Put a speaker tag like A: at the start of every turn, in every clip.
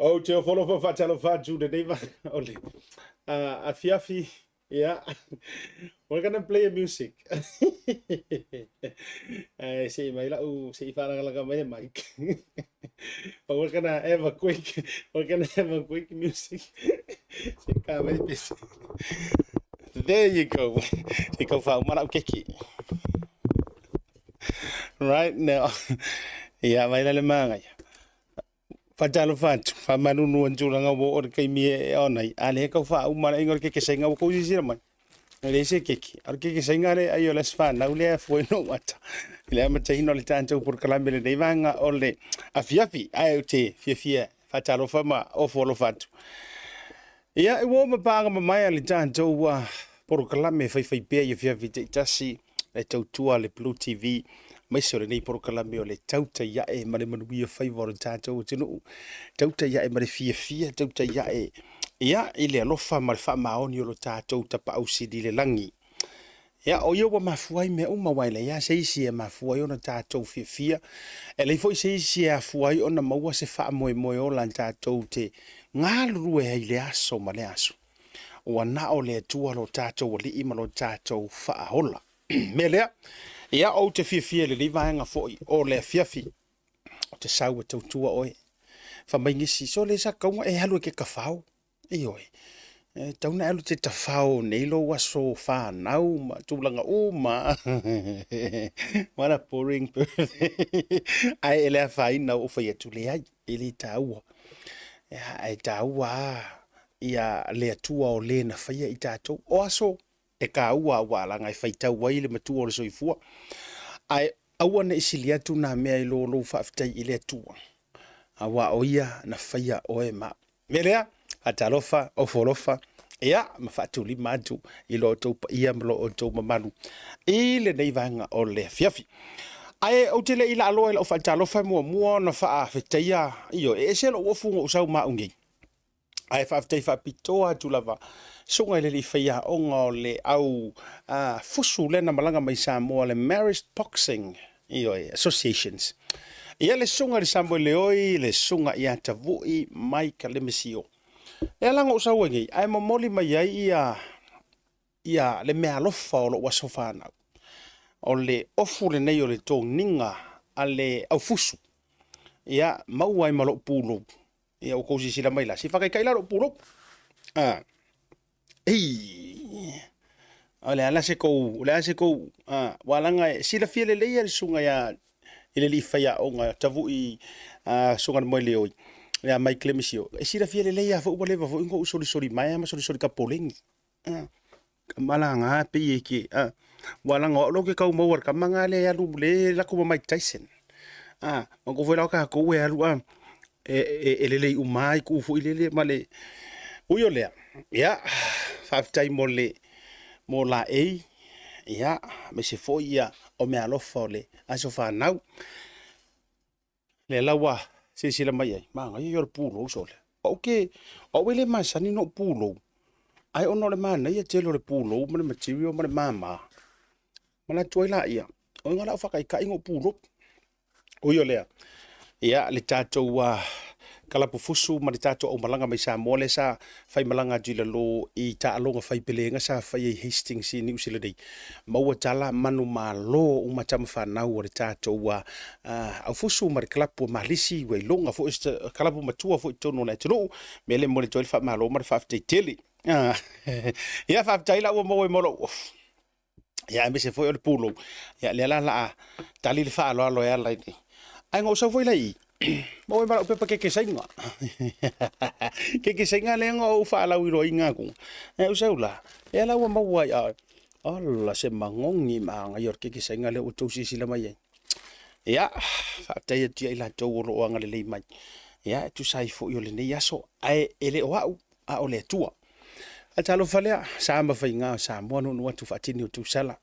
A: Oh, te follow for fatalo fatu de neighbor. Only. Afiafi. Yeah. We're gonna play a music. See my la see para la my mic. But we're gonna have a quick music. See come busy. There you go. See go for one kiki. Right now. Yeah, my little man. Fatalo fatu, famanu no njulanga wo or kai mi onai, ale ka fa umana ingor ke senga ko jisira man. Le se keki, ar ke senga le ayo les fa na ule foi no mata. Le mata hino le tanto por kalambele de vanga ole. Afiafi, ayote, fia fatalo fama o folo fatu. Ya e wo ma panga ma mai le tanto wa por kalame fai pe ye fia vite tasi le tautua le Blue TV. Mai sore nei por kalame o le tauta ya e male manuia favor tato tino tauta ya e male fia tauta ya e ya ile alofa male fa maoni o lo tato tapa ausi di le langi ya o yo ma fuai me uma waile ya seisi e ma fuai ona tato fia e le foi seisi e fuai ona maua se fa moe o lan tato te ngalu e ile aso male aso wana o le tua lo tato o li ima lo tato fa hola melea ia o te fia le livanga foi o le fiafi o te sau te tua oi fa mai ngisi so le sa kaunga e halu ke kafau e oi tauna alu te tafao nei lo waso fa nau ma tulanga uma what a boring ai ele fa ina o fa yetu le ai ele taua ai taua ia le tua o le na fa ia itato o aso e ka ua wala ngai faita wai le matua o soifua ai aua na isilia tu na mea ilo lo faftai ile tua awa oia na faia oe ma melea atalofa o folofa ia mafatu li matu ilo to ia mlo o to mamalu ile nei vanga o le fiafi ai o tele ila alo ila o fatalofa mo na fa aftaia io e se lo ofu o sau ma ungi ai faftai fa pitoa tu lava songa le fia onga le au fusu le na malanga mai Samoa le Marist Boxing io associations ia le songa le sambo le oi le songa ia tavui mai kalemesio e langa o sawengi ai momoli mai ia le mea lofa o lo wasofana o le ofu le nei o le toninga ale au fusu ia mau ai malo pulo ia o kosi sila mai la si fakai kai la lo pulo ole ala se ko walanga sila fiele le sunga ya ile li faya onga tavu i sunga mo le oi ya mai clemisio sila fiele le ya fo boleva fo ngo sori mai ma sori kapoling malanga pe ke walanga lo ke ka mo war ka mangale ya lu le la ko mai Tyson mo ko vola ka ko we alu ele umai ku fo ile male uyo le ya five time mo la ya me se foi ya o me alofa le aso fa nau le lawa se la mai ai manga yo pulo sole okay o wele masani no pulo ai ono le mana ia telo le pulo mo le material mo le mama mana toila ia o ngala fa kai ngo pulo o yo le ya le tato wa kala pufusu ma tato o malanga mai Samoa le sa fai malanga jila lo i ta alonga fai pelenga sa fai Hastings i New Zealand dei maua tala manu malo uma tama fanau o le tato wa au fusu ma klapu malisi we longa fo kalapu matua fo tono na tino mele mo le tol fa malo ma fa tele ya fa taila o mo mo ya me se foi o pulo ya le la tali le fa lo ya la ai ngo so foi lai mo ba pe ke senga ke senga le ngo fa la wiro inga ku e usela e la mo wa ya alla se mangongi ma nga yor ke senga le o tosi sila mai ya fa ta ya ti ila to lo nga le mai ya tu sai fo yo le ne yaso ai ele wa a o le tua a talo fale sa ma fa inga sa mo no tu fatini tu sala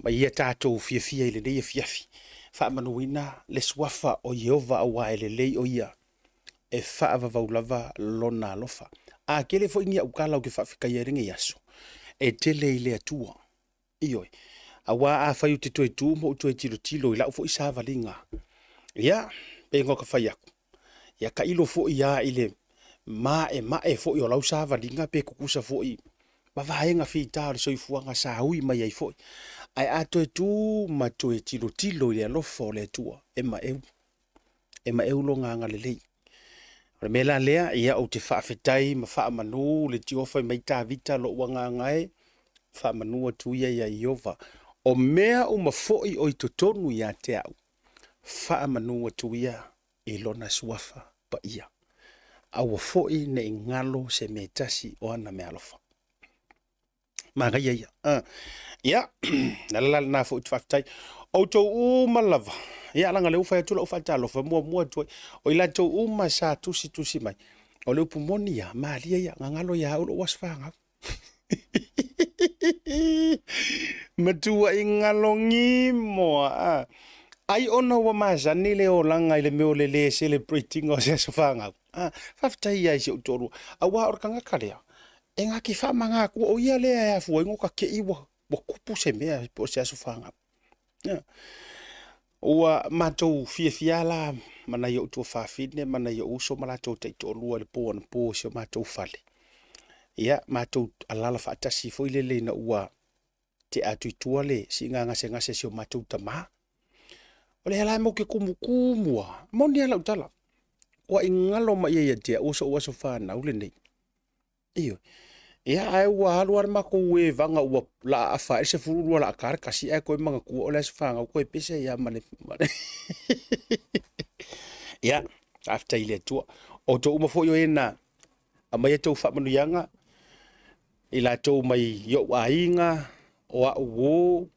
A: mai ya ta to fia ile ne fiafi fa manuina le swafa o Yehova wa ele o ia e fa va lava lona lofa a kele fo ingia ukala o ke fa fika yeringe yaso e tele ile atua io awa a fa yuti to tu mo to tilo ila fo isa valinga ya pe ngo ka fa ya ka ilo fo ia ile ma e fo yo lau sa valinga pe kukusa fo I ma vaenga fita le soifuanga sa ui mai ai fo ai ato tu ma to tilo le lo fo le tua e ma eu lo nga le lei o me la lea ia o te whaafetai ma wha manu le tiofa mai tā vita lo wanga ngai wha manu atu ia ia Iova o mea o mafoi o I totonu ia te au wha manu atu ia I lona suafa pa ia au foi ne ngalo se me tasi o ana me alofa ma ga ia ia la na fo tfaftai o to u malava ia langa le ufa tu lo fa talo fa mo tu o ila to u ma sa tusi mai o le pumonia ma lia ia ngalo ia o wasfanga matua ingalongi mo ai ona wa mazani le o langa ile me o le celebrating o se sofanga faftai ia se utoru awa or kanga karea enga ki fa manga ku o ia le ya fu ngoka ke iwa bo kupu se me po se sofanga o matou fiala mana yo tu fa fitne mana yo uso mala to te to lu le po se matou fale ia matou alala fa tasi fo ile le na ua te atuitua le singa ngase se matou tama ole hala mo ke kumua moni ala utala wa ingalo ma ia te uso fa na ule nei iyo ia ai wa haluar ma ko we vanga wa la afa se furu la kar kasi ai ko manga ku ole se fanga ko pese ia mane ia after ile tu o to uma fo yo ena ama to fa manu yanga ila to mai yo ainga o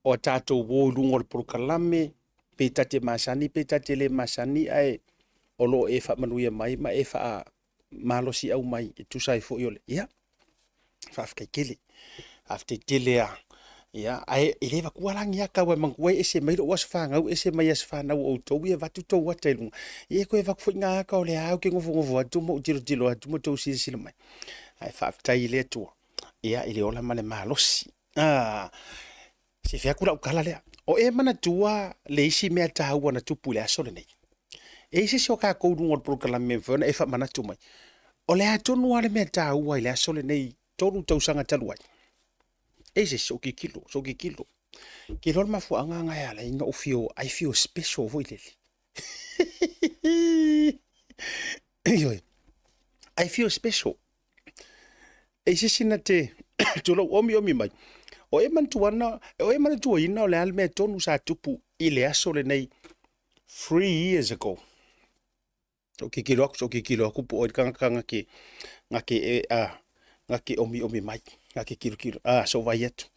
A: o tato wo lungol por kalame petate le masani ai o lo e fa manu ia mai ma e fa malo si au mai tu sai fo yo ia fa afka kele after tele ia ai ile va kualang ia ka wa mangwe ese mai lo was fa ngau ese mai as fa na o to ia va tu to wa telu e ko va fu nga ka le au ke ngovo tu mo tiro tu mo to si mai ai fa afta ile tu ia ile ola mane malosi se fia kula ukala lea o e mana tua le isi mea taua na tupu le asole nei e isi sio ka kou ngol prokala me vona e fa mana tu mai o le atonu ale mea taua le asole nei tonu tausanga taluai e isi so kikilo kilo mafu anga ya la inga I feel special vo ileli I feel special e isi sinate tulo omi mai o e man tu ina o le alme tonu sa tupu ile asole nei 3 years ago so kikilo ku po kanga ke ngake omi mai ngake kilo so vayet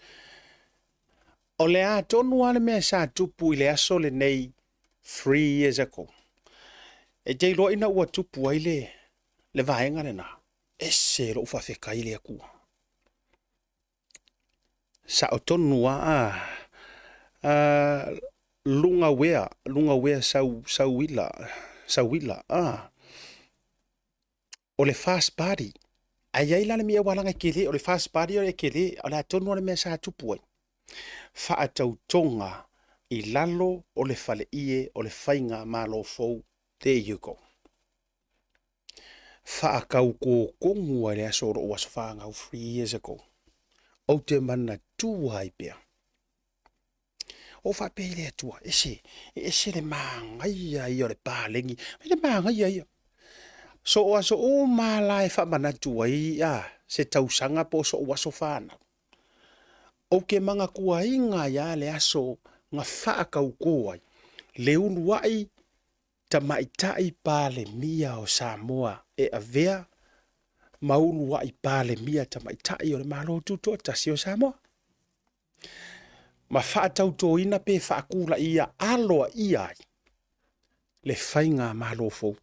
A: o le tonu alme sa tupu ile asole nei 3 years ago e te lo ina wa tupu ile le vaenga na e se lo fa fe kai le ku sa otonua lunga wea sawila o le fast party ai la mi wala kele o le fast party o le kele o la tonu le mesa tupu fa atau tonga I lalo o le fale ie o le fainga malo fou there you go fa akau ko kongu le asoro o wasfanga 3 years ago o te mana tuai pea. O fa pele tua, ese le mangai ai o le palengi, le mangai ai. So o malai fa mana tuai se tausanga po so waso fana. O ke manga kua inga ya le aso nga fa kau koai. Le unu wai tamaitai pale mia o Samoa e avea maulu wa ipale mia tamaitai o le malo tuto tasi o Samoa. Ma whaatau tō ina pe whaakula ia aloa ia le whainga malo fau.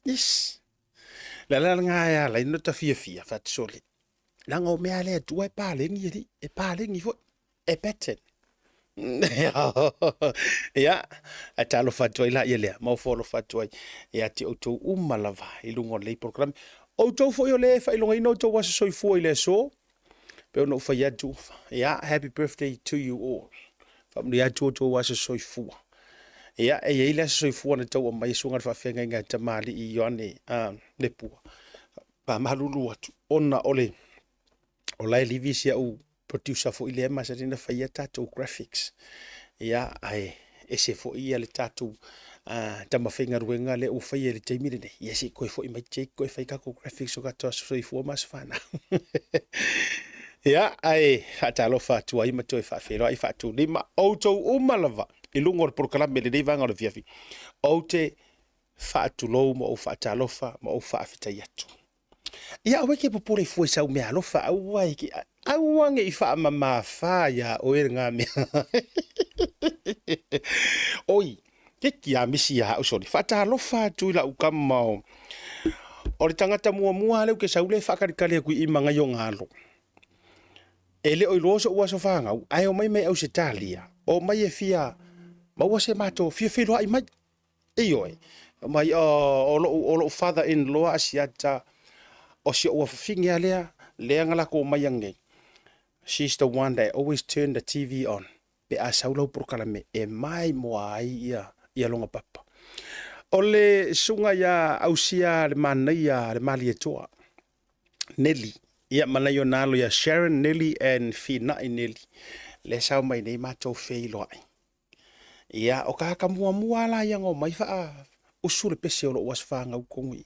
A: Yes. La ngā ea la inota fia whatisole. Langa o mea lea tua e pālengi fo e peten. Ya, atalo fatoi la ia mau folo fatoi ia ti auto umalava I lungo le program auto fo yo le fa ilonga ino to was so fo ile so pe no fa ya tu ya happy birthday to you all family ya to was so fo ia e ile soifua na tau mai sunga fa fenga nga tamali I yone le pua pa malulu atu ona ole olai livisia u producer fo ile masarina fa ia tatou graphics ia ai ese fo ia le tatou tama fenga ruenga le u fai le taimi le yesi ko fo I mai check ko fai ka ko graphics so ka to soifua mas fana ia ai atalo fa tu ai mato fa fero ai fa tu lima auto umalava ilungo por kala me le vanga le fiafi o te fa tu lo mo fa talo fa mo fa fita yatu ia we ke popole foi sa me alo fa ai ki au wange I fa mama fa ya o nga me oi ke ki a misi ya o sori fa talo fa tu la u kamao o le tangata mua le ke saule fa ka kale ku I manga yo ngalo ele o loso ua so fanga ai o mai au se talia o mai e fia ma ua se mato fia filo ai mai e mai o lo father in law asiata o si ua fingia lea ngala ko mai ange she's the one that always turn the TV on pe a saulo por kalame e mai mo ai ia longa papa o le sunga ya ausia le mana ia le mali e toa Nelly ia mana yo nalo ya Sharon Nelly and Fina Nelly le sao mai nei matou feilo ai ia o ka mua la yang o mai fa usure pese o was fa ngau kongi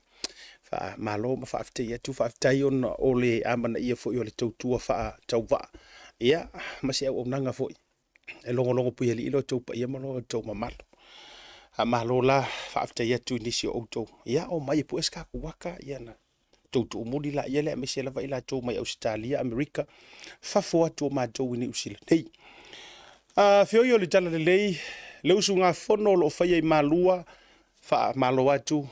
A: fa malo ma fa afte ya tu fa afte on ole amana ia fo yo le tautua fa tauva ia ma se o nanga fo e longo pu ele ilo tau pa ia malo tau mamalo a malo la fa afte ya tu nisi o tau ia o mai pu eska ku waka ia na tu muli la ia le me se la va ila tau mai Australia America fa fo tu ma tau ni usila nei fio yo le tala le usunga fono lo fa ia malua fa malo atu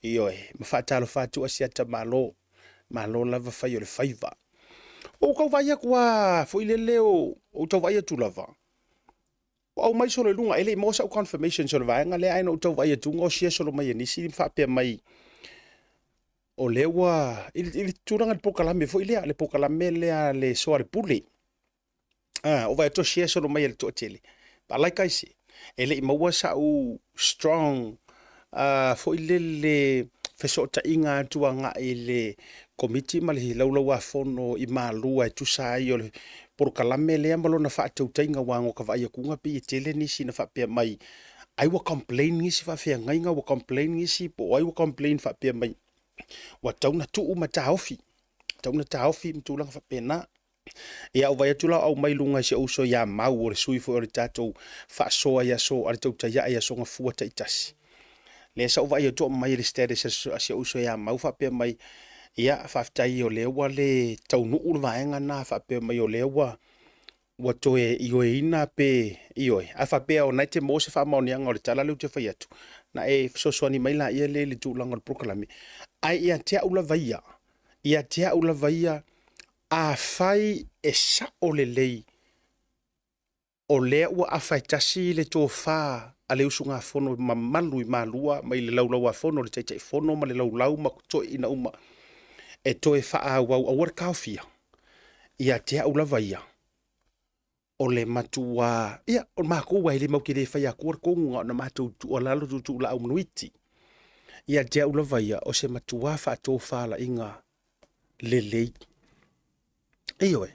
A: io ma fa talo fa tu asiata malo lava fa yo le faiva o ka vai kwa fo ile leo o to vai tu lava o mai solo lunga ele mo sa confirmation solo vai ngale ai no to vai tu ngo sia solo mai ni si fa pe mai o lewa il turanga po kala me fo ile le po kala me le soare puli o vai to sia solo mai le to tele but like I say ele mo sa u strong fo ile le fesota inga tuanga ile committee mali laulau a fono I malua tu sai o por kalame le ambalo na fa tu tainga wango ka vai kunga pe tele ni si na fa pe mai ai wa complain ni si fa fe ngai nga wa complain ni si po ai wa complain fa pe mai wa tauna tu uma taofi mtu lang fa pe na ia o vai tu la au mai lunga si o so ya mau o sui fo o tato fa so ya so ar tu ta ya so nga fuata itasi le sa o vai tu mai le status si o so ya mau fa pe mai ia faftai o lewa le taunu ulvaenga na fa pe mai o lewa wa toe io ina pe io a fa pe o naite mo se fa mo ni ngol tala lu te fa yatu na e so so ni mai la ia le tu langol proklami ai ia te ula vaia a fai e sa o le lei o le wa a fai tasi le to fa a le usunga fono mamalu I malua mai le laulau a fono le tei fono ma le laulau ma to ina uma e toe faa wau awar kaufia ia te ula vaia o le matua ia o maku wa ile mau kile fai akur konga na matu tu o lalo tu la umnuiti ia te ula vaia o se matua fa to fala inga lele iyo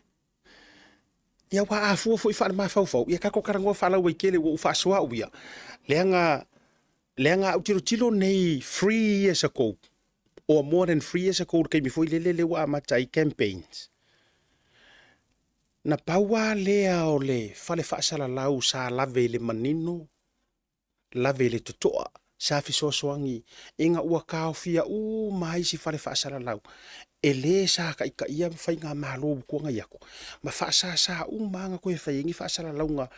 A: ia wa afu fo fa ma fau ia ka ko karango fala we kele wo fa soa uia lenga utiro nei free years ago or more than 3 years ago kai mi foi le wa matai campaigns na paua lea o le fale fa sala lau sa lave le manino lave le totoa sa fi soangi inga ua kaofia mai si fale fa sala lau ele sa ka ia fai nga malo ko nga yako ma fa sa manga ko e fai ngi fa sala lau nga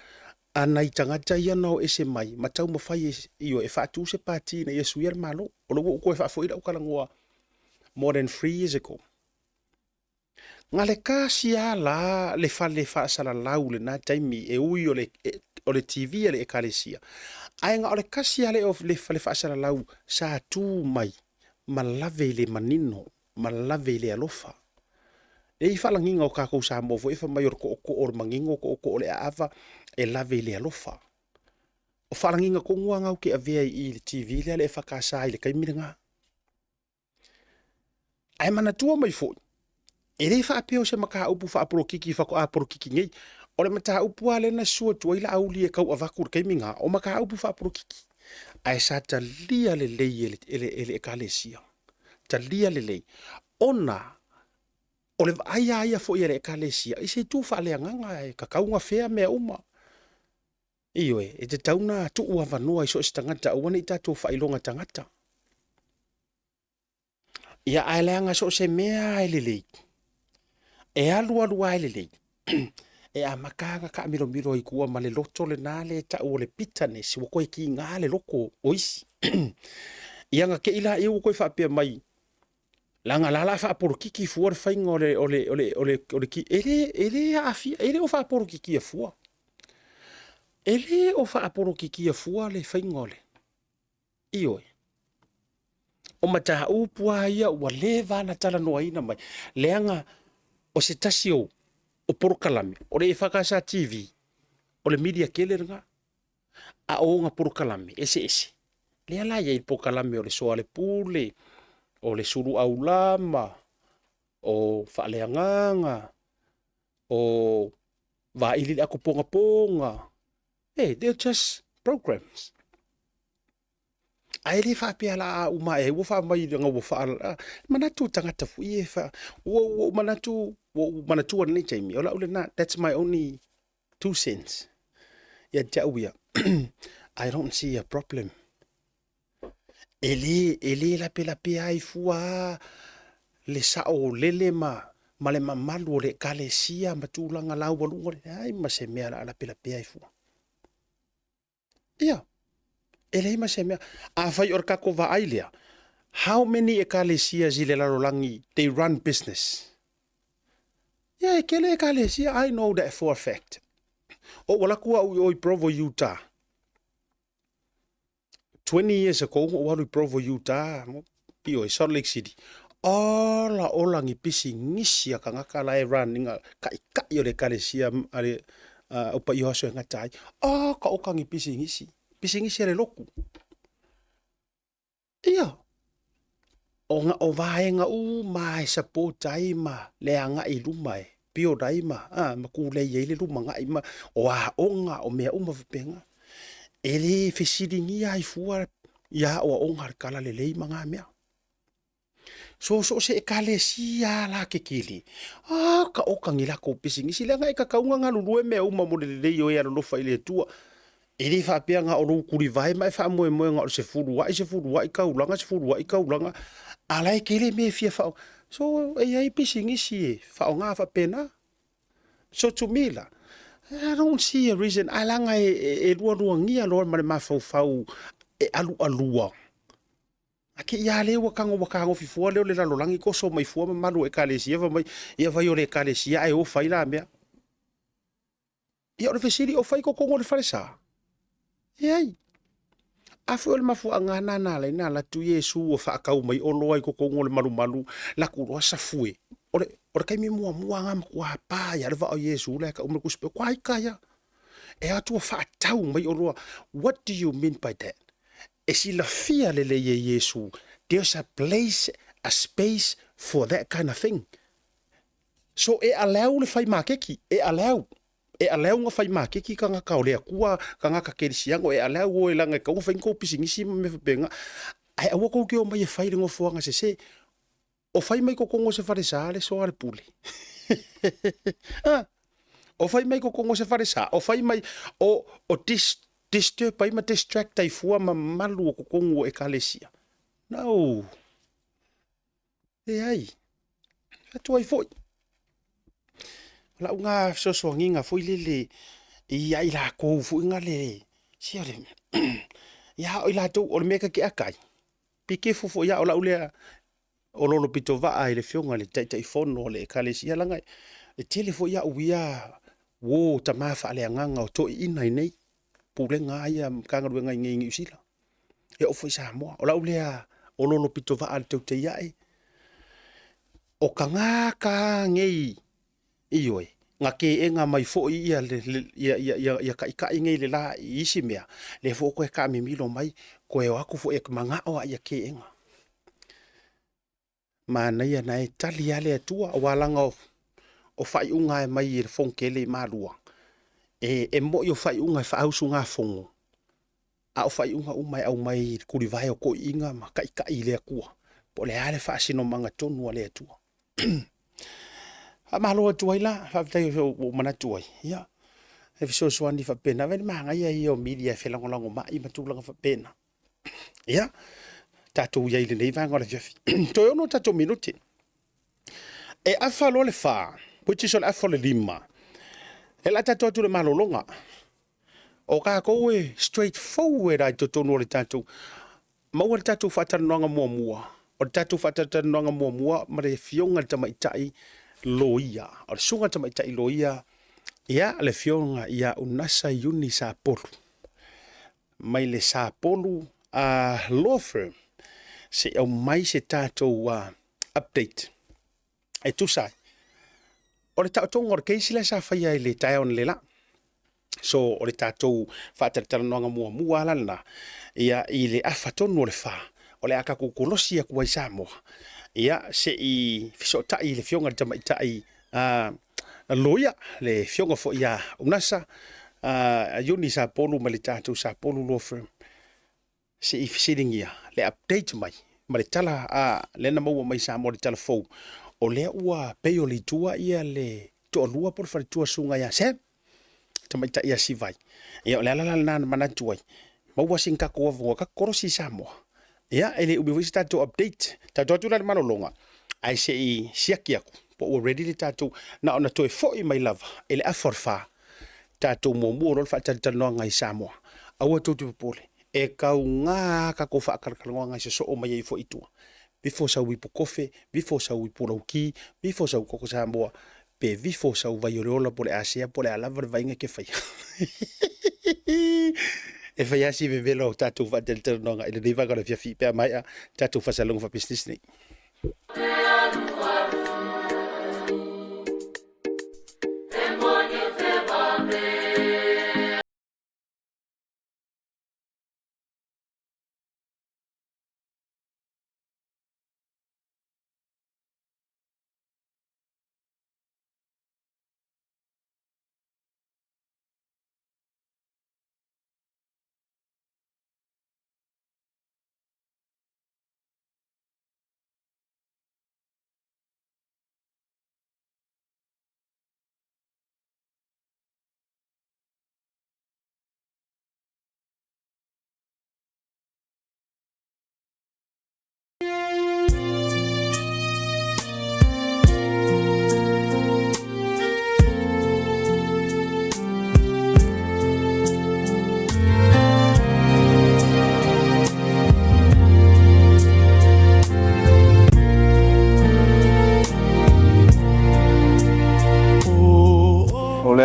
A: ana itangata ia no ese mai matau mo fai io e fa tu se pati na yesu yer malo o lo ko fa foi da kala ngoa more than 3 years ago ngale kasi ala le fa sala lau le na taimi e ui o le TV le ekalesia ai nga ole kasi ale of le fa sala lau sa tu mai malave le manino malave le alofa e fa langinga o ka ko sa mo vo e fa mai ko o mangingo ko le ava e lave le alofa o wharanginga kongua ngau ke avea I le TV le whakasa I le kaimiringa. Ai mana tua mai fo. E rei whaapeo se maka upu whaaporo kiki whako aporo kiki ngei. O le mata upu ale na sua tua ila auli e kau avaku le kaiminga. O maka upu whaaporo kiki. Ai sa talia le lei ele ekalesia. Talia le lei. Ona, o le aia fo I ele ekalesia. I se tu whaale anganga e kakaunga whea mea uma. Iyo e te tauna tu ua vanua I so si tangata. Uwana I tato whailonga tangata. Ia aileanga so se mea elelei. E alu ailelei. E a makanga ka miro I kua ma le loto le nale ta o le pitane si wako ki ngā le loko oisi. Ianga ke ila I wako whapea mai. Langa lala whaaporo kiki fua le whainga ole ki. Ele afia, ele o whaaporo kiki a fua. Ele o whaaporo kiki a fua le whainga ole. Ioi. O mataha upua ia ua le vana tala noa ina mai. Leanga o se tasi o porokalame. O le whakasa TV. O le media kele nga. A o nga porokalame. Ese. Lea la ia I porokalame o le soa le pule. O le suru au lama. O whaaleanganga. O vaili ako ponga. Hey, they're just programs. Ai le whapea la uma e ua wha mai nga ua wha manatu tangata fu I e wha manatu anei taimi ola ule na that's my only 2 cents ia jauia I don't see a problem ele lape ai fua le sao lele ma le mamalu o le kalesia matulanga lau walunga ai ma se mea la lape ai fua ia Ele ma se mea. A fai or kako va ailea. How many ekalesia zile larolangi they run business? Yeah, kele ekalesia, I know that for a fact. O wala kua oi Provo, Utah. 20 years ago, o walu Provo, Utah. Pio, Salt Lake City. Ola olangi pisi ngisia kangaka la e run. Inga kai o le ekalesia ale upa ihoso e ngatai. Ka okangi pisi ngisi. Pisingisi le loku. Ia. O vaenga mai sapotai ma le anga I luma e. Pio dai ma kule ye le luma nga ma o onga o mea vapenga. Ele fesiringi ai fua ia o onga kala le lei manga mea. So se ekalesia la kekili. Ka okangi la ko pisingisi le nga kaunga nga lulu mea mo le lei o ia lo fa ile tua. Ele whapea ngā oro kuri vai mai wha moe ngā oro se furua I kaulanga. Alai kele me fia whao. So, ai pisingisi e. Whao ngā whapena. So, to me la, I don't see a reason. Alanga e rua ngia loa mare mawhau e alua. Ake ia leo wakango fifua leo le lalolangi ko so mai fua malu e kalesia mai. Ia vai o le kalesia ai o whai la mea. Ia o le fesiri o whai ko kongo le wharesa. Ei. Afu le mafu anga nana la tu Yesu o whaakau mai o loa I kokongo le malu la kuroa safue. Ore kai mi mua nga kua pa ya le va o Yesu le ka umre kuspe kwai kaya. E atu o whaatau mai o loa. What do you mean by that? E si la fia le Yesu. There's a place, a space for that kind of thing. So e allow le whai makeki. E allow nga whai makeki ka ngaka o lea kua, ka ngaka kerisiango, e alea o e langa ka unga whai nko pisingisi me whapenga. Ai awa kou ke o mai e whai ringo fuanga se. O whai mai ko kongo se whare saa le soa le pule. O whai mai ko kongo se whare saa. O whai mai o disturb pai ma distract ai fua ma malu o ko kongo e kalesia. No. E ai. Atu ai foi. La unga so nginga foi lele ia ila ko fu inga le sia le ia ila tu o meka ke akai pike fu ia ola ule o lolo pito va ai le fionga le tai fono le kale sia langa e tele fo ia uia wo tama fa le nganga o to ina nei pule nga ia kanga ruenga ngi usila e o foi sa mo ola ule o lolo pito va al te ia o kanga ka ngei ioi nga ke enga mai fo ia ia ka inga le la isi mea le fo ko ka mi milo mai ko e aku fo e manga o ia ke enga mana ia na e tali ale tua walanga o fai unga e mai e fonkele malua e mo yo fai unga fa au sunga fongo a o fai unga umai au mai kuri vai o ko inga ma ka ile ku po le ale fa sino manga tonu ale tua a malo tua ila fa tai o mana tua ia e fiso swani fa pena ve manga ia io media fe lango lango mai ma tu lango fa pena ia tato ia ile nei vanga le fiafi to yo no tato minuti e afa lo le fa which is on afa le lima e la tato tu le malolonga o ka ko e straight forward ai to no le tato ma o le tato fa tan nonga mua o le tato fa tan nonga mua ma le fionga tama itai loia o le sunga tama itai loia ia le fionga ia unasa yuni sa polu mai le sa polu a law firm se au mai se tato update e tu sai o le tato ngor keisi la sa fai ai le tai on le la so o le tato fa tan nonga mua la na ia i le afatonu o le fa o le aka kukolosi aku ai Samoa ia se i fisota i le fionga tama itai loia le fionga fo ia unasa yuni sa polu ma le tatou sa polu law firm se i fisiringia le update mai ma le tala le na mau mai sa mo le tala fou o le ua peo le tua ia le to lua por fa tua sunga ia se tama itai ia si vai ia o le ala na mana tuai mau wasinga ko vo ka korosi Samoa ia ele ubi vista to update tato tu na manolonga ai se i siakiaku po already le tato na ona to e foi mai lava ele aforfa tato mo rol fa tato ngai Samoa awa to tu pole e kaunga ka ko fa kalkalonga ngai so o mai fo itua before sa wi kofe before sa wi poloki before sa ko Samoa pe before sa vai rola pole asia pole ala vai nga ke fai e fai asi velo tato fa tato nonga ele diva ga fia fi pe mai tato fa salong fa business ni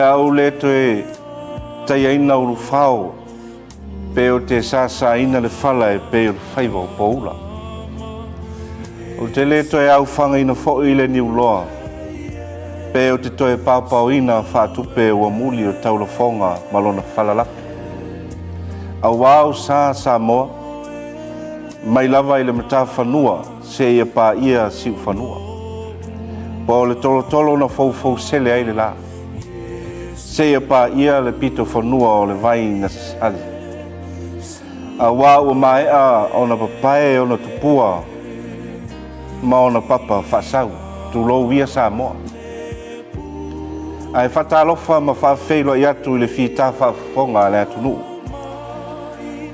B: au le toe tai aina uru whao pe o te sasa ina le whala e pe o whaiva o poula. O te le toe au whanga ina fo i le niu loa pe o te toe pāpau ina whātupe ua muli o taula whonga malona whalalaki. Au wāu sa Samoa mai lava i le mata whanua se ia pā ia siu whanua. Pa o le tolo tolo na fau sele ai le la. Se ia pā ia le pito whanua o le vai na ali. A wā ua mai a o na papae o na tupua ma o na papa whasau tu lo via Samoa. Ai whatalofa ma whawheilo i atu i le whita whawhonga le atunu.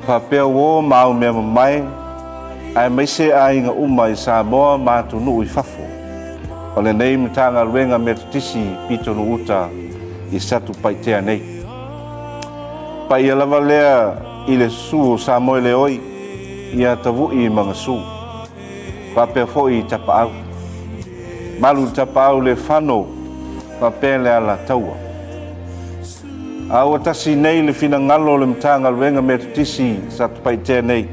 B: Whapea wō mau mea mai ai meise a inga uma i Samoa ma atunu i whafo. O le nei mitanga ruenga me tutisi pito no uta i satu paitea nei. Pai ia lava lea i le su Samoa le oi ia tavu i mga su. Whapea fo i tapa au. Malu tapa au le whano whapea le ala taua. Aua tasi nei le fina ngalo le mtanga ruenga me tutisi satu paitea nei.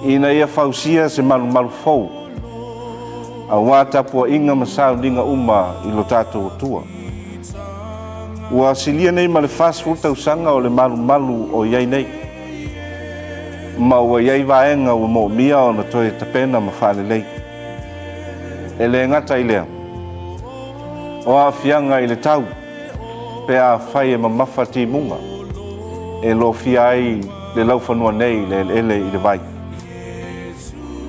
B: Ina ia fausia se malu fau. A wā tapua inga masau dinga uma i lo tātou tua. ua silia nei ma le fast food tausaga o le malumalu o iai nei ma ua iai vaega ua moʻomia ona toe tapena ma faalelei e le gata i lea o a'afiaga i le tau pe a fai e mamafa timuga e lofia ai le laufanua nei le ele i le vai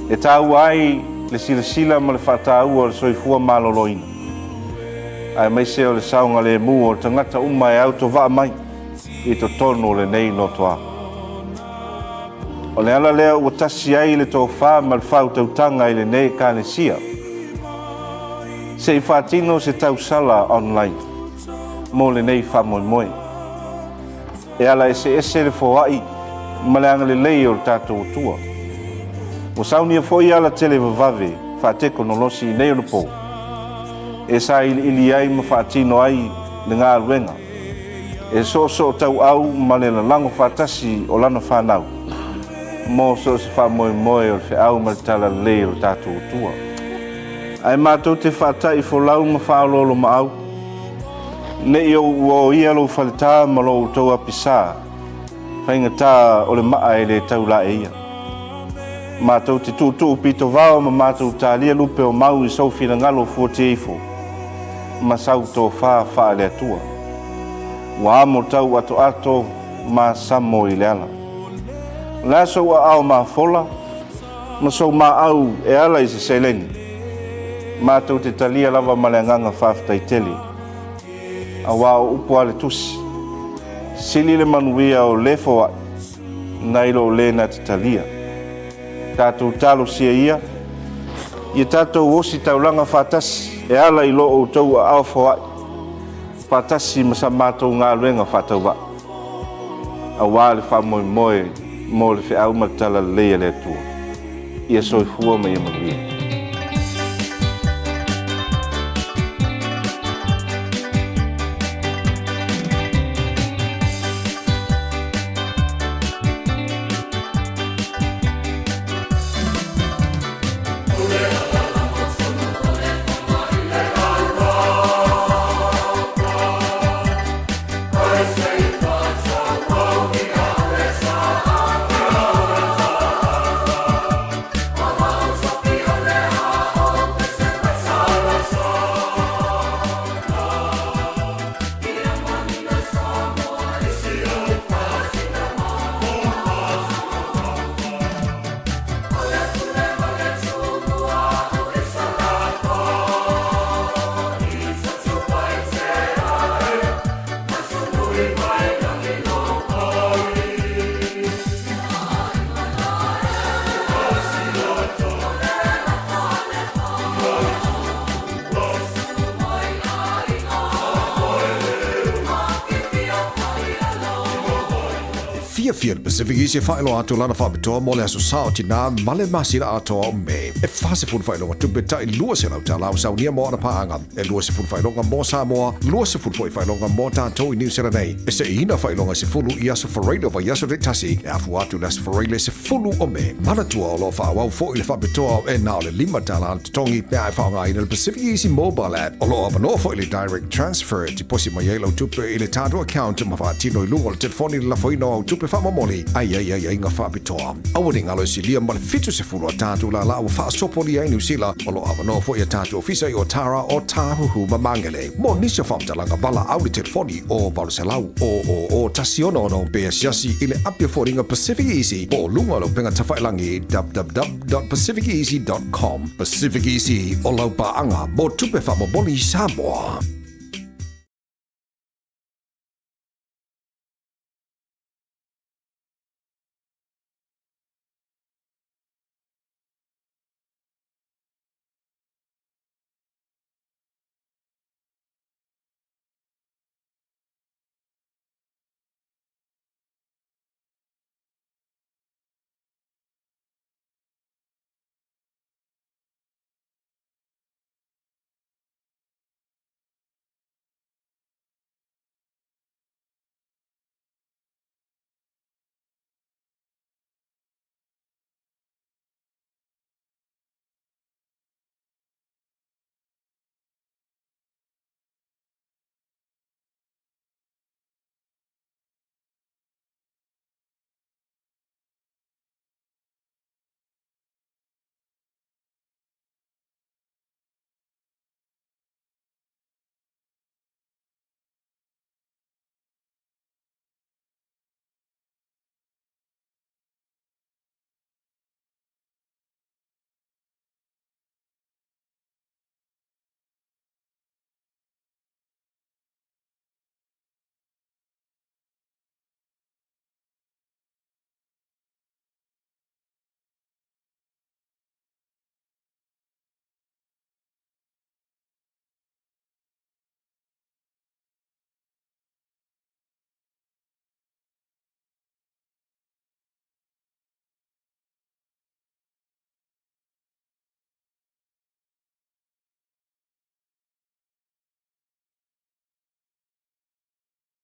B: e tāua ai le silasila ma le fa'atāua o le soifua malōlōina ae maise o le saoga lemu o le tagata uma e autova'a mai i totonu o lenei lotoa o le ala lea ua tasi ai le tofā ma le fa'autautaga i lenei ekalesia se'i fa'atino se tausala online mo lenei fa'amoemoe e ala ese le foa'i ma le agalelei o le tatou atua ua saunia fo'i ala tele vavave fa'atekonolosi i nei o le pou e sa ili'ili ai ma fa'atino ai le galuega e so'oso'o tau'au ma le lalago fa'atasi o lana fanau mo so se fa'amoemoe o le fe'au ma le talalelei o le tatou atua ae matou te fa'ata'i folau ma fa'aololo ma'au ne'i ua o ia lou faletā ma lou outou apisā faigatā o le ma'a e le taula'e ia matou te tu'utu'u pitovao ma matou talia lupe o mau i soufinagalo fuatiaifo ma sau tofā fa'ale atua ua amo tau ato'ato ma samo i le ala le aso ua ao mafola ma sou ma'au e ala i se seleni matou te talia lava ma le agaga fa'afetaitele auā o upu a le tusi sili le manuia o le foa'i nai lo'o lē na te talia tatou talosia ia tatou osi taulaga fa'atasi e ala i lo'o outou a'ao foa'i fa'atasi ma sa matou galuega fa'atauva'a auā le fa'amoemoe mo le fe'au ma le talalelei a le atua ia soifua ma ia manuia
C: Fia Pacific Easy whaelo atu lana whabitoa mo le aso sao tina male masira atoa o me. E whase fun whaelonga tupeta i lua se lauta lau sau nia mo ana paanga. E lua se fun whaelonga mo Samoa, lua se fun whaelonga mo tātou i New Zealand nei. E se ina whaelonga se fulu i aso whareilo wa yaso de tasi. E afu atu las whareile se fulu o me. Manatua o lo whaawau fo i le whabitoa e nao le lima tala tongi pia e whaanga i le Pacific Easy mobile app. O lo apano fo i le direct transfer ti posi mai elo tupe i le tātou account ma whaatino i lungo le telefoni la whaino au tupe whamamoli. Ai nga whaapitoa. Awani ngalo si lia male fitu se fulu a tātou la la o whaasopoli ai New Zealand o lo awano fo i a tātou ofisa i o Tara o Tāhuhu Mamangele. Mo nisa whaamtalanga bala au le telefoni o Valuselau o Tasiono no Bea Siasi i le apia fōringa Pacific Easy o lunga lo penga tawhailangi www.pacificeasy.com. Pacific Easy o lau paanga mo tupe whamaboli Samoa.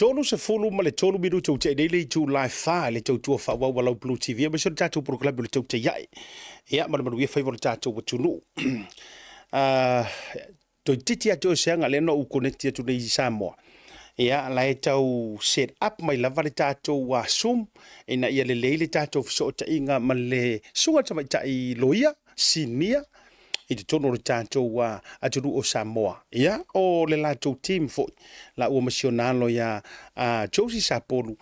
A: tolu se fulu ma le tolu bidu tau te le tu live fa le tau tu fa wa la Blue TV ma so tatu program le tau te yai ia ma ma we favor tatu wa tunu to titi atu senga le no connect to le Samoa ia la tau set up mai lava le tatu wa Zoom ina ia le tatu so ta inga ma le suga ta mai tai loia sinia i te tono le tātou aturu o Samoa. Ia, o le lātou team fo, la ua masionalo ia Josie Sapolu,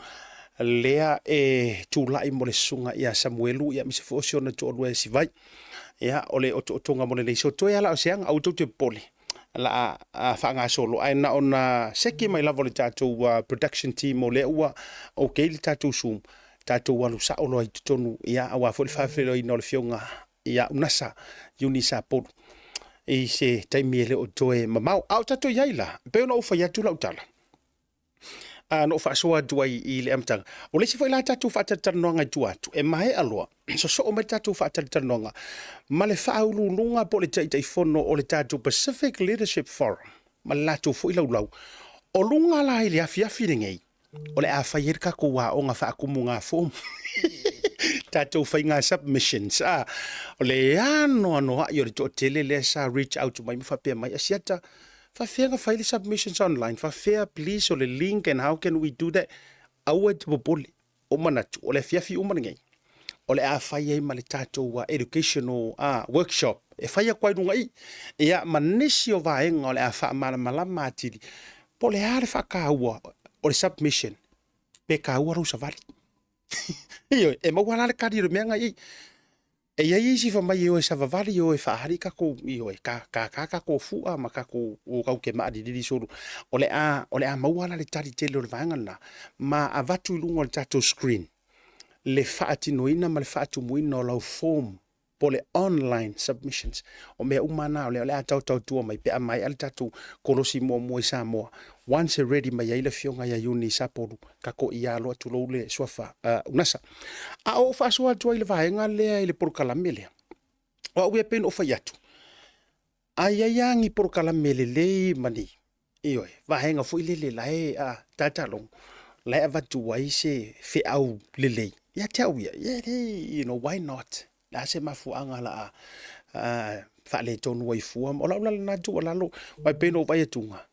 A: lea e tūlai mo le sunga ia Samuelu, ia mise fo osiona to olua si vai. Ia, o le otonga mo le leiso, toi ala o seanga, au tau te poli. La whaanga solo, ai na ona seki mai lavo le tātou production team o le ua, o kei le tātou Zoom, tātou walu sa olo ai tonu, ia, awa fo le whawhelo ina o le fionga, ia unasa yuni sa polu e se taimiele o toe mamau au tato yaila pe no fa ya tu la utala no fa so atu ai I le amtanga o le se foi la tatu fa tata nonga tu atu e mai aloa so o me tatu fa tata nonga ma le fa ulu lunga po le tai fono o le tatu Pacific Leadership Forum ma la tu foi lau o lunga la ile afia ngei o le a fa yerka ko wa o nga fa kumunga fo tatou whainga submissions. O le ano yo le tele le sa reach out to my whapea mai asiata. Whawhea whaile submissions online. Whawhea please o le link and how can we do that? Aua te popole. O manatu. O le fiafi umanangay. O le a whaia ma le tatou educational workshop. E whaia kwai runga I. Ea manisi o vaenga o le a wha malama atiri. Po le are whakaua o le submission. Pe kaua rau savari. Iyo, e mawala le kari re meanga I. E ia si fa mai o sa vavali o e fa hari ka ko iyo e ka ko fua ma ka ko o ka ke ma di solo. O le a mawala le tari tele o le vanga na. Ma avatu lungo le tato screen. Le faati noina ma le faatu muina o lau form po le online submissions. O mea umana o le a tau tua mai pe a mai al tatu kolosi mo mo sa mo. Once ready mai ile fionga ya yuni Sapolu kako ia lo tu lo le sofa unasa a o fa so atu ile vaenga le ile por kalamele o we pen o fayatu ai yangi por kalamele le mani iyo vaenga fo ile le lai a tatalong la va tu wai se fe au le ya tell we you know why not la se mafu anga la fa le tonu wai fu o la na tu la lo wai pen o vai tunga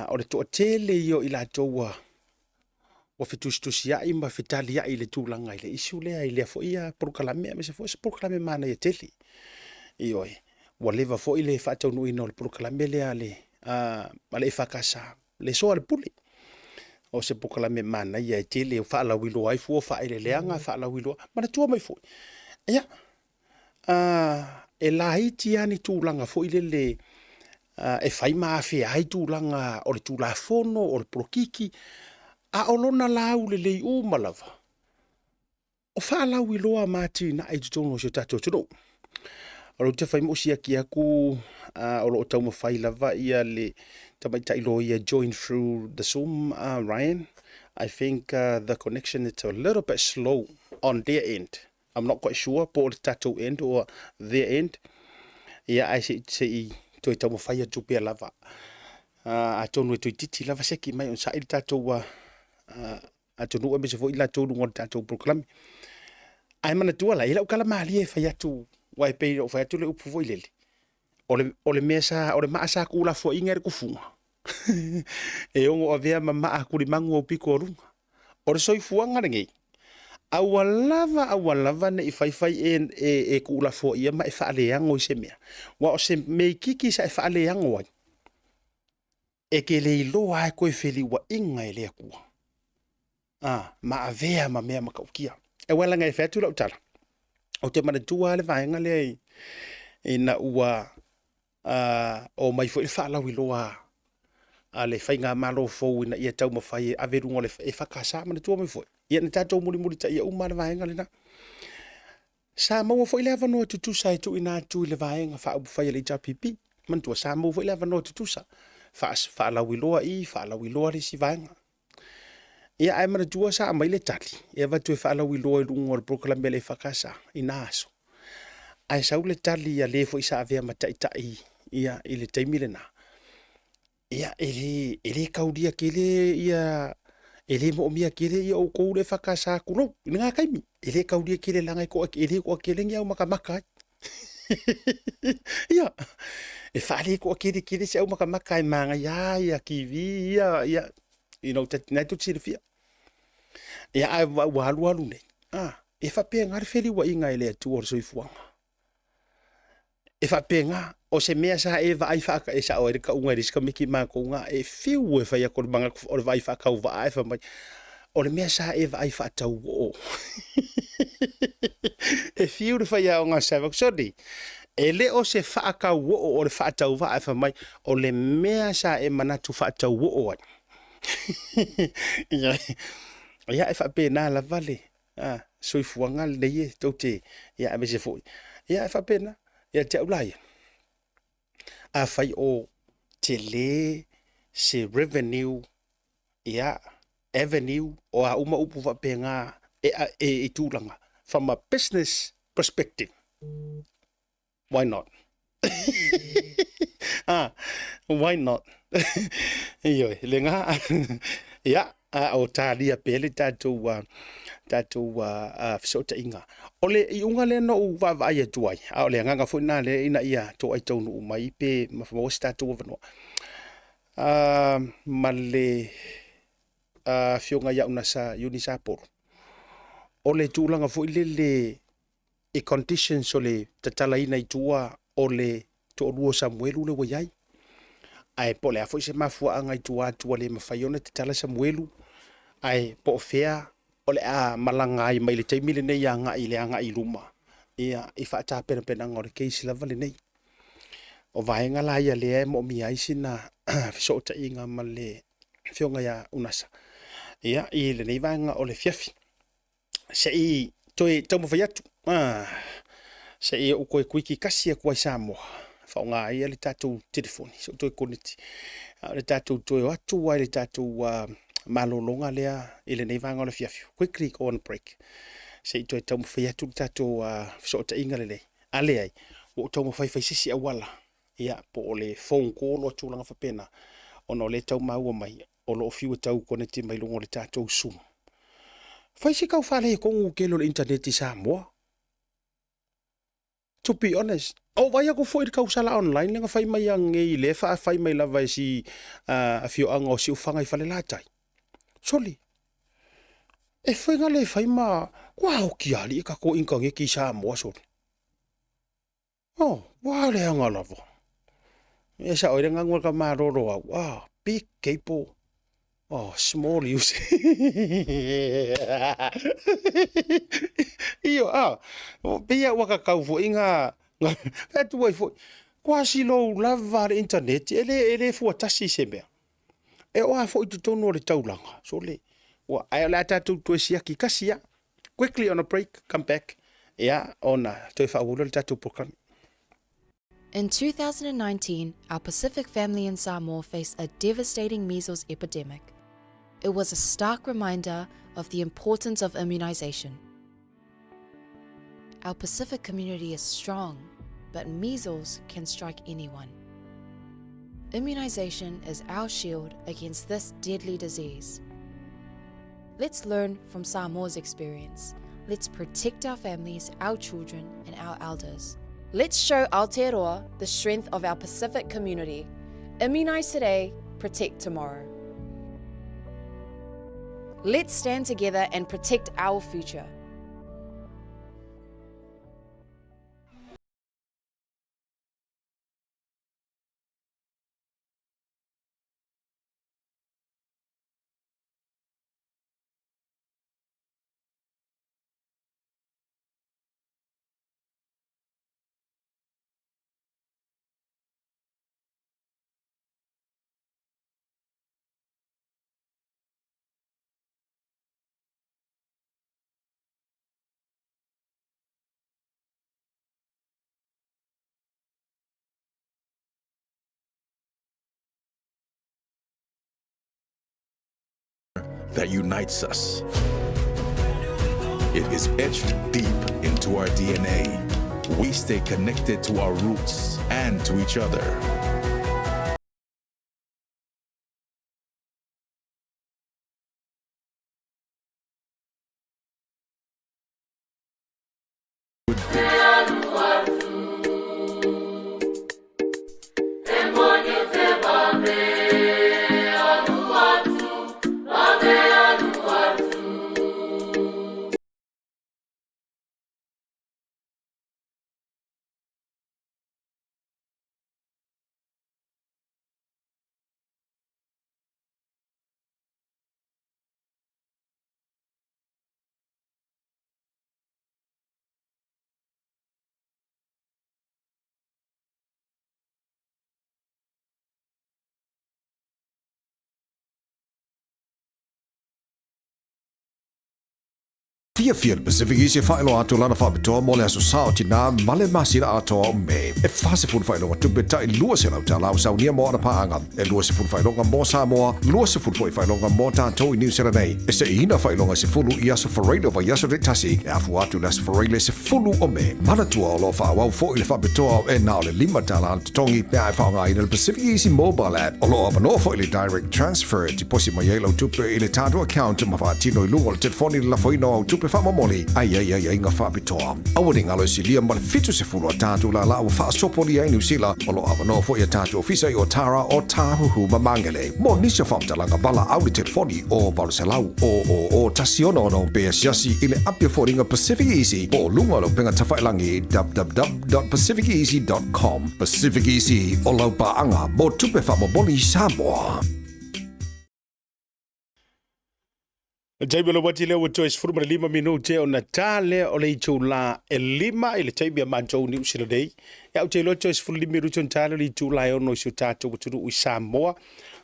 A: o le to tele yo ila toa o fetustusia I ma fetalia I le tulanga ile isule ile fo ia proklame me se fo proklame mana ye tele io o leva fo ile fa tonu ino le proklame le ale ale fakasa le so al puli o se proklame mana ye tele fa la wilo ai fo fa ile leanga fa la wilo mana tu mai fo ia e la hiti ani tulanga fo ile le e fai maafi ai tūlanga o le tūla fono o le prokiki a olona lau le malava o wha lau I loa mati na ai tutono se tato tuno o lo te fai mosia ki aku o lo tau mawhai lava ia le tamaita ilo ia join through the Zoom Ryan I think the connection is a little bit slow on their end I'm not quite sure po le tato end or their end ia I say toi tau mawhai atu pia lava. A tonu e toi titi lava seki mai on sa ili tātou a tonu e mese fo ila tonu ngon tātou proklami. Ai mana tua la, ila ukala maali e whai atu wai pei o whai atu le upu fo ilele. O le mea sa, o le maa sa kula fo inga re kufunga. E ongo a vea ma maa kuri mangu o piko o runga. O le soi fuanga rengei. Awalava na I fai e kula fo ia ma e whaaleango I se mea. Wa o se mei kiki sa e whaaleango wai. E ke le iloa e koe wheli wa inga e lea kua. Ma a vea ma mea makaukia. E walanga e wheatu lau tala. O te mana tua le vaenga le e na ua o mai fo I whaalau iloa a le whainga malo fo ina ia tau mawhai a verungo le e whakasa mana tua mai fo. Ia ni tātou muri ta ia umana vaenga le na. Sa maua fo ile avanoa tutusa e tu ina tu ile vaenga wha upu whai le JPP. Mantua sa maua fo ile avanoa tutusa. Wha lawiloa I, wha lawiloa le si vaenga. Ia ai mana tua sa mai le tali. Ia vatu e wha lawiloa I lungo le proklame le whakasa I naso. Ai sau le tali ia le fo isa avea mataitai ia I le taimile na. ia ele kaudia kele ia ele mo mia kele ia o ko le fakasa kulo nga kaimi ele kaudia kele langa ko ele ko kele ngia maka ia e fale ko kele se o maka manga ia kivi ia na tu silfia ia walu ne e fa pe ngar feli wa inga ele tu or soifuanga e fa penga o se mea sa e vai fa ka esa o ka unga riska miki ma ko nga e fiu e fa ya ko banga o vai fa ka va ai fa mai o le mea sa e vai fa tau o e fiu fa ya nga sa va so di e le o se fa ka o le fa tau va ai fa mai o le mea sa e mana tu fa tau o ya e fa pena la vale soifuanga le ye tote ya me se foi ya e fa pena ia te ulai a fai o te le se revenue ia avenue o a uma upu va penga e tūlanga from a business perspective why not why not iyo lenga ia o talia pele tatou fisota inga ole I unga le no va ia tuai ole nganga fo na le ina ia to ai tonu mai pe ma fo sta to vano male fionga ia una sa unisapor ole tulanga fo le e conditions ole tatala ina itua ole to ruo Samuelu le wai ai pole afo se mafu anga itua le mafaiona tatala Samuelu ai po fea ole malanga ai mai le taimile nei anga I le anga I luma ia I fa ta pena ngore keisi lava le nei o vaenga la ia le mo mi ai sina fisota inga male fionga ya unasa ia I le nei vanga ole fiafi se I toi tamo faiatu se I o koe kuiki kasi ko Samoa fa nga ia le tatu telefoni so toi koniti le tatu toi watu ai le tatu malolonga lea ile nei vanga ole fiafi quickly go on break se to tamu fia tu tato sota inga le ale ai o tamu fai sisi awala ia po ole phone call o tulanga fa pena ono le tau mau mai o lo fiu tau koneti mai longo le tato sum fai si kau fale ko ngu le internet I Samoa to be honest o vai ko foi kau sala online nga fai mai ang I le fai mai lava si a fio anga o si ufanga I fale latai soli e foi ngale fai ma wow ki ali ka ko inka nge ki Samoa soli wa le anga lavo e sa o renga ngol ka maroro wow big capo small use io pia waka kau fo inga tu wai fo quasi lo lava internet ele fo tasi sembe e o fo tu tono le taulanga so le wa ai la tatu to sia ki kasia quickly on a break come back ona to fa wo le tatu program.
D: In 2019, our Pacific family in Samoa faced a devastating measles epidemic. It was a stark reminder of the importance of immunization. Our Pacific community is strong, but measles can strike anyone. Immunization is our shield against this deadly disease. Let's learn from Samoa's experience. Let's protect our families, our children, and our elders. Let's show Aotearoa the strength of our Pacific community. Immunize today, protect tomorrow. Let's stand together and protect our future.
E: That unites us. It is etched deep into our DNA. We stay connected to our roots and to each other.
C: Fia Pacific Easy whaelo atu lana whabitoa mo le aso sao tina male masira atoa o me. E whase fun whaelo tu beta I lua se lau ta lau sau nia mo ana paanga. E lua se fun whaelo mo Samoa, lua se fun whaelo mo tātou I New Zealand nei. E se ina whaelo se fulu I aso whareilo wa yaso ritasi. E afu atu las whareile se fulu o me. Manatua o lo whaawau fo I le whabitoa o e nao le lima tala an tongi pia e whaonga I le Pacific Easy mobile app. O lo apano fo I le direct transfer ti posi mai elo tupe I le tātou account ma whaatino I lungo le telefoni la whaino au tupe whamamoli. Ai inga whabitoa. Awani ngalo si lia male fitu se fulu a tātou la lau whaasopoli ai New Zealand. O lo apano fo I a tātou ofisa I o Tara o Tāhuhu Mamangele. Mo nisa whamtalanga bala au le telefoni o Valuselau o Tasiono no Bea Siasi I le apia fōringa Pacific Easy. O lunga lo penga tawhailangi www.pacificeasy.com. Pacific Easy o lau paanga mo tupe whamamoli Samoa.
A: Jaibelo wati leo choice furuma 5 minute o Natale o le itula e 5 ile taibia manjo New Zealand Day. Ya o telo choice furuma 5 minute Natale le itula o no si tato kuturu u Samoa.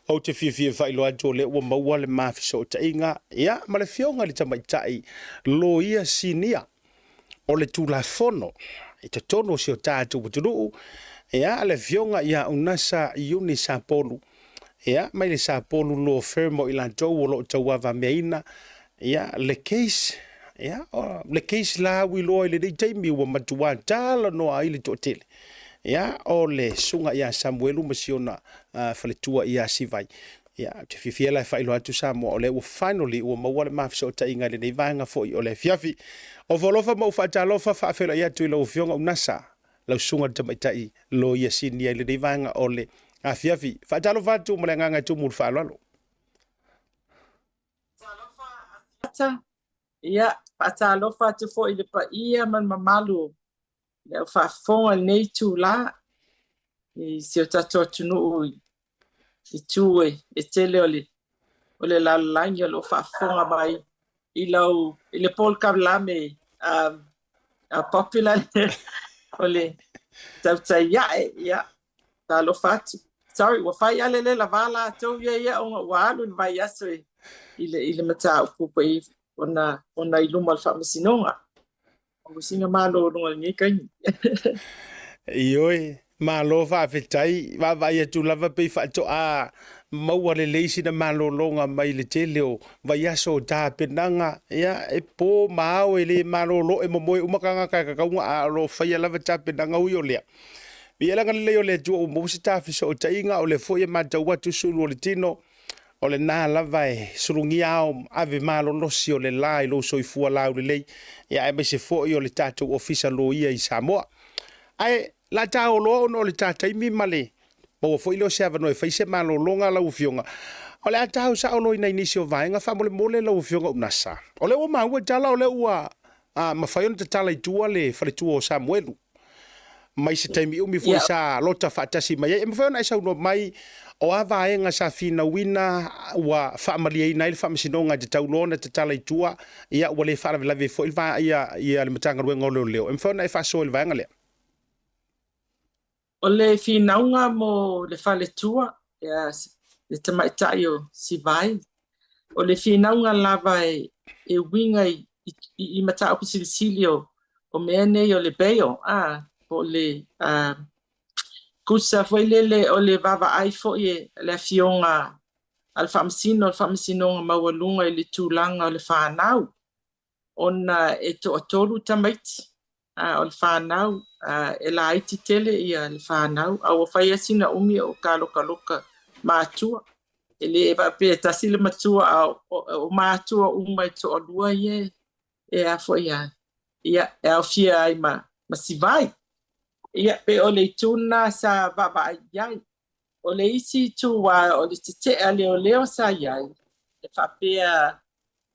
A: O te fia failo ajo le o maua le mafiso tainga. Ya male fionga le tamaitai lo ia sinia o le tula fono. Ita tono si tato kuturu. Ya le fionga ya unasa iuni sa polu. Ya mai le sa polu lo fermo I lantou o lo taua meina ya le case ya le case la wi lo le dei taimi o matua tala no ai le totele ya o le sunga ya Samuelu masiona faletua ya sivai ya te fifia la failo atu Samoa o le o finally o mawale mafso tainga le nei vanga foi o le fiafi o volofa mo fatalofa fa fela ya tu lo fionga unasa la sunga tamaitai lo ya sinia le nei vanga o le afiafi fatalo fatu mulanga tu mul falalo
F: ia fatalofa tu fo I le paia man mamalu le fa fonga nei tu la I se tato tunu I tue e tele o le la langi lo fa fonga mai I le pol kablame popular o le tauta ia talo fatu sorry wa fai ale le la vala to ia o walu vai aso ile mata ku pai ona I luma fa masinonga o singa malo no ni kan
A: ioi malo fa fetai va vai tu lava pe fa to a mau le leisi na malo longa mai le teleo vai aso ta penanga ya e po mau le malo lo e mo umakanga ka a lo fai lava ta penanga u yo le Biela ngale leo le tu o mosita fiso o tainga o le foye mata watu sulu o le tino o le na lava e surungia o ave malo losi o le lai lo soifua lau le lei ya e se foye o le tatu ofisa lo ia I Samoa ai la ta o lo no le tata I mi male o foye lo se ava no e faise malo longa lau fionga o le ata o sa o lo ina inisio vaenga fa mole lau fionga unasa o le o maua tala o le ua mafayon te tala I tua le fale tua o Samuelu mai se taimi umi foi sa lota fatasi mai e mfona isa no mai o ava enga sa fina wina wa family na il famsinonga de taulona te tala itua ia wale fara la ve foi va ia le matanga ro ngolo leo mfona e fa so il va ngale
F: o le finaunga mo le fale tua ia le tamaitaio si vai o le finaunga lava e winga I mata o silio o mene o le beo o le kusa foi lele o le vava ai foi le fionga al famsino mawalunga I le tulanga o le whanau ona e to tolu tamait o le whanau e la aiti tele ia le whanau au fai asina umi o kaloka matua ele e pe tasile matua o matua uma to olua ye e a foi ia e a fia ai masivai ia pe o le tuna sa baba ai o le isi tu wa o le te ale o leo sa ai e fa pe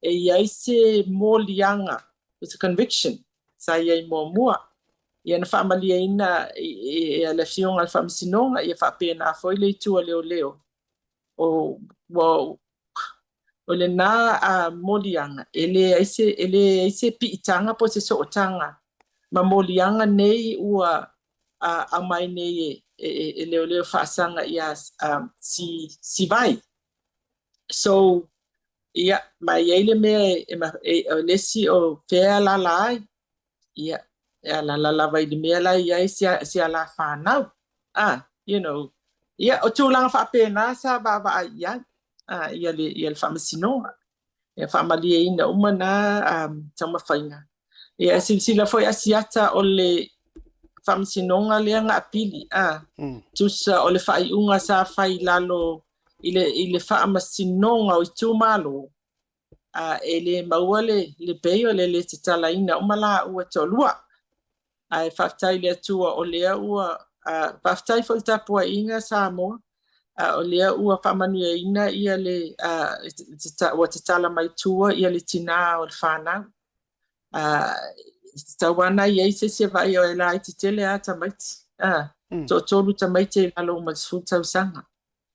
F: e ia se molianga it's a conviction sa ai mo mua ia na family ina e la fiona al famsinonga ia fa pe na foi le tu ale o leo o le na molianga ele ise pitanga po se so tanga ma molianga nei ua a mai nei e leo fasanga ia si vai so Ia, mai ai le mea o lesi o fea la lai. Ia, la vai le mea la ia sia la whanau. You know, ia o tūlanga whapena sa ba ia. Ia le whamasinoa. Ia whamali e ina umana tauma whainga. Ia sila foi asiata o le whamasinonga lea ngā pili. Tusa o le whaiunga sa whai lalo i le whaamasinonga o i tūmalo. E le maua le peo le te talaina umala ua tolua. Ai whaftai le atua o lea ua whaftai foi tapua inga sa moa. O lea ua whamania ina ia le ua te tala mai tua ia le tina o le whanau. Tawana ia se vai o la i te tele a tamaiti. Tolu tamaiti lalo umalsifu tausanga.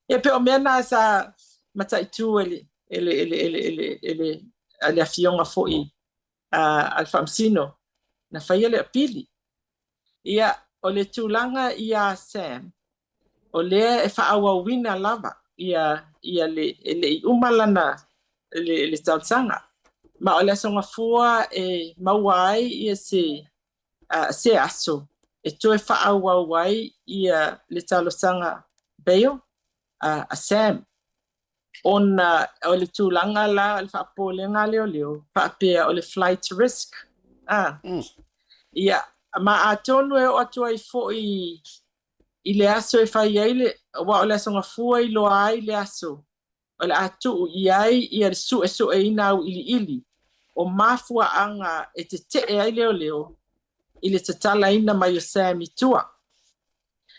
F: E pe o mena sa mataitu ele afionga foi alfamsino na faia le apili. Ia o le tūlanga ia Sam. O lea e whaawawina lava ia le umalana le tausanga. Ma o le songa fua e mawai ia se aso. E toe whaawawai ia le talosanga beo a Sam. Ona o le tūlanga la le whaapolenga leo whaapea o le flight risk. Ia, ma a tonu e o atua i fo i le aso e whai eile, wa o le songa fua i loa ai le aso. O le atu i ai ia le su e ina au ili. O mafua anga e te ai leo i le tatala ina mai o Sami tua.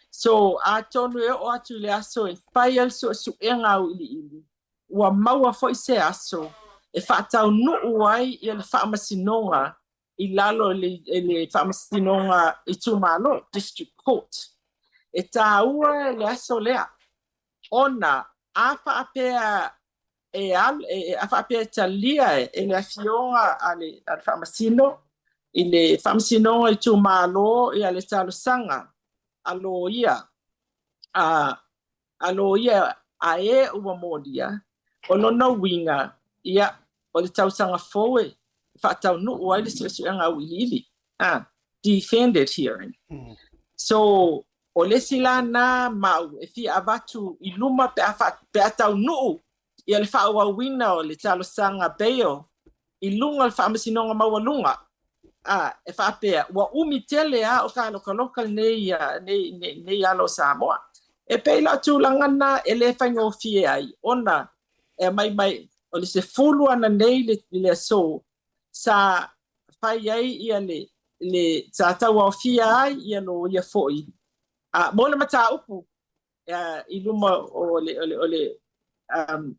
F: So a tonu e o atu le aso e whai al su e ngau ili. Ua maua fo i se aso e whaatau nuu ai i le whaamasinonga i lalo le whaamasinonga i Tūmalo District Court. E tā ua le aso lea. Ona a whaapea a whaapea talia e le afionga a le whaamasino i le whaamasinonga i Tūmalo i a le talosanga alo ia a ua modia. O lona winga ia o le tausanga foe whaatau nuu ai le suenga uili. Defended hearing. So o le sila na mau e fi avatu i luma pe atau nuu ia le whaawawina o le talosanga beo i lunga le whaamasinonga mawalunga. E whaapea ua umi tele o ka loka nei alo Samoa. E peila tūlanga na e le whaingo fie ai. Ona e mai o le se fulu ana nei le so sa whai ai ia le sa tau au fia ai ia no ia foi. Mo le mata upu i luma o le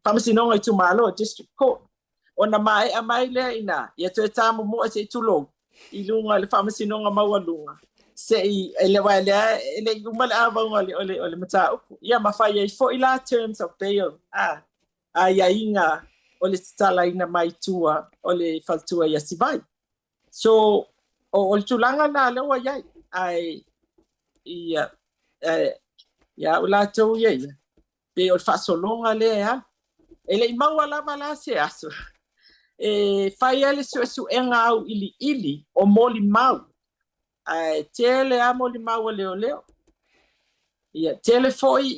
F: whamasinonga i Tūmalo District Court. Ona mai le ina ia toe tāmu mua se tulo i lunga le whamasinonga mawalunga. Se i le wailea ele umale awanga o le mata upu. Ia mawhai ai foi la terms of bail. Ia inga o le tala ina mai tua o le faltua ia sivai. So, o le tūlanga na lewa iai, ia o la tau iai, pe o le whasolonga le e le maua lava la se aso. Whai ele su enga au ili o moli mau. Tele a moli mau leo. Ia, tele foi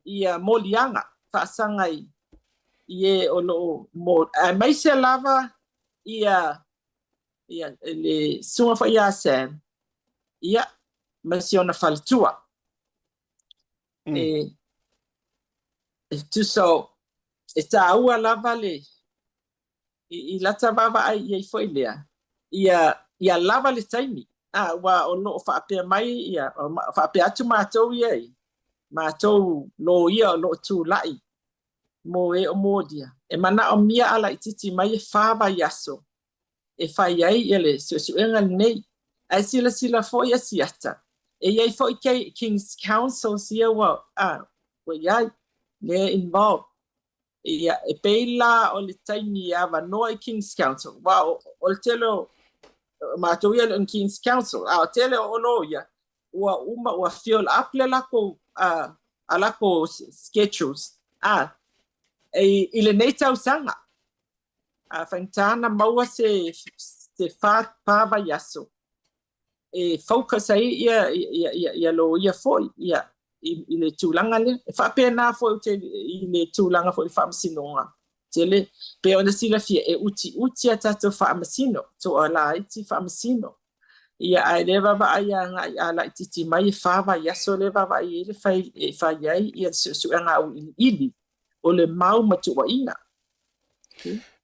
F: ia molianga. Whaasangai i o lo mo mai se lava ia le sunga fa ia Sam ia masiona faltua tu so ta ua lava le i lata baba ai ia foi lea ia lava le taimi wa o no fa pe mai ia fa pe atu matou ia matou lo ia lo tu lai mo o modia e mana o mia ala ititi mai e fava yaso e fai ai ele su enga nei ai sila foi asiata e ai foi King's Council sia wa ia le involved e peila o le taimi ava no King's Council wa o telo matou ia le King's Council tele o loia wa fiol up le lako alako schedules I le nei tausanga. A whaintana maua se whāpāwa yaso. E focus ai ia lo ia foi, ia i le tūlanga le. E whapena foi i le tūlanga foi whamasinonga. Tele, pe ona sila fia e uti a tato whamasino. So ala iti whamasino. Ia ai le vava ai anga i ala iti mai e whawa yaso le vava ai le whai ai ia suanga au ili. O le mau matua ina.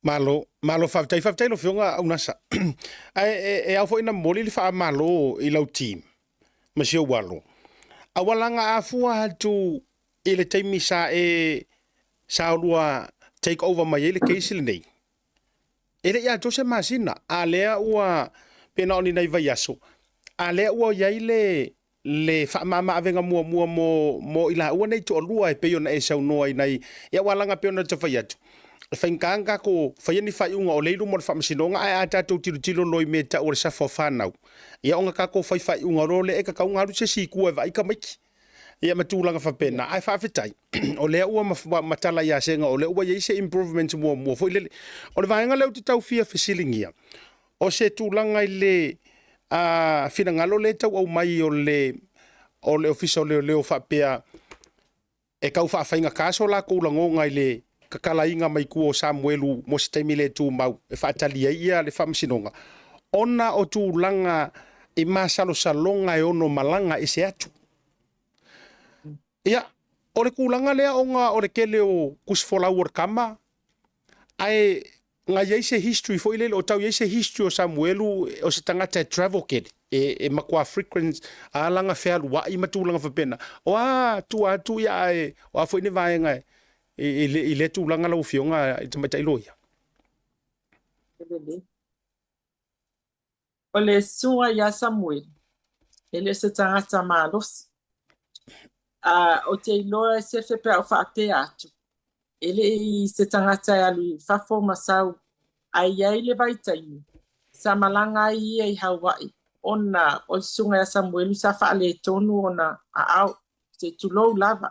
A: Malo whaftai lo whionga au nasa. E au fo ina moli li wha malo i lau team. Masio walo. Awalanga afua hatu i le teimi sa sa lua take over mai ele keisi nei. Ele ia tose masina. A lea ua pena oni nei vai aso. A lea ua iai le whaamama avenga mua mo ila ua nei to lua e peo na e sau noa i nei. Ia walanga peo na te whai atu. Whainganga ko whaiani whaiunga o leiru mo le whamasinonga ai a tātou tiro loi me ta o le safo whanau. Ia onga kako whaiunga role e ka kaunga haru se sikua e vai ka maiki. Ia matulanga whapena. Ai whawhetai. O lea ua matala ia senga o lea ua yeise improvements mua fo ilele. O le vaenga leo te tau fia whesilingia. O se tūlanga i le whinangalo le tau au mai o le ofisa o leo whapea e kau whawhainga kaso la koulangonga i le kakalainga mai kuo Samuelu mo se taimi le tū mau e whaatalia ia le whamasinonga. Ona o tūlanga i masalo salonga e ono malanga e se atu. Ia, o le kulanga lea onga o le kele o kusfolau o kama, ai nga yeise history fo ilele o tau yeise history o Samuelu o se tangata e travel kele, e makua frequent a langa whealu wa i matulanga whapena. O tu ia e, o a fo ine vaenga i le tūlanga lau whionga i tamata iloia.
F: O le sua ia Samuel, ele se tangata malos. O te iloa se whepe au whaate atu. Ele i se tangata e alu whafo masau ai ai le vaitaini. Sa malanga i e Hawaii. Ona o sunga ia Samuelu sa whaale tonu ona a au. Se tulou lava.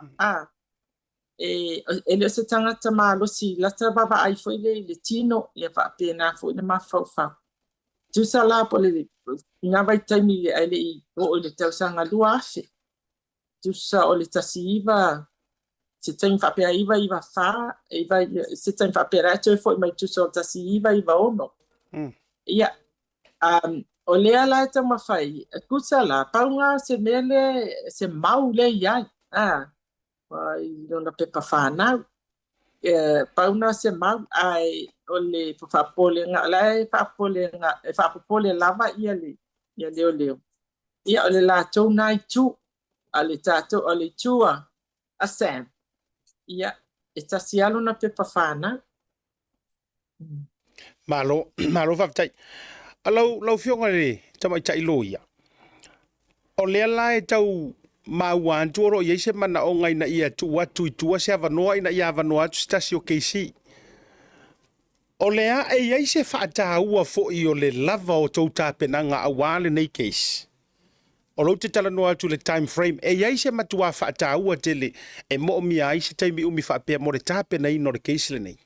F: Ele se tangata malosi lata baba ai foi le tino ia whape na foi na mawhau. Tu sa la po le nga vaitaini le ele i o le tausanga lua afe. Tusa o le tasi iwa, se taim whapea iwa wha, se taim whapea rato e fwoi mai tusa o tasi iwa ono. Ia, o lea lai ta mawhai, kusa la, paunga se mele, se mau le iai, i rona pepa whanau. Pauna se mau, ai, o le whapole nga, lai whapole lava ia leo. Ia, o le la tau nai tu, ale tato ale tua a Sam. Ia, e tasialo na pepa whana.
A: Malo whaftai. Lau whionga re, tamai tai loia. O lea lai tau mauan tuoro i eise mana o ngai na ia tua se avanoa ina ia avanoa atu stasi o keisi. O lea e eise whaata ua fo i o le lava o tau tāpenanga a wale nei keisi. O lo te tala noa atu le time frame, e iai se matua whaata ua tele, e mo mi ai se taimi umi whapea mo le tāpe nei no le keisile nei.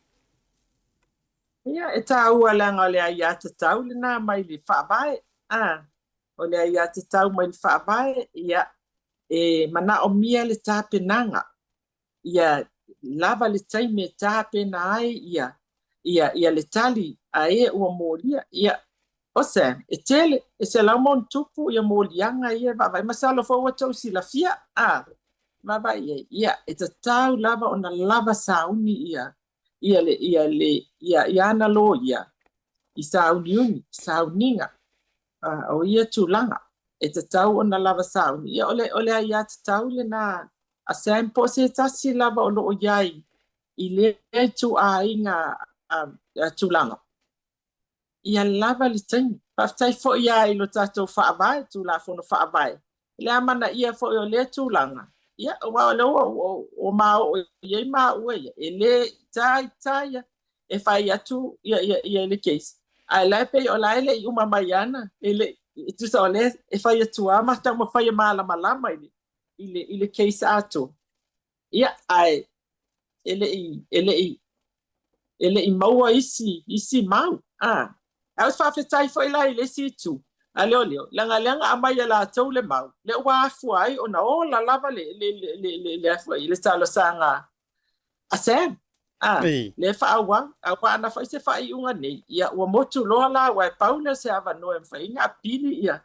F: Ia, e tā ua langa o le ai ata tau le nā mai le whaabae. O le ai ata tau mai le whaabae, ia, e mana o mia le tāpe nanga. Ia, lava le taime tāpe na ai, ia le tali, a e ua mōlia, ia, o Sam, e tele, e se laumon tupu ia mōlianga ia, vavai masalo fo ua tau si la fia, vavai ia, e ta tau lava ona lava sauni ia ana lo ia, i sauni uni, sauninga, o ia tūlanga, e ta tau ona lava sauni, ia ole a ia ta tau le na, a Sam po se tasi lava o lo o iai, i le tu a inga tūlanga. Ia lava li taimi. Paftai fo ia i lo tatou whaavae, tu la fono whaavae. Le amana ia fo i o le tūlanga. Ia, wa le o mao, ia i maa ua ia. E le tai, e whai atu ia le keisi. Ai lai pe o lai le i umamai ana. E le, tu sa o le, e whai atu ama, tau ma whai maa lama i le keisi atu. Ia, ai, ele i ele i maua isi mau au whawhetai fo ila i le si tu a leo langa amai la tau le mau le ua afu ai o na ola lava le afu ai le talo sanga a Sam le whaawang a wana whai se whai unga nei ia ua motu loa la wai paula se ava noe mwhai nga pili ia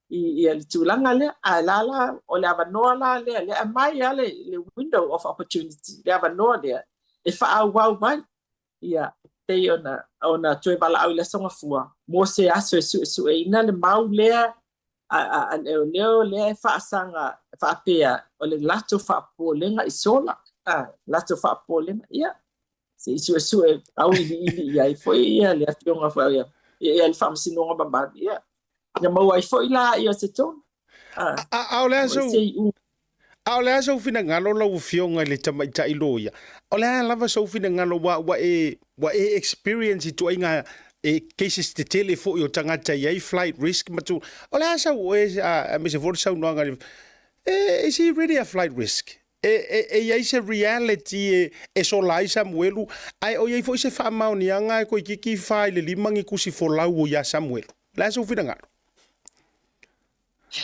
F: i le tūlanga le a lala o le avanoa la le amai a le window of opportunity le avanoa le e whaawau mai ia te ona toe bala au le songa fua mo se aso su e ina le mau lea a leo le whaasanga whaapea o le lato whaapolenga i sola lato whaapolenga ia se isu e au ia i foi ia le ationga fua ia le whaamasinonga babadi ia ia mau ai foi la ia se tonu
A: au le aso fina ngalo lau fionga le tamaita ilo ia o le lava so fina ngalo wa e experience tu inga cases te tele fo yo tangata ia flight risk matu o le aso me se for so no ngari is he really a flight risk ia is a reality so lai Samuelu ai o ia fo se fa mauni anga ko kiki fai le limangi kusi fo lau ya Samuelu la aso fina ngalo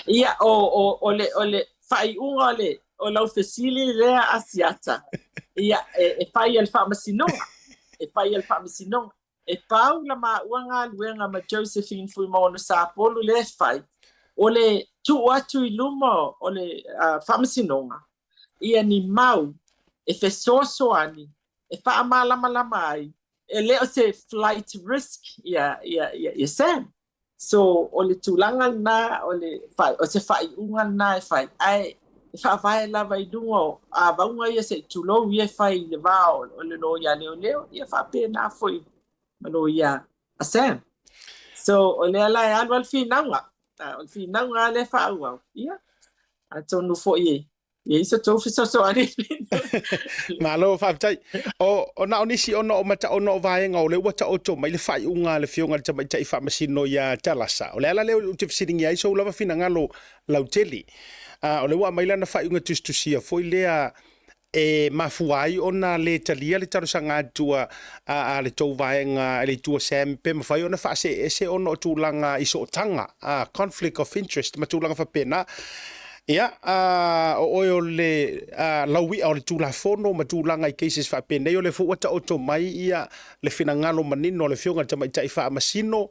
F: ia o le fai unga le o lau fesili lea asiata ia fai al whaamasinonga fai al whaamasinonga pau la mauanga luenga ma Josephine fui maono Sapolo le fai o le tu atu i luma o le whaamasinonga ia ni mau fesoso ani whaamalama ai leo se flight risk ia Sam so o le tulanga na o le fai o se fai unga na fai ai fa vai lava i dungo a vaunga ia se tulo ia fai le vao o le no ia leo ia fa pena foi mano ia a Sam so o le ala e alwal finanga le fa ua ia a tonu fo ia iso tofu so ari
A: malo fa tai o na onisi ono o mata ono vai nga o le wata o to mai le fai unga le fionga le tamai tai fa masino ia talasa o le ala le te sitting ia so lava finanga lo lauteli o le wa mai lana fai unga tustusia foi lea mafuai ona le talia le tarosanga tua a le tou vaenga le tua Sam pe mafai ona fa se ono tulanga iso tanga conflict of interest matulanga fa pena ia o le laui o le tulafono matulanga i cases fa pena o le fuata o mai ia le finangalo manino le fionga tamai tai fa masino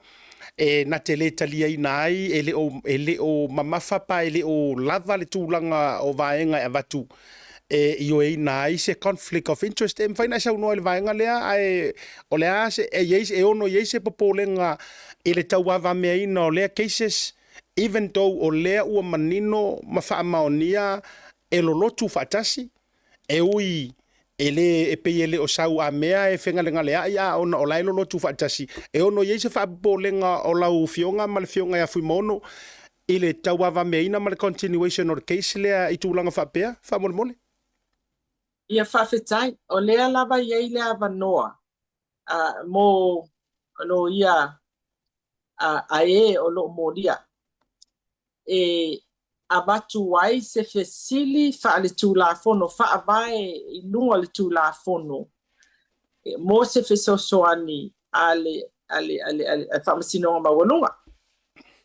A: na tele talia inai ele o mamafa pa ele o lava le tulanga o vaenga e vatu io nai se conflict of interest em faina sa no le vaenga lea o le ase ono se popolenga ele tauava me ina le cases even though o lea ua manino mafa maonia lolotu fatasi ui ele pele o sau a mea fenga lenga lea ia ona o lai lolotu fatasi ono se fa polenga o lau fionga mal fionga ya fui mono ele tauava me ina mal continuation or case lea itulanga fa pea fa mole
F: ia whawhetai, o lea lava iei lea wanoa, mo no ia o lo moria. A batu wai se fesili wha le tūlafono, wha avae i lunga le tūlafono. Mo se fesosoani ale whamasinonga mawanunga.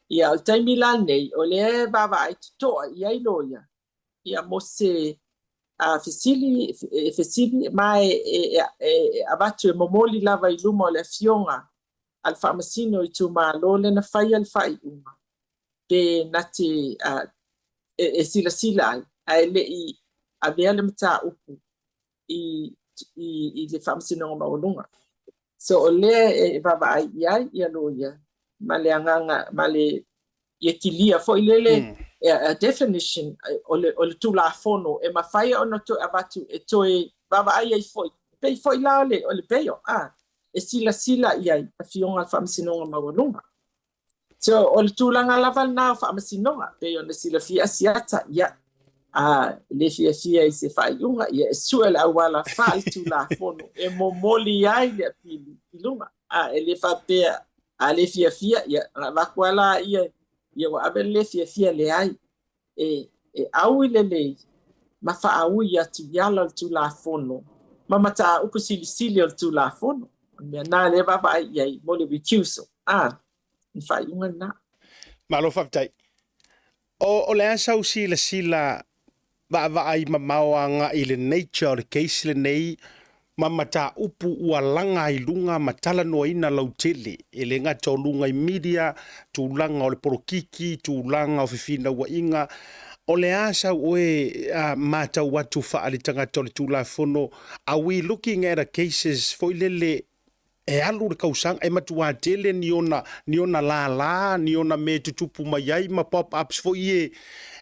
F: Ia o taimi la nei, o lea baba ai tutoa iei loia. Ia mo se fesili mai abatu momoli lava i luma o le fionga al whamasino i tu malo le na whai al whai uma. Pe nati sila ai le i a mea le mata upu i le whamasino o maununga. So o le baba ai iai ia loia ma le anganga ma le ietilia fo i lele a definition o le tulafono e mawhai ona to abatu e toe baba ai ai foi pei foi la o le peio e sila iai a fionga al whamasinonga mawanunga. So o le tūlanga lava nā whamasinonga pei ona sila fia siata ia le fia i se whaiunga ia e sua le awala wha i tulafono e momoli ai le apili i lunga e le whapea a le fia ia wakuala ia ia wa abe le fia le ai au i le ma wha au i atu yala o tulafono ma mata uku sili o tulafono Mea nā le baba ai iai mo le recusal. Ni whai unga nā.
A: Malo whaptai. O le asau sila va ai mamao anga i le nature o le case le nei mamata upu ua langa i lunga matala no ina lau tele e le ngata o lunga i media tūlanga o le porokiki tūlanga o fifina ua inga o le asa oe mata watu whaali tangata o le tūlafono are we looking at a cases foi lele e alu le kausanga e matua tele ni ona la ni ona me tutupu mai ai ma pop-ups foi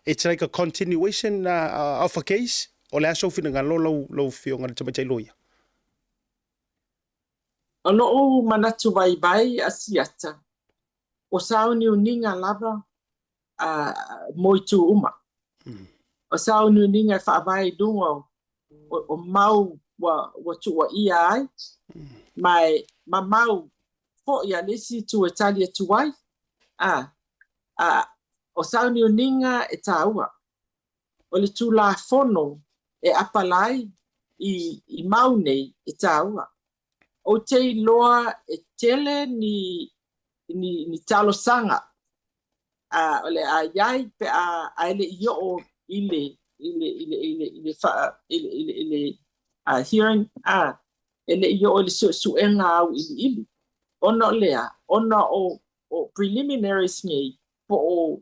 A: it's like a continuation of a case o le asa fina ngalo lau fionga le tamatai loia.
F: Ono o manatu vai a siata. O sao ni uninga lava moitu uma. O sao ni uninga whaavai dunga o mau wa tua ia ai. Mai mau fo ia lesi tu Italia tuai. O sao ni uninga e taua. O le tu la fono e apalai i mau nei e taua. O te loa e tele ni talo sanga. Ole a iai pe a ele i o ile hearing ele i o le suenga au ili. Ona lea, ona o preliminaries nei po o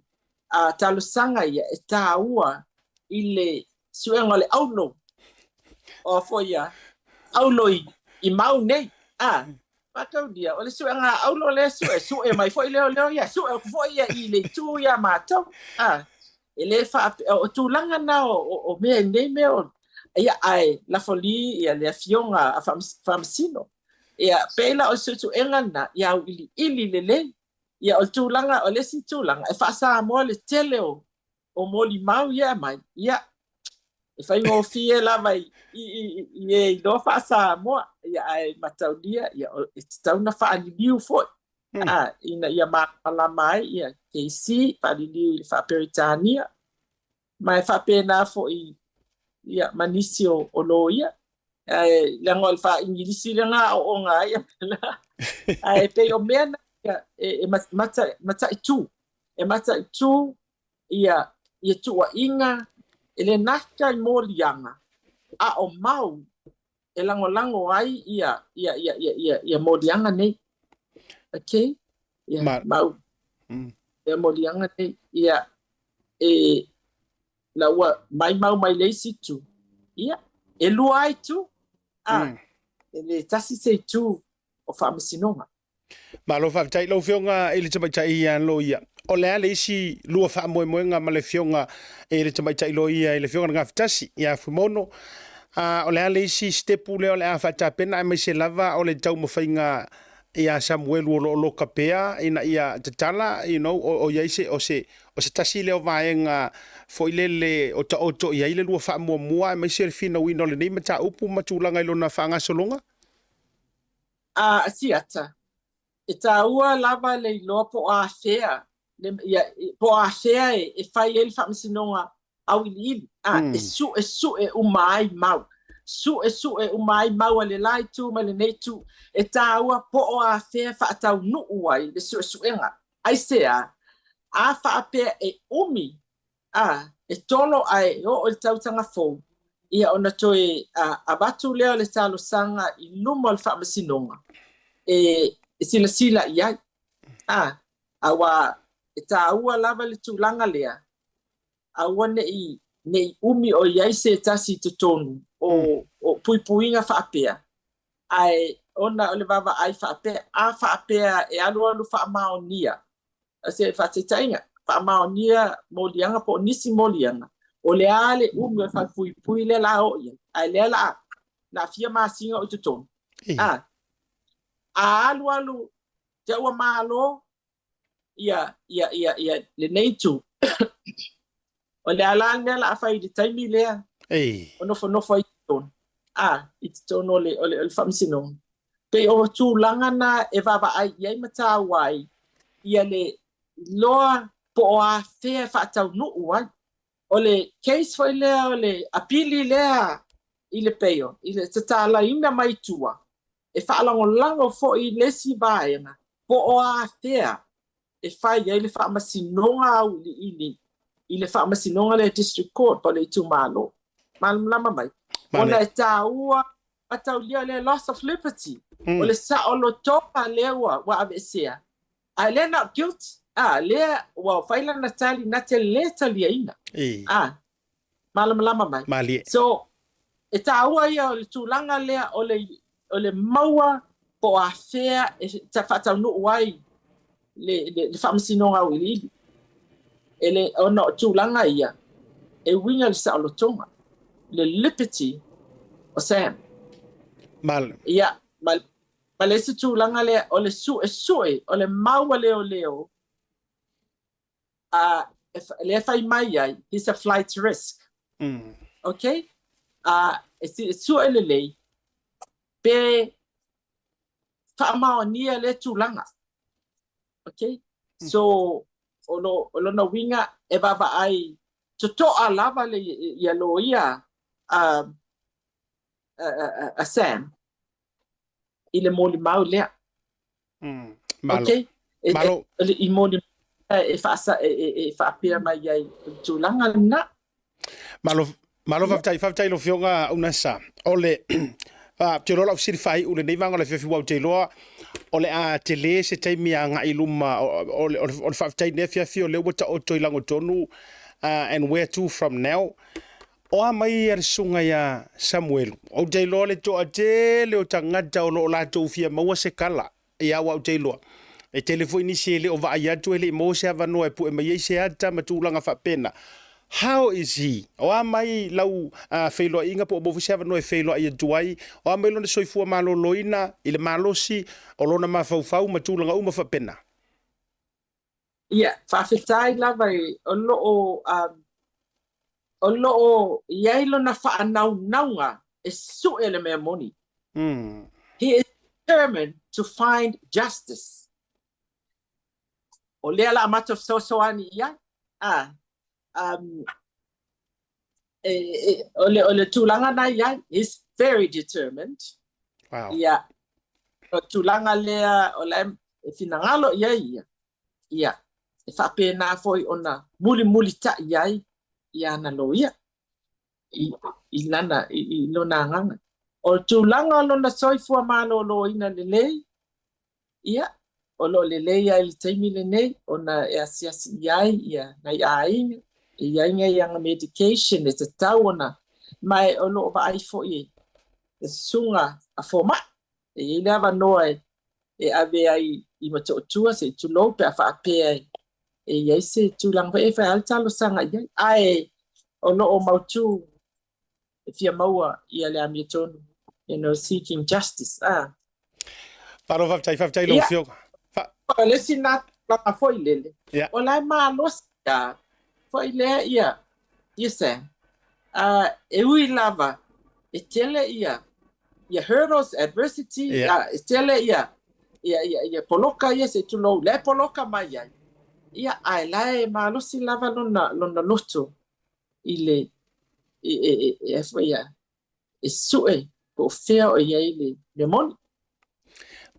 F: talo sanga ia e taua ile suenga le aulo. O fo ia, aulo i mau nei patau dia ole su nga aulo le su e mai foi leo ya su e foi ya i le tu ya matau ele fa o tu langa na o me nei me o ia ai la folie ia le fionga a famsino ia pela o su enga na ia ili lele ia o tu langa o le si tu langa e fa sa mo le tele o mo li mau ia mai ia e fai ngo fie la vai i do fa sa mo ia ai matau dia ia tau na fa ali liu foi ina ia la mai ia KC pa li liu fa Peritania mai fa pena foi ia manisio o lo ia la ngol fa ingilisi la o nga ia ai pe o mena e mata itu ia tu inga ele naka i molianga o mau e lango ai ia molianga nei okay ia mau e molianga nei ia la wa mai leisi tu ia e luai tu ele tasi se tu o famasinonga
A: malo fa tai lo fionga ele tama tai an lo ia o le ale isi lua fa moenga ma le fionga e le tamai tai loia e le fionga nga fitasi ia fumono o le ale isi stepu le o le afata pena ai mai se lava o le tau mafainga ia Samuel o lo kapea ina ia tatala o ia ise o se tasi le o vaenga foilele o ta oto ia ile lua fa mua mai se fina wino le nei mata upu matulanga ilo na fanga solonga
F: asiata e taua lava le lopo a fea po a fea e fai ele famasinonga au ili e su e umai mau su e umai mau le lai tu ma le nei tu e taua po a fea fa tau nu uai le su enga ai sea a fa pe e umi e tolo ai o le tau tanga fo ia ona toe a batu leo le talo sanga i luma le famasinonga e sila ia awa e taua lava le tūlanga lea awa nei umi o iai se tasi tutonu o puipuinga whaapea ai ona o le vava ai whaapea whaapea e alu whaamaonia se whaatetainga whaamaonia molianga po nisi molianga o le ale umi o whapuipui le la o ia ai le la na fia masinga o tutonu alu te ua malo ia le nei tu o le alanga la fai de taimi lea ono fo i ton it's ton o le famsino pe o tu langa na e vava ai ia mata wai ia le loa po a fe fa tau no wai o le case foi lea o le apili lea i le peio i le tala ina mai tua e whaalango fo I lesi vaenga, po o a fea, e whai ai le whaamasinonga au I le whaamasinonga le district court, pa le tumalo. Malama mai. Ona e tāua, atau lia le loss of liberty. O le sa o lo topa lewa wa avesea. A le not guilty. Le wa whaila na tali na te le tali aina. Malama mai.
A: Mali.
F: So, e tāua ia o le tūlanga lea o le maua po a fea e ta whatau no wai le whamasinonga au ili. Ele ona tūlanga ia e winga le sa o lo tonga. Le liberty o Sam. Ia, ma le si tūlanga lea o le sue, o le maua leo. Le whai mai ai, he's a flight risk. Okay? E sue le lei, pe whaamao nia le tūlanga. Okay? So, o na winga e wawa ai, totoa lava le ia lo ia a Sam, I le moli mau lea. Okay?
A: Malo.
F: I moli e whaapea mai ai tūlanga na.
A: Malo whaftai lo fionga unasa. Ole, te rola ofisiri whai ule nei vanga le whiwhi wau te loa. Ole a te le se taimi a ngai luma. Ole whaftai ne whiwhi o leo wata o toi lango tonu. And where to from now. O mai ar sunga ya Samuel. O te loa le toa te leo tangata o lo la tau fia maua se kala. Ia wau te loa. E telefoni se le o va ayatu ele mo se avano e pu e mai se ata matulanga whapena. How is he? O mai lau feilo inga po bo fisia no e feilo ia duai. O mai lo soifua malo loina ile malosi o lona mafau matulanga uma fa pena.
F: Ia, whawhitai lava o lo iai lo na whaanaunga e su ele mea moni. He is determined to find justice. O lea la amata soani ia. Ole tūlanga na ia is very determined.
A: Wow.
F: Ia, o tūlanga lea o la e finangalo ia. Ia, e whapena foi ona muli ta iai ia na lo ia. I lana, I lona nganga. O tūlanga lona soifua malo lo ina lelei. Ia, o lo lelei ai li taimi lenei, ona e asiasi iai ia na iainga. Ia inga yang medication e te tau ona. Mai o lo va ai fo i. E sunga a foma. E lava noa e ave ai I matotua se tu lo pe a whaapea e iai se tu langwa e whai altalo sanga iai. Ai o lo o mautu e fia maua I ale amia tonu. You know, seeking justice.
A: Paro whaftai lo fio.
F: O le sina langa foi lele. O lai maa losia. Foi le ia. Ia se. E ui lava. E tele ia. Ia hurdles, adversity. E tele ia. Ia poloka ia se tu lo. Le poloka mai ia. Ia ai lai maa losi lava lona loto. I le. E foi ia. E sue. Ko fea o ia i le moni.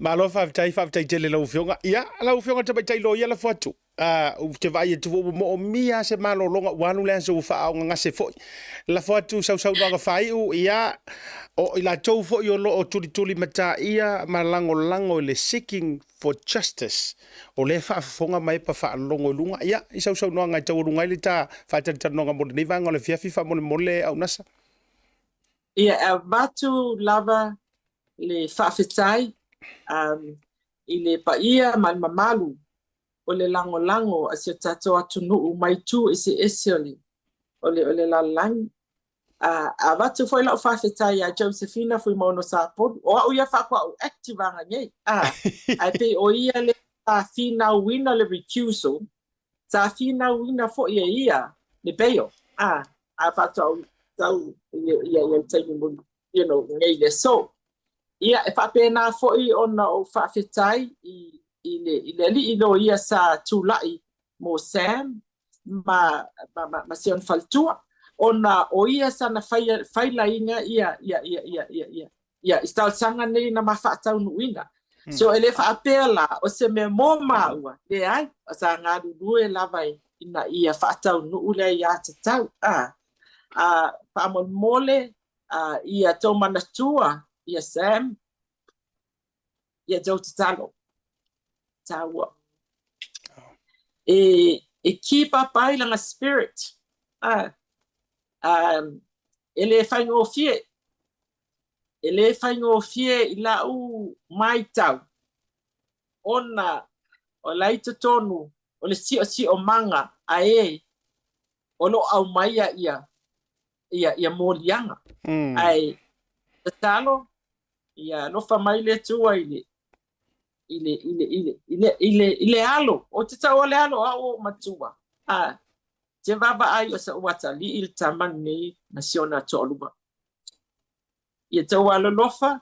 A: Malo whaftai tele lau fionga. Ia, lau fionga te baitai lo ia la fuatu. Te vai e tuvo mo mia se malo longa wanu le so fa nga ngase foi. La fuatu sau nga fai u ia o ila tou foi o lo o tuli mata ia malango le seeking for justice. O le fa fonga mai pa fa longo lunga ia I sau no nga tau lunga le ta fa ta no mo ni vanga le fia fifa mo le au nasa.
F: Ia batu lava le fa fitai I le paia man mamalu o le lango a se tato atu nuu mai tu ese ole la lang a watu foi la whawhetai a Josephina foi mono sa podu o au ia whakwa o active anga ngei ai pe o ia le ta fina wina le recusal ta fina wina fo ia le bail a whatu tau ia taimi mo you know ngei le so ia e whapena foi ona o whawhetai I le li ilo ia sa tulai mo Sam ma sion faltua ona o ia sa na faila inga ia ia istal sanga nei na mafatau nuinga so ele fa apela o se me moma ua le ai sa nga du e lava ina ia fatau nu ule ia tatau pa mole ia to manatua ia Sam ia jo tatalo tawa e keep up ai langa spirit ele fai ngofie ele fai ngofie ila u mai tau ona o laito tonu o le si o manga ae o lo au mai ia molianga ai tatalo ia no fa mai le tua ile alo o te tau le alo o matua te vava ai o sa wata li il taman nei nasiona tolua ia tau alo lofa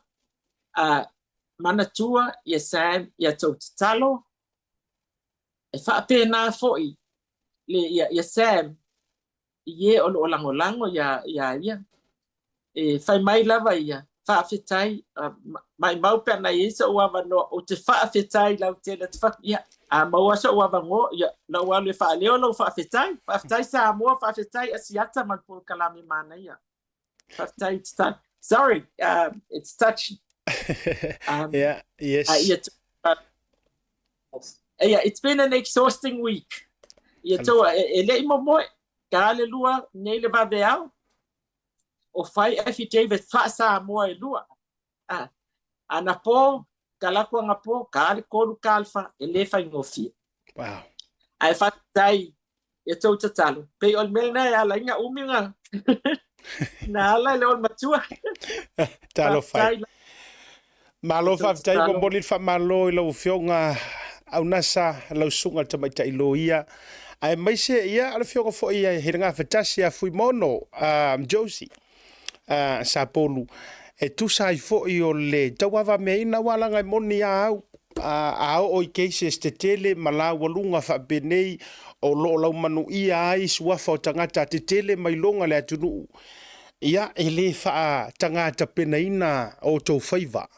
F: manatua ia Sam ia tau tatalo e fa pena foi le ia Sam ie o lo lango ia e fai mai lava ia fa fetai mai mau pena isa o ava no o te fa fetai lau te le fa ia mau asa o ava ngo ia lau ale fa leo lau fa fetai sa mo fa fetai asiata man por kalami mana ia fa fetai sorry it's touching
A: yeah yes
F: yeah it's been an exhausting week ia to ele mo kale lua nei le va veao o fai affidavit fa sa mo e lua ana po kala ko nga po kale ko kalfa ele fai ngofi
A: wow
F: ai fa tai e to tatalo pe ol melna ya la nga uminga na la le ol matua
A: talo fai malo fa tai ko bolit fa malo i lo fionga au nasa lo sunga tama tai lo ia ai mai se ia ala fionga fo ia hiringa fatasi a fui mono Josie Sapolu e tu sai fo i o le tawava me ina wala ngai moni au o i cases te tele mala walunga fa benei o lo lau manu ia ai suafa o tangata te tele mai longa le atunu ia ele fa tangata penaina o tau faiva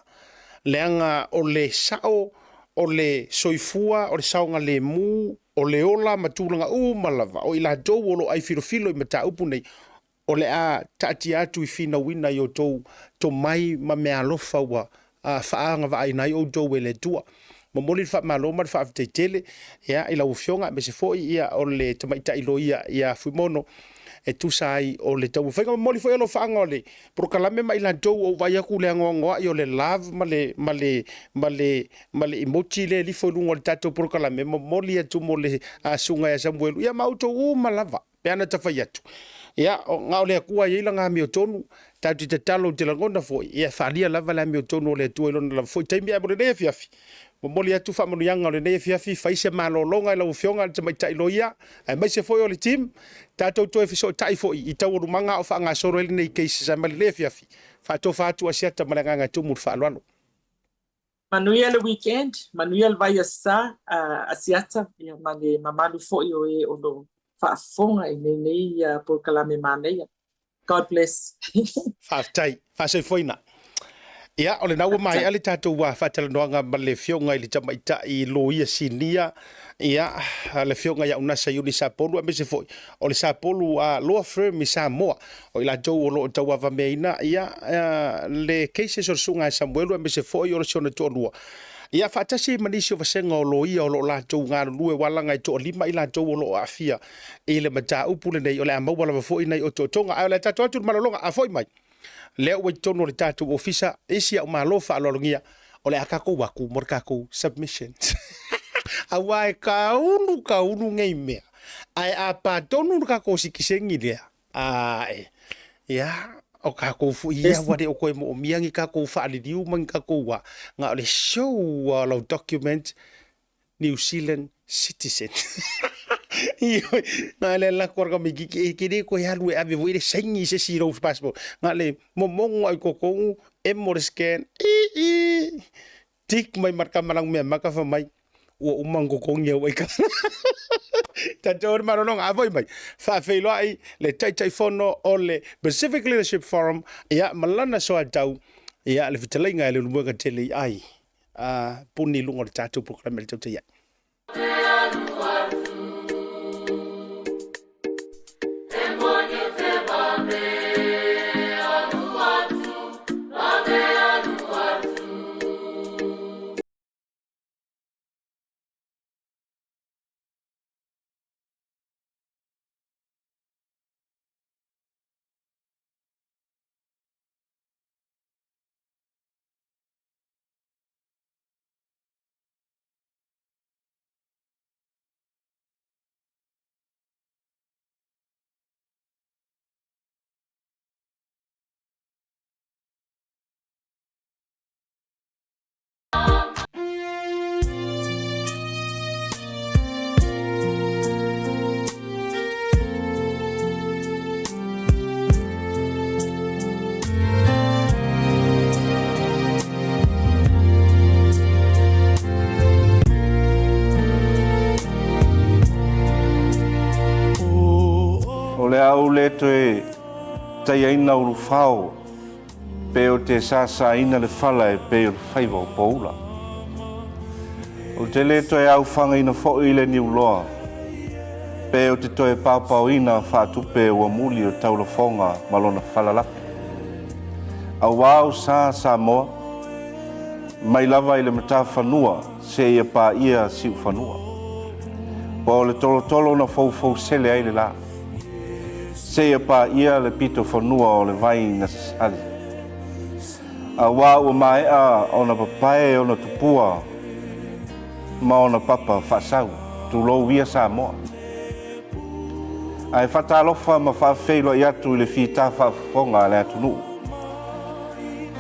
A: leanga o le sao o le soifua o le saonga le mu o le ola matulanga malava o ila do o lo ai filofilo i mata upu nei o le tati atu i fina wina i o to mai ma mea alofa ua whaanga wa ai nai o do e le tua. Ma moli wha maloma wha te tele ia i lau fionga me se foi ia o le tamaita ilo ia fuimono e tu sai o le tau whainga moli foi alo whaanga o le prokalame ma ila do o vai aku le angoa i o le love ma le emoji le li foi lungo le tato prokalame ma moli atu mo le sunga ya Samuelu ia mauto malava peana tawhai atu. Ia nga o le akua i langa mi o tonu tatu te talo te langona foi ia whalia lava la mi o tonu o le tua ilona la foi taimi abore ne fiafi moli atu whamanu yanga o le ne fiafi faise malolonga i lau fionga te mai tailo ia ai mai se foi o le tim tatou toe fiso tai foi i tau rumanga o whaanga soro ele nei keisi sa mali ne fiafi whato whatu asiata malanganga tumu whaaluano
F: Manuia le weekend manuia le vai asa asiata ia mane mamalu foi o e o no whaafonga i nei por kalame maneia. God bless.
A: Whaatai, whaasoi foina. Ia, ole nau mai ale tātou wa whatalanoanga ma le fionga i le tamaita i loia sinia. Ia, le fionga ia unasa iuni Sapolu a mese foi. O le Sapolu a loa firm i Samoa. O ila jau o loo tau ava meina. Ia, le cases o sunga Samuelu a mese foi o le siona tuanua. Ia fatasi manisi o vasenga o loia o lo la tau ngā lue walanga i to lima i la tau o lo afia i le mata upule nei o le amau wala wafoi nei o to tonga ai o le tatu atu malolonga a foi mai leo wai tono le tatu ofisa isi au malofa alolongia o le akako waku morkako submissions awa e ka unu ngei mea ai a pa tonu kako sikisengi lea ai ia o kako fu ia wade o koe mo miangi kako fa ali diu man kako wa nga le show lo document New Zealand citizen nga le la korga mi ki ko ya lu ave voire sengi se siro passport nga le momongo ai ko emor scan tik mai marka malang me maka fa mai o umango kong ye wai ka tator maronong avoi mai fa feilo ai le tai fono o le Pacific Leadership Forum ia malana so atau ia le fitalaiga e le ulumua ka tele i ai puni lunga o le tatou programa le tautai ai.
B: Le au le toe tai aina uru whao pe o te sāsaina le whala e pe o whaiva o poula. O te le toe au whanga ina fo i le niu loa pe o te toe pāpau ina whātupe ua muli o taula whonga malona whalalaki. Au wāu sā moa mai lava i le mata whanua se ia pā ia siu whanua. Pa o le tolo na fau sele ai le la. Se ia pā ia le pito whanua o le vai na sali. A wā ua mai a o na papae o na tupua ma o na papa whasau, tu lou ia sa moa. Ai whatalofa ma whawheilo i atu i le whita whawhonga le atu nuu.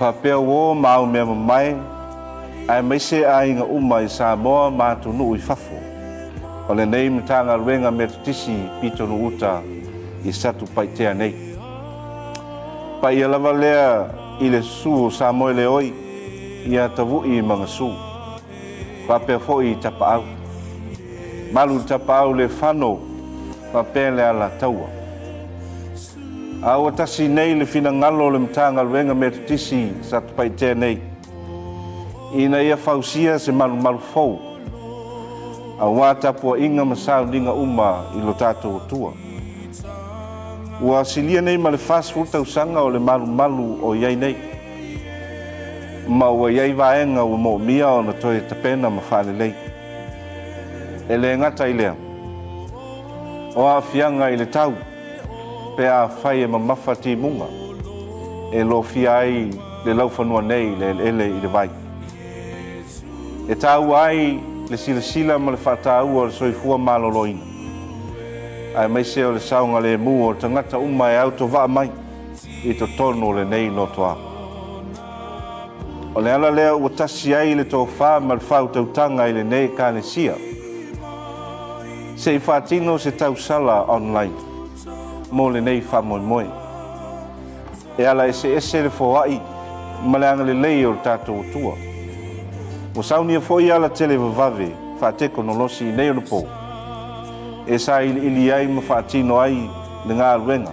B: Whapea wō mau mea mai, ai meise a inga uma i sa moa ma atu nuu i whafo. O le nei mitanga ruenga me tutisi pito nu uta i satu paitea nei. Pai ia lava lea i le su sa moe le oi, ia tavu i mga su. Whapea fo i tapa au. Malu tapa au le whano, whapea le ala taua. Aua tasi nei le fina ngalo le mtanga luenga me tutisi satu paitea nei. Ina ia fausia se malu fau. Awa tapua inga masau dinga uma i lo tatou tua. Ua silia nei ma le fast food tausanga o le malu o iai nei. Ma ua iai vaenga ua mo mia o na toe tapena ma whale lei. E le ngata i lea. O a fianga i le tau. Pe a whai e mamafa ti munga. E lo fia ai le laufanua nei le ele i le vai. E tau ai le sila ma le whatau o le soifua maloloina. Ai mai se o le saunga le mu o tangata uma e auto vaa mai i to tono le nei no toa. O le ala lea ua tasi ai le tō wha ma le whau tautanga i le nei kānesia. Se i whātino se tau sala online mo le nei wha moe moe. E ala ese le fōai ma le anga le lei o le tātou tua. Mo saunia fōi ala tele vavave whāteko no losi i nei o le pō. E sa ili ai ma whaatino ai le ngā ruenga.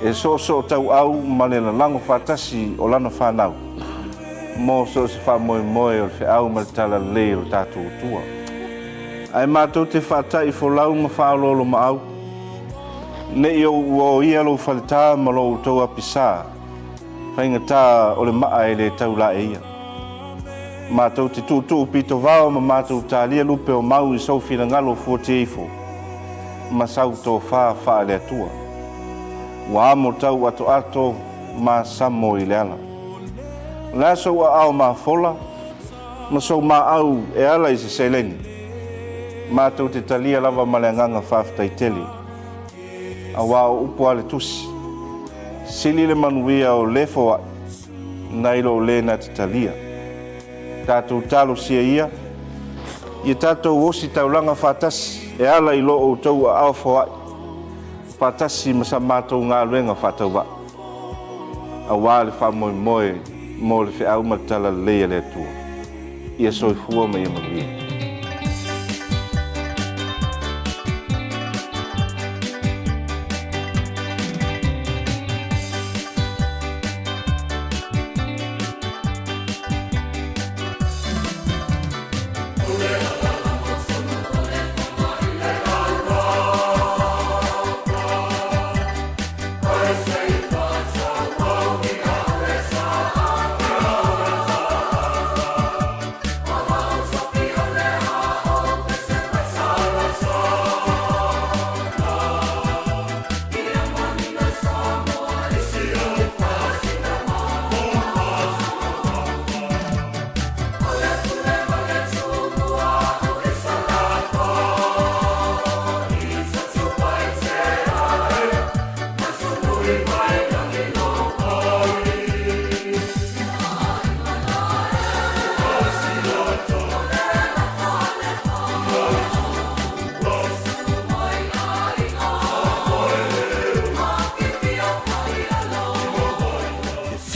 B: E so tau au ma le lango whaatasi o lana whanau. Mo so se wha moe moe o le whiau ma le tala le o tātou tua. Ai mātou te whaatai wholau ma whaololo ma au. Ne i o ia lo whaletā ma lo tau apisa. Whainga tā o le maa e le tau la e ia. Mātou te tūtū pito vao ma mātou tā lia lupe o mau i saufina ngalo fuote eifo. Ma sau tō wha le atua. Wa amo tau ato ma samo i le ala. La so wa au ma fola, ma so ma au e ala i se seleni. Mātou te talia lava ma le nganga whaftai tele. A wao upo ale tusi. Sili le manuia o lefo wa nailo le na te talia. Tātou talo sia ia. Ia tātou osi taulanga whatasi. E ala i lo o tau a au fawai. Whatasi masa mātou ngā luenga whatau wa. A wāle wha moe moe mo le whi au matala leia le atua. Ia soifua ma ia manuia.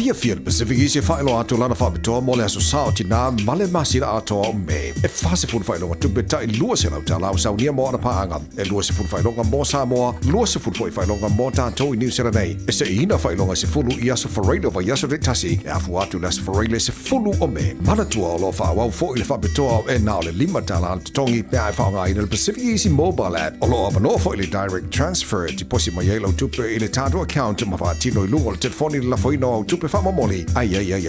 C: Fia Fia Pacific Easy Whaelo atu lana whapitoa mo le aso sao tina male masira atoa o me. E whase fun whaelonga tupeta I lua se lau ta lau saunia mo ana paanga. E lua se fun whaelonga mo Samoa, lua se fun whaelonga mo tātou I New Zealand nei. E se ina whaelonga se fulu I aso whareilo wa yaso re tasi, e afu atu las whareile se fulu o me. Manatua o lo whaawau fo I le whapitoa o e nao le lima tala tongi pia e whaonga I le Pacific Easy mobile app. O lo avanoa fo I le direct transfer ti posi mai elo tupe I le tātou account ma whaatino I lungo le telefoni la whaino au tupe whamamoli. Ai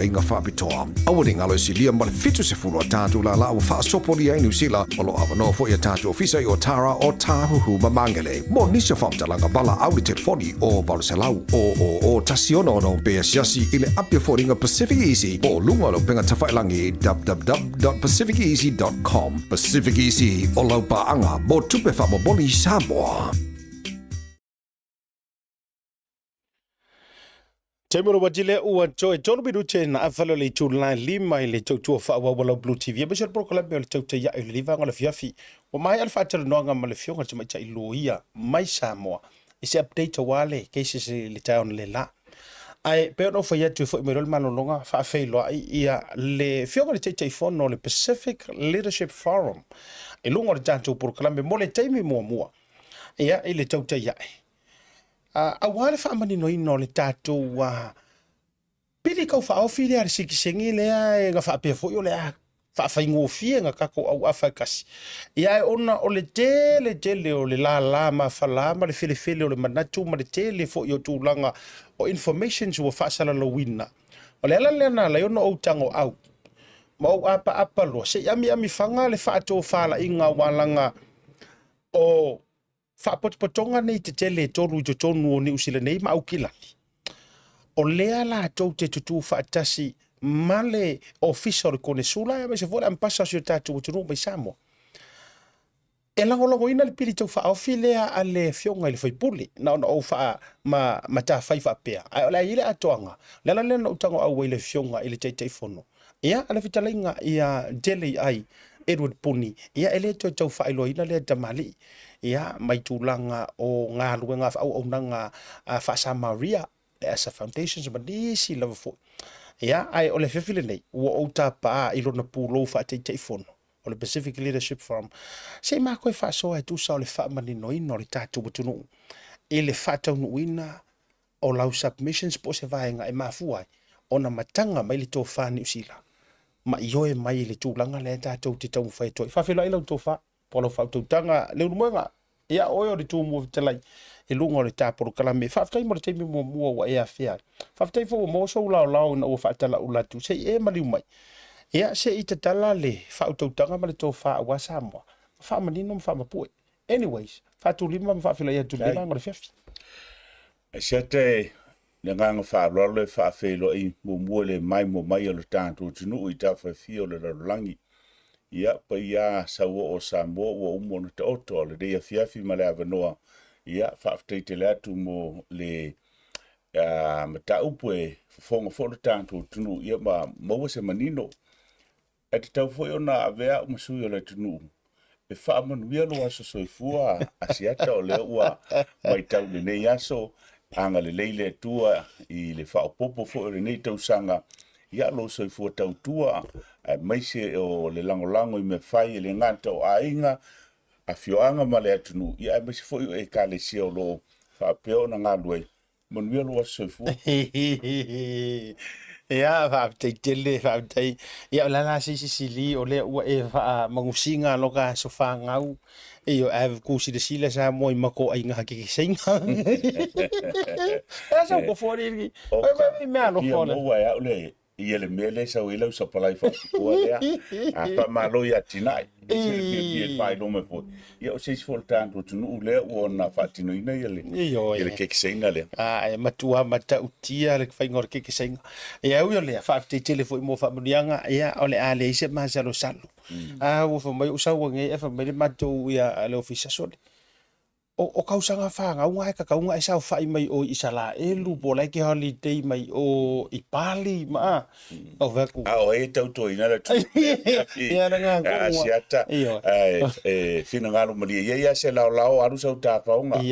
C: nga whapitoa. Awani ngalo si lia ma le fitu se fulu a tātou la lau whaasopoli ai New Zealand. O lo avanoa fo I a tātou ofisa I o Tara o Tāhuhu ma mangele. Mo nisa whamtalanga bala au le telefoni o Valuselau o tasiono no bea siasi I le apia fōringa Pacific Easy o lunga lo penga tawhailangi www.pacificeasy.com. Pacific Easy o lau paanga mo tupe whamamoli Samoa.
A: Temoro wajile ua joe jono bidu che na afalo le chulai lima le choutua fa wala Blue TV be ser prokola be le chouta ya le liva ngala fiafi o mai alfa tel no nga male fionga chama cha iloia mai Samoa isi update wale cases le town le la ai pe no fa ya tu fo merol malonga fa feilo ia le fionga le chai phone no le Pacific Leadership Forum e lungo le tanto prokola me mole taimi mo ia ile chouta ya a wale fa mani no ino le tato wa pili kau fa o fili ar sikisengi le ai nga fa pe fo yo le fa fa ngo fie nga kako au afa kasi ia ona o le tele o le la ma fa la ma le fili o le manatu ma le tele fo yo tu langa o information so fa sala lo wina o le na la yo no o tango au ma o apa lo se ami fanga le fa to fa la inga walanga o fa potonga nei te tele toru to tonu ni usile nei ma ukilani o lea la to te tutu fa tasi male official kone sula ya se vola ampasa sio tatu tunu mai Samoa e lango ina le pili to fa ofilea ale fionga le foi puli na o fa ma ta fai fa pea la ile atoanga la no tango au ile fionga ile tei fono ia ala fitalinga ia dele ai Edward Puni ia ele to fa ilo ina le tamali ia mai tulanga o ngā luenga au nanga fa Samaria as a foundations but this level for ia ai ole fefile nei o tapa ilo na pulo fa tei fono o le Pacific Leadership Forum sei ma koe fa so ai tu sa le fa mani no le tatu butunu ele fa tau ina o lau submissions po se vaenga e mafuai ona matanga mai le to fa ni usila ma ioe mai le tulanga le tatu te tau fa to fa fela ilo to fa polo fa to tanga le rumenga ia oyo le tu mo telai e lungo le tapo kala me fa tai mo te mo wa e afia fa tai fo mo so la na o fa tala ula tu sei e mali mai ia se ita tala le fa to tanga ma le to fa wa Samoa fa mani no fa mapu anyways fa tu lima fa fela ia tu le ngora fiafi
G: e sete le nganga fa lo le fa felo I mo le mai o le tanto tunu I ta fa fio le langi ia pa ia sawo o Samoa o umo te oto le de fiafi ma le avanoa ia fa te le atu mo le mata upo fonga fo le tanto tunu ia ma mo se manino e te tau foi ona avea o masui o le tunu e fa manuia lo aso soifua asiata o le ua mai tau le nei aso anga le leile tua I le fa popo fo le nei tau sanga ia lo soifua tau tua mai se o le lango I me fai le ngata o ainga a fioanga ma le atunu ia mai se foi e kale se o lo fa peo na ngalue manuia lo aso soifua
A: ia fa tele fa tai ia la sili o le ua e fa mangusinga loka sofa ngau e yo ave kusi de sila sa moi mako ai nga ki singa esa ko fori ai me ano fona
G: ia le ia le mele sa wela sa palai fa ko ia a pa malo ia tinai e fai no me po ia o seis voltan to no le o na fatino ina ele ke singa le
A: e matua mata utia le fai ngor ke singa ia o le fa te telefone mo fa murianga ia o le ale se ma sa lo salo o fa mai usa wo nge fa mai mato ia le ofisa sole o kausanga whanga unga e kakaunga e sao whai mai o isala e lupo lai ke holiday mai o i Pali ma o veku
G: o e tauto ina la tu
A: ia nga ko
G: siata fina ngalo mali ia se lao aru sa ta paunga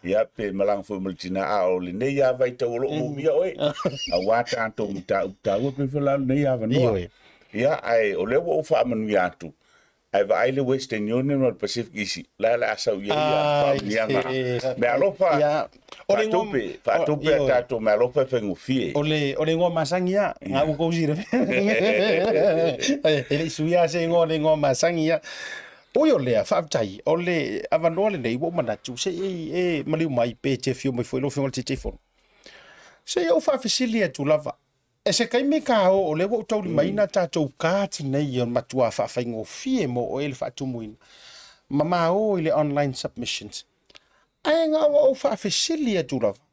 G: ia pe malang fu multina o le nei ia vai tau lo mo mia oe a wata to muta o pe fala nei ia va no ia ai o le wo fa manu ya tu ai vai le Western Union o Pacific isi la sa ia fa ia me alofa fa tope ta to me alofa fe ngufie
A: ole ngo masangia nga ko jire ele suia se ngo masangia oyo le fa tai ole avanole nei wo mana tu se e mali mai pe che fio mai foi lo fio te fo se eu fa fisilia tu lava e se kai me ka o le wo tau mai na ta to ka ti nei on matua fa fa ngo fie mo o ele fa tu muin mama o ile online submissions ai nga o fa fisilia tu lava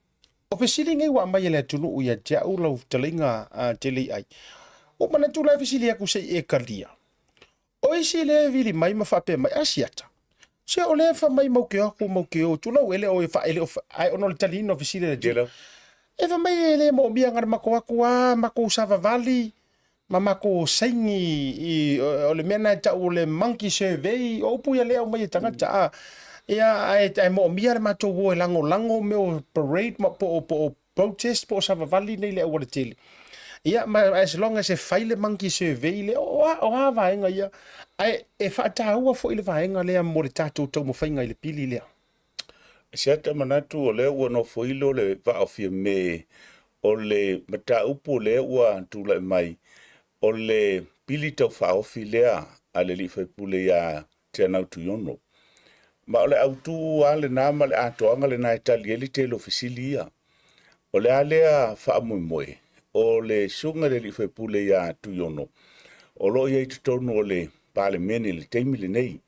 A: o fisili ngai wa mai le tu no ia ja o lo telinga tele ai o mana tu la fisilia ku se e kalia o isi le vili mai ma fa pe mai asiata se o le fa mai mo ke o tu no ele o fa ele ai ono le talino fisili le e fa mai ele mo bia ngar mako mako sava vali mako saingi i o le mena ta o le monkey survey o pu ya le o mai tanga ta ia ai mo bia ma to wo lango me o parade ma po protest po sava vali nei le o le tele ia ma as long as e faile monkey survey le o vaenga ia ai e fa ta ua fo ile vaenga le mo le tato to mo fainga ile pili le
G: siata manatu o le ua no foilo le va ofie me o le mata upu le ua tula mai o le pili tau fa ofilea a le li fai pule ya tena tu yono ma o le autu ale na ma le atoanga le na italieli te lo fisilia o le alea fa moe o le sunga le li fai pule ya tu yono o lo ye tonu o le pale meni le teimi le nei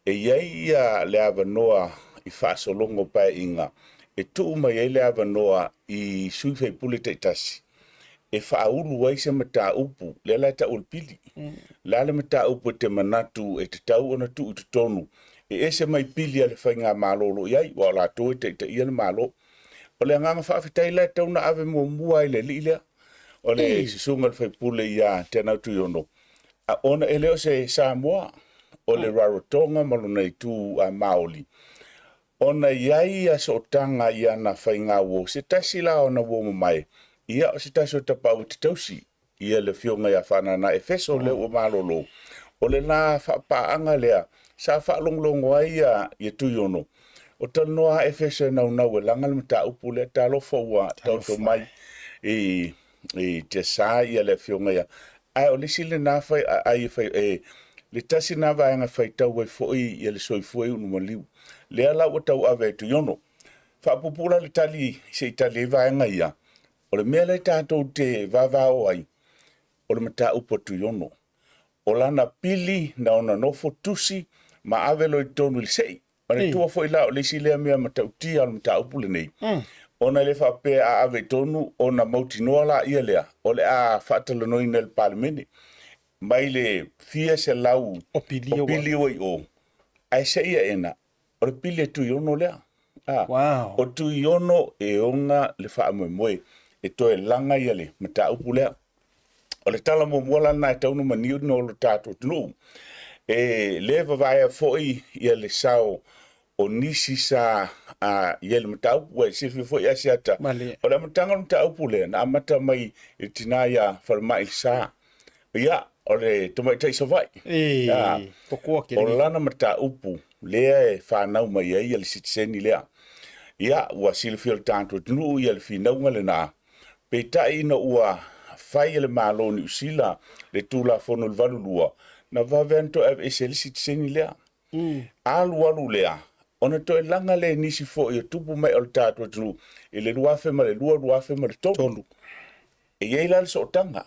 G: e ye ya le avanoa i faso longo pa inga e tu mai ele avanoa i sui fai pule te tasi e faulu wai se mata upu le la ta ulpili la le mata upu te manatu e te tau ona tu tonu e ese mai pili ale fainga malolo yai wala to te ia le malo o le nganga fa fitai la tau na ave mo mua ile lile o le sunga fai pule ya tena tu yono a ona ele o se Samoa o le Rarotonga malona i tu a Maoli ona yai a sotanga ia na fainga wo se tasila ona wo mai ia o se taso tapau te tausi ia le fionga ia whana na e feso le o malolo o le la whapaanga lea sa whaalonglongo ai ia tu yono o tanoa e feso nau e langal mata upu le talo fawua tauto mai e te sa ia le fionga ia ai o le sile na fai ai fai le tasi na vaenga fai tau e foi ia le soi foi unu maliu le ala o tau ave tu yono whaapupura le tali se itali vaenga ia o le mea le tātou te vavao ai o le mata upo tu yono o lana pili na ona nofo tusi ma avelo i tonu le sei o le tua foi la o le silea mea matautia o le mata upo le nei ona le whape a ave tonu ona mauti noa la ia lea o le a whaatalanoina le palemene mai le fia se lau
A: o pili
G: o i o ai se ia ena o le pili tu yono lea o tu yono e onga le whaamoemoe e toe langa ia le mata upu lea o le tala mo mola na e taunu maniu no lo tato tunu e le vavaia foi ia le sao o nisi sa ia le mata upu e sifi foi asiata o le matanga mata upu lea na amata mai e tina ia farma sa ia o le tomai tai savai o lana mata upu lea e whanau mai ia le sitiseni lea ia ua silfio le tato tunu ia le finaunga le na peitai na ua fai le malo ni usila le tula fono le valulua na vavento e se sitiseni lea alu lea ona to langa le nisi fo i tupu mai o le tato tunu i le luafe ma le luafe ma le tolu e iei la le sotanga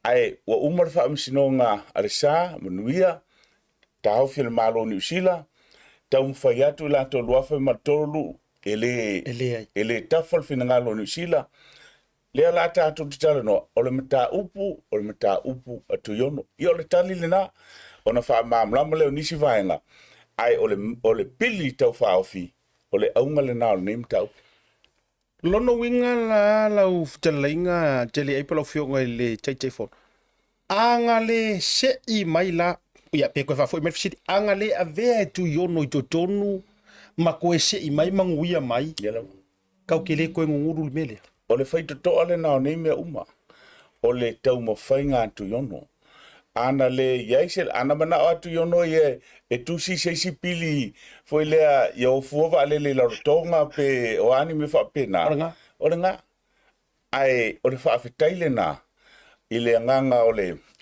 G: ai ua umar fa amsinonga alesa manuia tau fi le malo ni usila tau fai atu la to luafe ma tolu ele tafal fi ngalo ni usila le la ta tu tala no o le mata upu atu yono i o le tali le na ona fa mamla le nisi vaenga ai ole pili tau whaofi, ole aunga le nao nem tau.
A: Lono winga la lau telainga tele ai pala fionga le chai fon. Anga le se I mai la ia pe ko fa foi me fisi anga le ave tu yono I totonu ma ko se I mai manguia mai.
G: Yela.
A: Kau ke le ko nguru mele.
G: Ole fai to ale nao nem me uma. Ole tau mo whainga atu yono. Ana le yaisel ana mana atu yono ye e tusi se pili foi lea ia o fuova ale le tonga pe o ani me fa pena. Orenga. Ai ole fa afetaile na ile nganga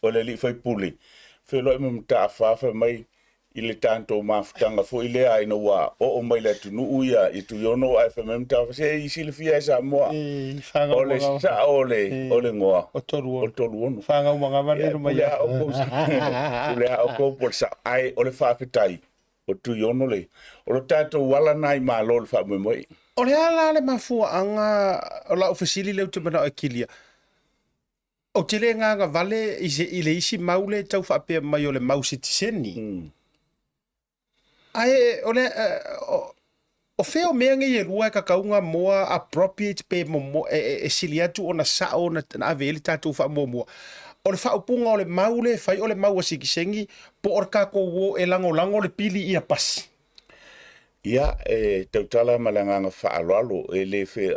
G: ole li foi puli. Fe lo me mta fa mai ile tanto mafutanga foi le ai no wa o mai le tunu uia I tu yono ai fa memta fa se I silfia sa mo. Ole sa ole ngoa.
A: O toru
G: ono.
A: Fanga mga vale mai ya.
G: Ole a ko por sa ai ole fa fitai. O tu yono le. O tato wala nai ma lo fa mo moi.
A: Ole ala le mafua anga ola ofisili le te bana akilia. O tele nga vale ile isi maule tau fa pe mai ole mau sitiseni. Ai ole o feo mea nge rua ka kaunga moa appropriate pe mo siliatu ona sa ona na aveli tatu fa mo. Ole fa upunga ole maule fai ole mau sikisengi po orka ko wo lango le pili ia pas.
G: Ia tautala malanga fa alalo ele fe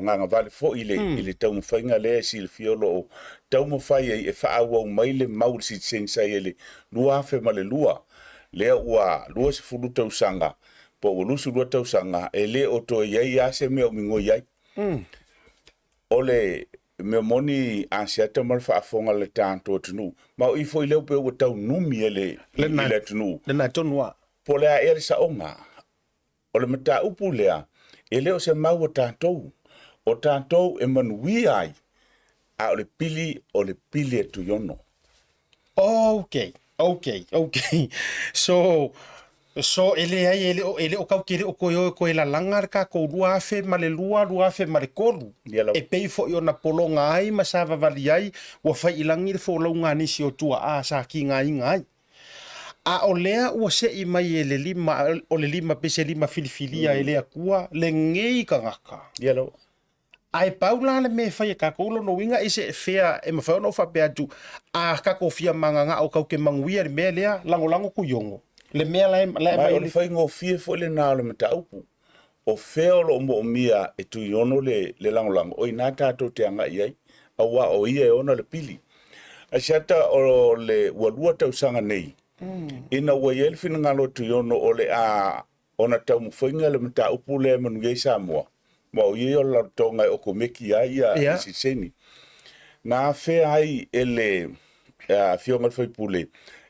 G: nganga vale fo ile tau mfainga le silfiolo tau mo fai e fa awa mai le mau sitsensa ele lua fe male lua le ua lua se fulu tau sanga po ulusu lua tau sanga ele o to yai ase me o mingo yai ole me moni ansiata mal fa fonga le tanto tunu ma I foi le pe o tau numi ele le tunu
A: le na tonua
G: po le a sa onga ole mata upu lea ele o se mau o tantou e manui ai a ole pili e tu yono.
A: Okay. So ele ai ele o kau kere o ko la langar ka ko rua fe male male kolu. E pei fo yo na polonga ai masava vali ai wa fai ilangi fo launga ni si o tua a sa ki ngai. A o lea ua se I mai ele lima pese lima filifilia ele akua le ngei ka ngaka.
G: Yelo.
A: Ai paula le me fai ka kolo no winga ise fea e mafao no fa beatu a ka kofia manganga o kau ke manguia le me lea lango ku yongo. Le mea lai
G: mai ole fai ngo fie fo le na le mata upu. O feo lo mo mia e tu yono le lango o ina tato te anga iai a wa o ia ona le pili. A shata o le walua tau sanga nei. Ina wa yel fina ngalo tu yono ole a ona tau mfainga le mata upu le manuye Samoa. Ma o ia la tonga o komeki ai a siseni. Na fe ai ele fionga fai pule.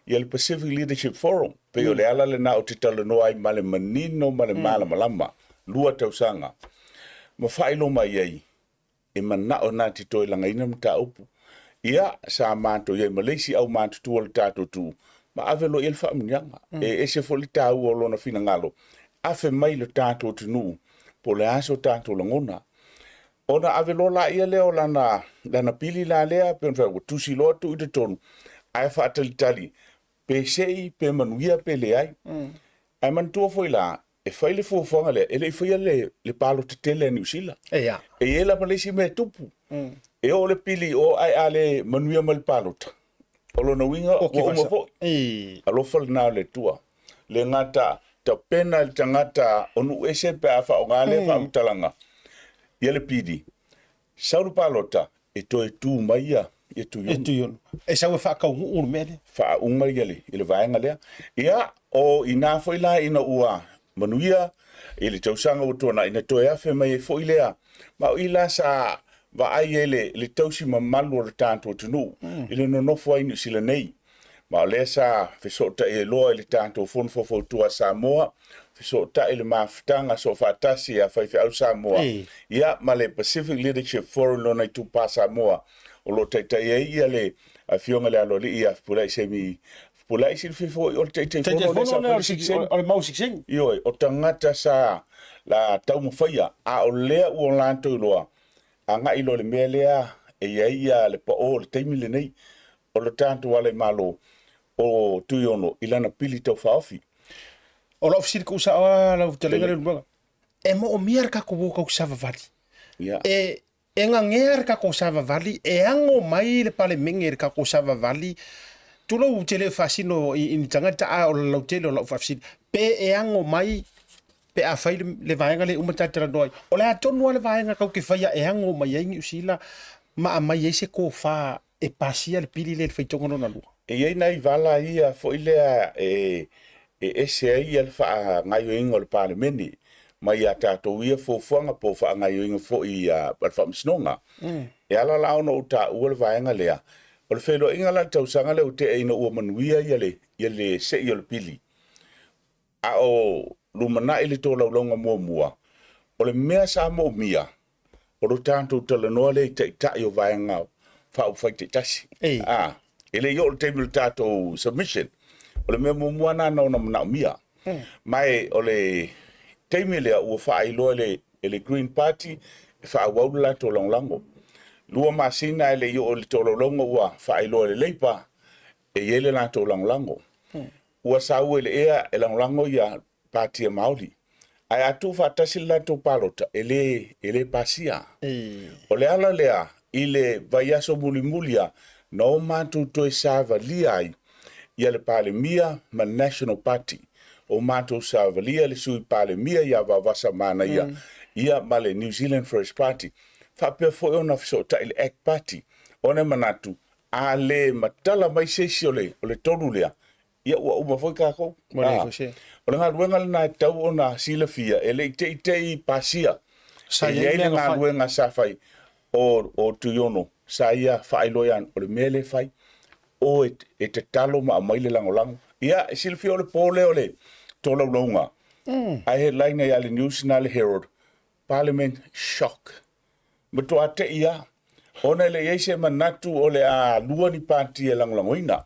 G: Ia le Pacific Leadership Forum. Pe o le ala le na o titala no ai male manino male mala malama. Lua tau sanga. Ma failo mai ai. E mana o na tito langa ina mta upu. Ia sa manto ia Malaysia au manto tu o tato tu. Ma ave lo ilfa mnyanga. E se foli tau o lona fina ngalo. Afe mai lo tato tunu. Po le aso tato langona. Ona ave lo la ia leo lana pili la lea. Pe on tusi lo tu ite tonu. Ai fa tali. Pe sei pe manuia pe le ai. Ai man tua foi la. E fai le fuafuanga le. Ele foi le palo te tele New Zealand.
A: Ea.
G: E ela malesi me tupu. E o le pili o ai ale manuia mal palota. O lo na winga o uma fo. Alo fal na le tua. Le ngata ta pena le tangata onu ese pe afa o ngale fa mtalanga. Ia le pidi. Sauru palota e to e tu maia e tu yon.
A: E sa we fa ka un mele.
G: Fa un maigale ile vaenga le. Ia o ina foi la ina ua manuia ile tausanga o tona ina to e afe mai foi lea. Ma ila sa va ai ele le tausi mamalu o tanto tunu. Ile no foi ni sila nei. Ma le sa fe sota e loa ile tanto fon fo tua Samoa. Fe sota ile maftanga so fatasi a fa au Samoa. Ia ma le Pacific Leadership Forum lo na tu pa Samoa. O lo taitai ia le a fionga le alo li ia pulai semi pulai sil fifo o taitai fono
A: o mau siksing.
G: Io o tangata sa la tau mawhaia a o lea ua lanto i loa. A nga ilo le mea lea e ia le pa o le teimi le nei o le tanto wale malo o tuiono ilana pili tau whaofi.
A: O la ofisiri ko sa wa la telenga le mbanga. E mo o miar ka ko ko sa vali.
G: Ia.
A: E nga nger ka ko sa vali e ango mai le pale menger ka ko sa vali. Tulo utele fasino in tanga ta o la utele o la ofisiri. Pe e ango mai pe a fai le vaenga le umata tera doi. O le atonu le vaenga ka ke fai e ango mai ai usila ma mai ese ko fa e pasia le pili le fai tongo na lua.
G: E iei nai vala ia fo ilea e ese ai al fa ngai ingo le parlemeni mai a tatou ia fofuanga po fa ngai ingo fo i al fa msnonga. E ala la ono uta ua le vaenga lea. O le whelo inga la tausanga le ute e ina ua manuia ia le se i o le pili. A o lumana ili tō laulonga mua. O le mea sa mo mia. O lo tātou tala noa le i tai o vaenga whao whai te tasi. Ele yo le table tātou submission. O le mea mua na na mana mia. Mai o le teimi lea ua whaailoa le Green Party e whaawaula tō langlango. Lua masina ele yo le tō laulonga ua whaailoa le Labour e yele na tō langlango. Ua saua ele ea e langlango ia Party e Māori. Ai atu whatasi la tō palota ele pasia. O le ala lea i le vaiaso mulimulia na o mātou toi sāvalia ai ia le palemia ma National Party. O mātou sāvalia le sui palemia ia vavasa mana ia ma le New Zealand First Party. Whapea foi ona fisota i le ACT Party. One manatu a le matala mai seisi o le tolu lea. Ia ua uma foi kako. O le ngaluenga na tau ona sila fia ele i pasia. Sa ia le ngaluenga sa fai o tuyono. Sa ia whaailoian o le mele fai o e te talo ma mai le langolango. Ia sila fia o le pole o le tola ulonga. Ai headline ia le News na le Herald. Parliament shock. Mato ate ia. Ona le eise manatu o le a lua ni party e langolangoina.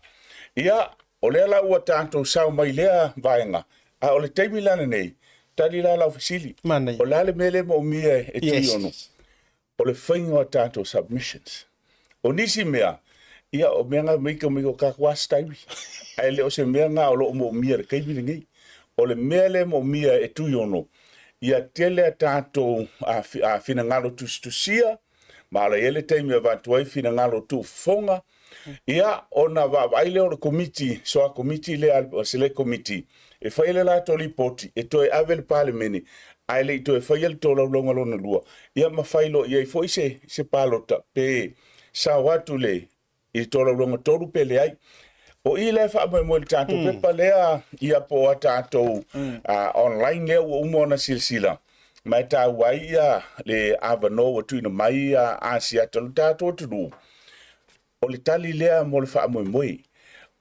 G: Ia o le ala ua tātou sao mai lea vaenga. A o le teimi lana nei, tali la ofisili. O la le mele mo mia e tuionu. O le whainga o tātou submissions. O nisi mea, ia o mea ngā miko kakwas taiwi. Ai le o se mea ngā o lo mo mia re keimini ngai. O le mele mo mia e tuionu. Ia tele a tātou a fina ngalo tusia, ma ala ele teimi a vatuai fina ngalo tu fonga. Ia ona vaile o le committee, so a committee le o select committee. E faile la to lipoti, e to e ave le parlemeni, ai le to e faile to la longa lona lua. Ia ma failo, ia i foi se palota, pe sa watu le, i to la longa toru pe le ai. O i le fa mo le tato, pe pa lea ia po a tato online le o umona silsila. Mai ta wai ia le avano o tuina mai a sia tolu tato tunu. O le tali lea mo le wha moi.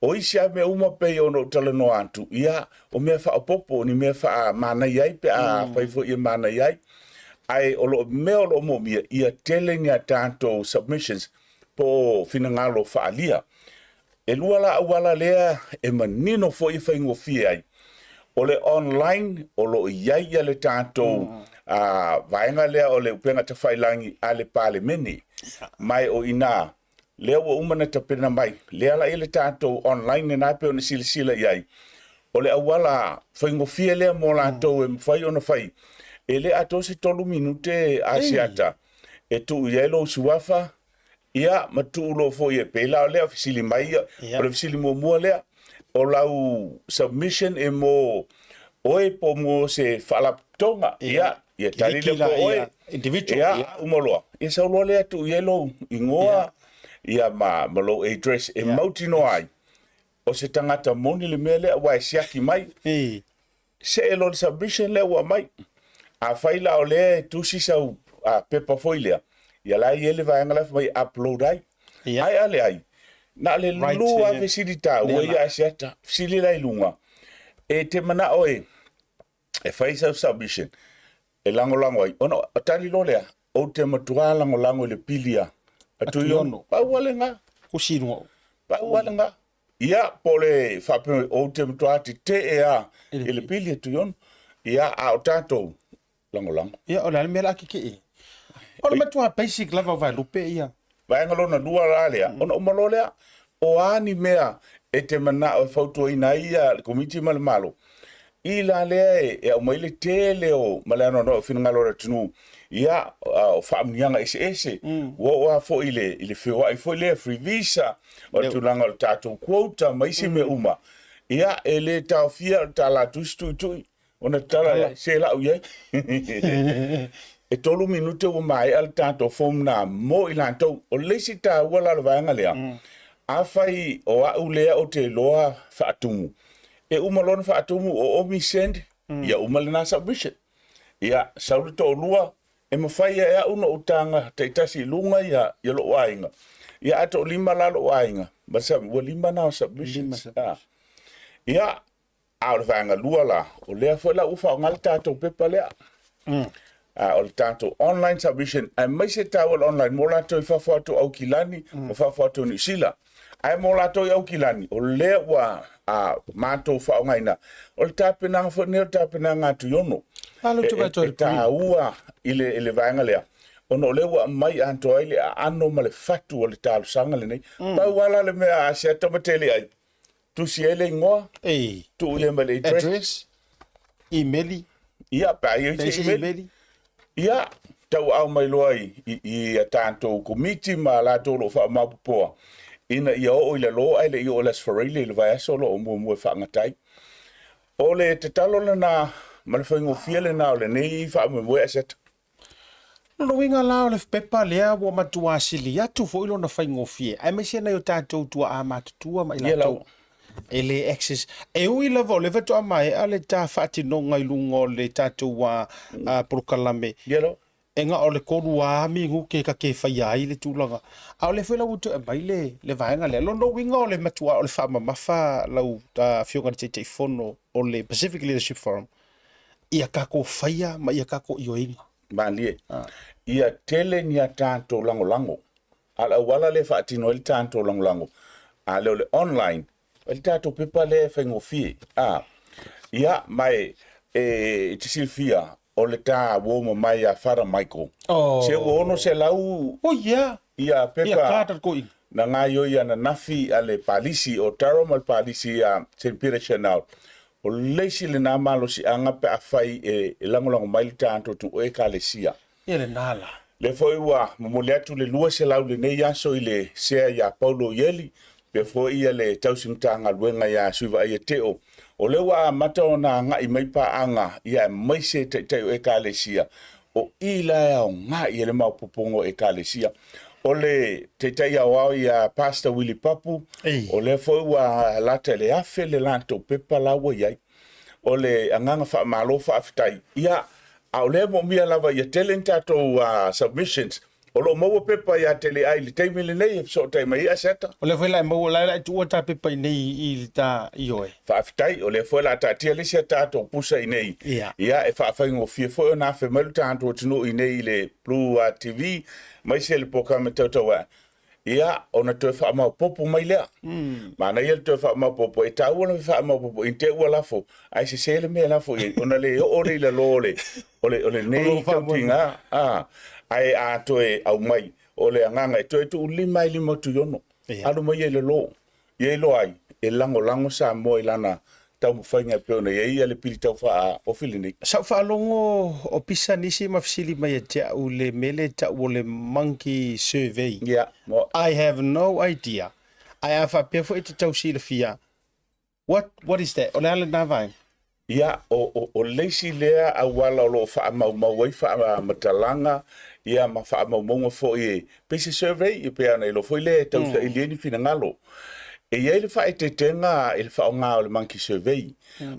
G: O isia me uma pe ono tala no antu. Ia o mea wha popo ni mea wha mana iai pe a whaifo ia mana iai. Ai o lo mea o lo mo mia ia telling a tanto submissions po finangalo wha alia. E lua la awala lea e manino fo i whaingo fia ai. O le online o lo iai ia le tanto vaenga lea o le upenga ta whailangi a le pale meni. Mai o ina lea ua umana tapena mai. Lea la ele tātou online na pe o na silasila iai. O le awala whaingofia lea mo lātou e mwhai o na whai. E le ato se tolu minute asiata. E tu ielo suafa. Ia matu ulo fo ia pela o lea fisili mai. O le fisili mua lea. O lau submission e mo oe po mo se whalaptonga. Ia tali le po oe. Ia umoloa. Ia sauloa lea tu ielo ingoa. Ia malo address e mauti no ai. O se tangata moni le mele wa siaki mai. Se elo submission le wa mai. A faila o le tusi sau a pepa foilea. Ia la ele vai ngala mai upload ai. Ai ale ai. Na le lu a vesidita o ia siata. Sili la ilunga. E te mana oe. E faisa submission. E lango ai. Ono atali lo lea. O te matua lango le pilia. Atu yono. Pa walenga.
A: Kusino.
G: Pa walenga. Ia pole fape o te mtuati te ea. Ele pili atu yono. Ia a o tato lango.
A: Ia o la mela kiki. O le matua basic level vai lupe ia.
G: Vai ngalona dua ralea. Ona umalolea. O ani mea e te mana o fautu ina ia komiti malo. I la lea e au mai le tele o malano no finangalo tunu ia o whaamnianga ese wa fo ile whiwa i fo le free visa o tulanga o tatou quota maisi me uma ia e le tau fia tala tui ona tala se la uye e tolu minute o mai al tatou fom na mo i lantou o lesi ta wala le vanga lea a fai o au lea o te loa whaatumu e umalona whaatumu o omi send ia umalina submission ia sauru to lua e mawhai e uno utanga te itasi lunga ia lo wainga ia ato lima lalo wainga basa wa lima na submissions ia au vanga lua la o lea foi la ufa ngal tato pepa lea o tato online submission ai mai se tawal online mo la to fa foto au kilani o fa foto ni sila ai mo la to au kilani o lea wa mato fa ngaina o tapena fo ne tapena ngatu yono
A: Alo tu ba to
G: ua ile vanga lea ono lewa mai anto ile ano male fatu o le talo sanga le nei pa wala le mea a se tomatele ai tu si ele ngoa tu ile male address
A: email
G: ia pa ia email ia tau au mai loi i tanto committee ma la to lo fa ma poa ina ia o ile lo ai le o las forile le vai solo o mo fa ngatai o le te talo na ma foi ngo fiele na le nei fa mo aset
A: no winga la le pepa lea wo matua sili atu fo ilo na fai ngofie ai me sena yo tatou tua a matua ma ila to ele access e ui la vo le veto mai ale ta fati no ngai lungo le tatou wa prokalame
G: yelo
A: enga o le korua mi ngu ke ka ke fai ai le tulaga a le fela wuto e mai le vaenga le lo no winga o le matua o le fa mafa lau ta fionga te fono o le Pacific Leadership Forum ia kako faia ma ia kako ioinga
G: Manie. Ia tele ni tanto lango. Ala wala le fati no il tanto lango. Ale le online. Il tanto pepa le fengo fi. Ia mai te silfia o le ta wo mai a fara Michael. Se wo no se lau.
A: Yeah.
G: Ia pepa.
A: Ia kata ko
G: na ngayo ia na nafi ale palisi o taromal palisi a St. Peter Chanel. O leisi le na malo si anga pe afai e lango mai tanto tu e kalesia.
A: Ele nala.
G: Le foi wa momoleatu le lua se lau le nei aso i le sea ya Paulo Yeli pe foi ia le tausintanga luenga ya suiva ia teo. O le wa mata ona nga i mai pa anga ia mai se te e kalesia. O ila ya nga i le mau popongo e kalesia. O le te ia wao ia Pastor Willie Papu. O le foi wa lata le afe le lanto pepa lawa iai. O le anganga fa malo fa aftai. Ia au le mo mia lava ia telenta to submissions. O lo mo pepa ia tele ai le taimi le nei so taimi ia seta.
A: O le foi la mo la tu ta pepa nei i ta ioe.
G: Fa aftai o le foi la ta tia le seta to pusa i nei. Ia e fa faingo fie foi na fe melu tanto tino i nei le Blue TV mai se le pokame tautua. Ia ona to fa ma popo mai lea. Mana ia to fa ma popo e tau ona fa ma popo inte ua lafo. Ai se le me lafo i ona le o le lole. Ole nei tinga ai a to e au mai ole anganga e to tu lima lima tu yono. Alu mai le lo. Ye lo ai e lango sa mo ilana tau mo fainga pe ona ia le pili tau fa o filini.
A: Sa fa longo o pisa nisi mafsili mai te u le mele ta o le monkey survey.
G: Yeah.
A: I have no idea. I have a pe fo it tau silfia. What is that? Ona le na vai.
G: Ia o leisi lea a wala lo fa mau fa matalanga ia ma fa mau fo e pese survey e pe ana lo foi le tau sa ileni fina ngalo e ia le fa etenga il fa nga o le monkey survey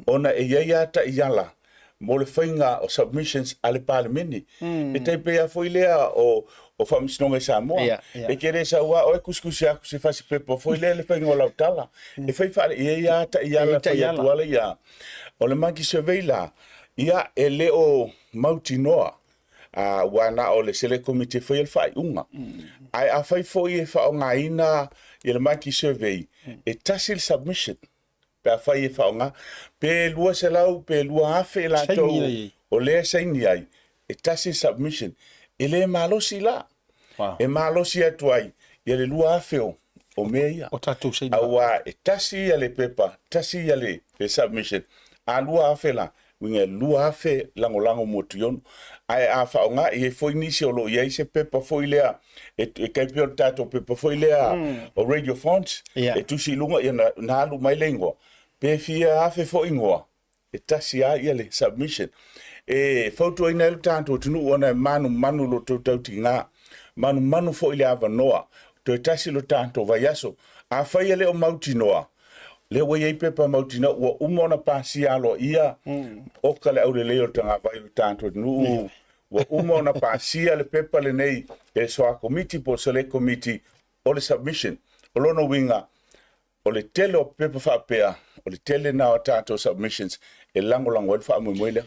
G: ona e ia ta iala mo le fainga o submissions ale parliament e te pe a foi le o fa misnonga sa mo e kere sa wa o kuskusia se fa se pe foi le fainga o la tala e fai fa ia ta iala fa ia tuala ia o le monkey survey la ia e le o mautinoa wana o le sele committee foi el fai unga ai a fai foi e fa nga ina le monkey survey e tasil submission pe fai e fa nga pe lua se lau pe lua afe la to o le saini ai e tasil submission ele malo sila e malo si atuai le lua afe o meia
A: o tatu saini
G: awa e tasi le pepa tasi le submission a lua afe la winga lua afe lango mo tion ai a fa nga e foi ni se lo ye se pepa foi lea e kai pio tato pepa foi lea o radio fonts e tu si lunga ia na lu mai lengo pe fia afe foi ngoa e tasi a ia le submission e foto ina le tanto tunu ona manu lo tau tinga manu foi le ava noa to tasi lo tanto vai aso a fai le o mauti noa le wa ye pepa mautina wa umona pasia lo ia o kale au le leo tanga vai lo tanto nu wa umona pasia le pepa le nei e so a committee po select committee o le submission o lono winga o le tele o pepa fa pea o le tele na o tanto submissions e lango fa mo moile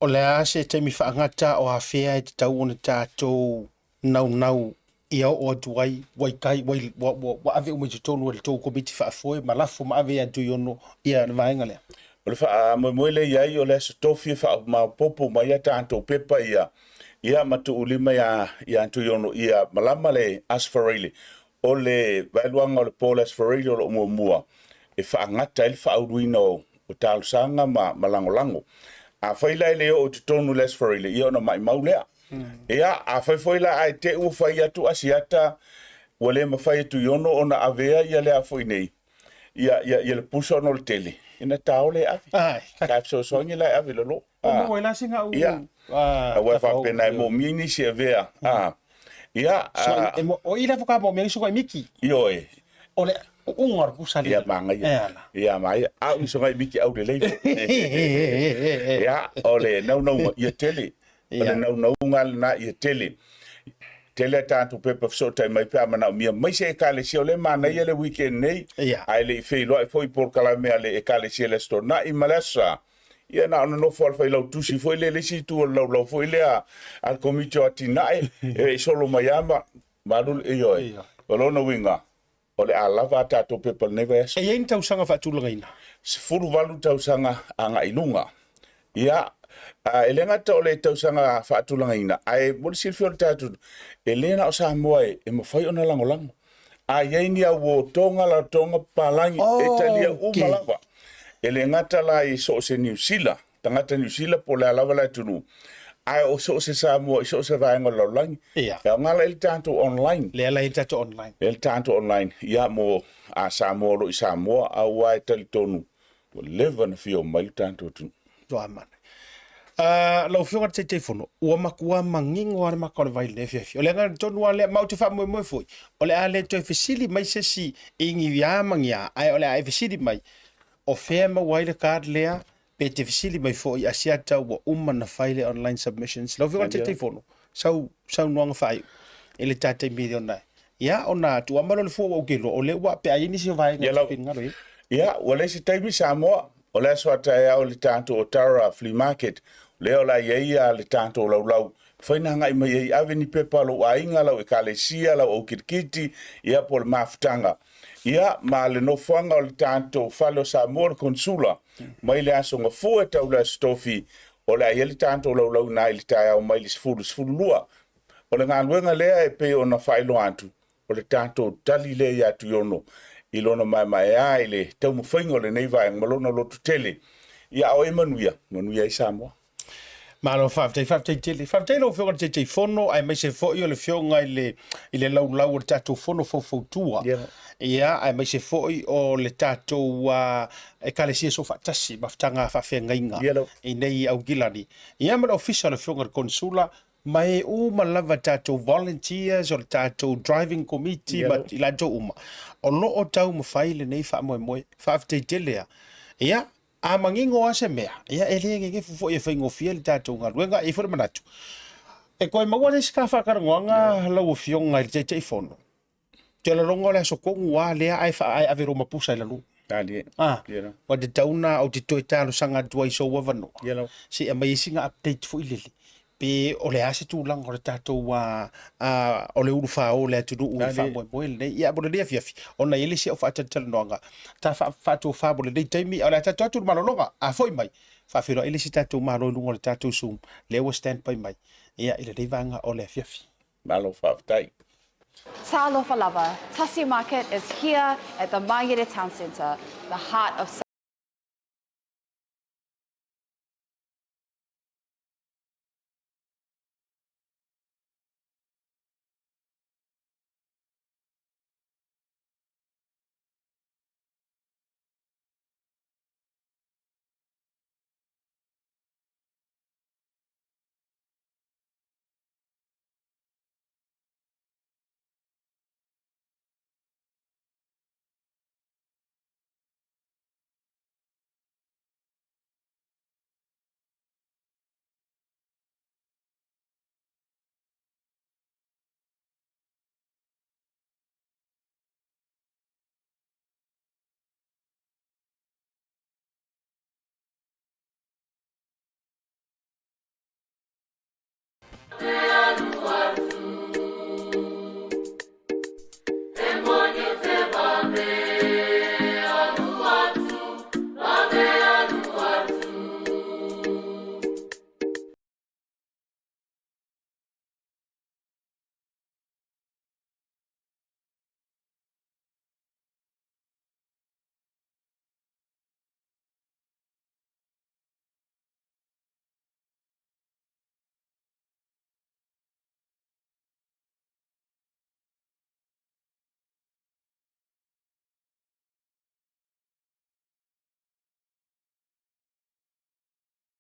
A: o le a se te mi whaangata o a whea e te tau o na tātou nau ia o atuai wai kai wa ave o me te tonu le tau komiti whaafoe ma lafo ma ave atu yono ia na vaenga lea.
G: O le wha moile iai o le aso tofi wha ma popo ma ia tātou pepa ia matu ulima ia atu yono ia malama le Asfarele o le vailuanga o le Paul Asfarele o le mua e whaangata il whaaruina o tālusanga ma lango a whaila ele o te tonu le Asfarele ia ona mai maulea. Ia a whaifoila ai te ua whai atu asiata wale ma whai atu yono ona avea ia le a whai nei ia le pusa ono le tele ina tau le avi ka sosongi le avi lolo
A: o la singa u
G: ia a wa fa pena mo mini se avea ia
A: o ila foka mo me so ko miki
G: io e
A: ole ungor pusa le
G: ia manga ia mai a so mai miki au le le ia ole no ia tele ale nau ngal na ia tele tanto pepa so tai mai pa mana mia mai se kale se ole mana ia le weekend nei ai le feilo ai foi por kala me ale kale se le sto na i malasa ia na no fol foi lo tusi foi le si tu lo foi le al comito atinai e solo mai ama madul e yo lo no winga ole ala va tato pepa neves
A: e yin tau sanga fa tulanga ina
G: se furu valu tau sanga anga ilunga ia elenga to le tau sanga faatulanga ina ai mo si fiol tatu elena o sa moe e mo fai ona lango a yeini a wo tonga la tonga palangi italia umalava elenga tala i so se New Zealand tangata New Zealand po la lava la tunu ai o so se sa mo so se va ngola langi ya ngala el tanto online
A: le la el
G: tanto online ya mo a sa mo lo sa mo a wa tel tonu live na fio mal tanto tu
A: do amana lo fionga te fono ua makua mangingo ar makole vai le fiafi o le nga tonu ale mau te fa mo foi o le ale to fesili mai se si ingi ya mangia ai o le ai fesili mai o fema wai le card lea pe te fesili mai foi asiata wa na file online submissions lo fionga te fono sau nuanga fai ele tate million na ya ona tu amalo le fo o gelo o le wa pe ai ni se vai na ngalo
G: ya wala si taimi samo o le swata ya o le tanto o Tara Flea Market leo la ia le tanto lau faina nga i mai aveni pepa lo ainga lo e kalesia lo o kirkiti ia por mafutanga ia ma le no fanga o le tanto falo sa mor consula mai le aso nga fu ta ula stofi o le ia le tanto lau na i le taia o mai le sfulu lua o le ngaluenga lea e pe ona failo antu o le tanto tali le ia tu yono ilona mai ai le tau mo faingo le nei vai malona lo tutele ia o manuia i Samoa
A: malo fafte lo fio te fono ai mai se fo io le fio ngai le lau tato fono fo tua ia ai mai se fo o le tato e kale si so fatasi maftanga fa fengainga i nei au gilani ia ma official le fio ngai consula mai malava tato volunteers o tato driving committee ma ila jo o lo o tau mo faile nei fa mo fafte telea ia a mangingo ase mea ia elenge fufo e faingo fiel tato ngaluenga e for manatu e koe maua ska fa karangonga lau fionga te fono te la rongo le so kongu wa le ai fa ai avero mapusa la lu
G: ali
A: wa de tauna o te toitalo sanga tuai so wavano si amazing update fo ilele pe o le ase tu lang o le tato wa o le uru fa o le tu u fa mo le ia bo le fiafi ona ele si o fa tatal nonga ta fa tu fa bo le taimi o le tato tu malonga a foi mai fa firo ele si tato malo lu le tato sum le was stand by mai ia ile le vanga o le fiafi
G: malo fa tai
H: Talofa Lava, Tasi Market is here at the Maire Town Centre, the heart of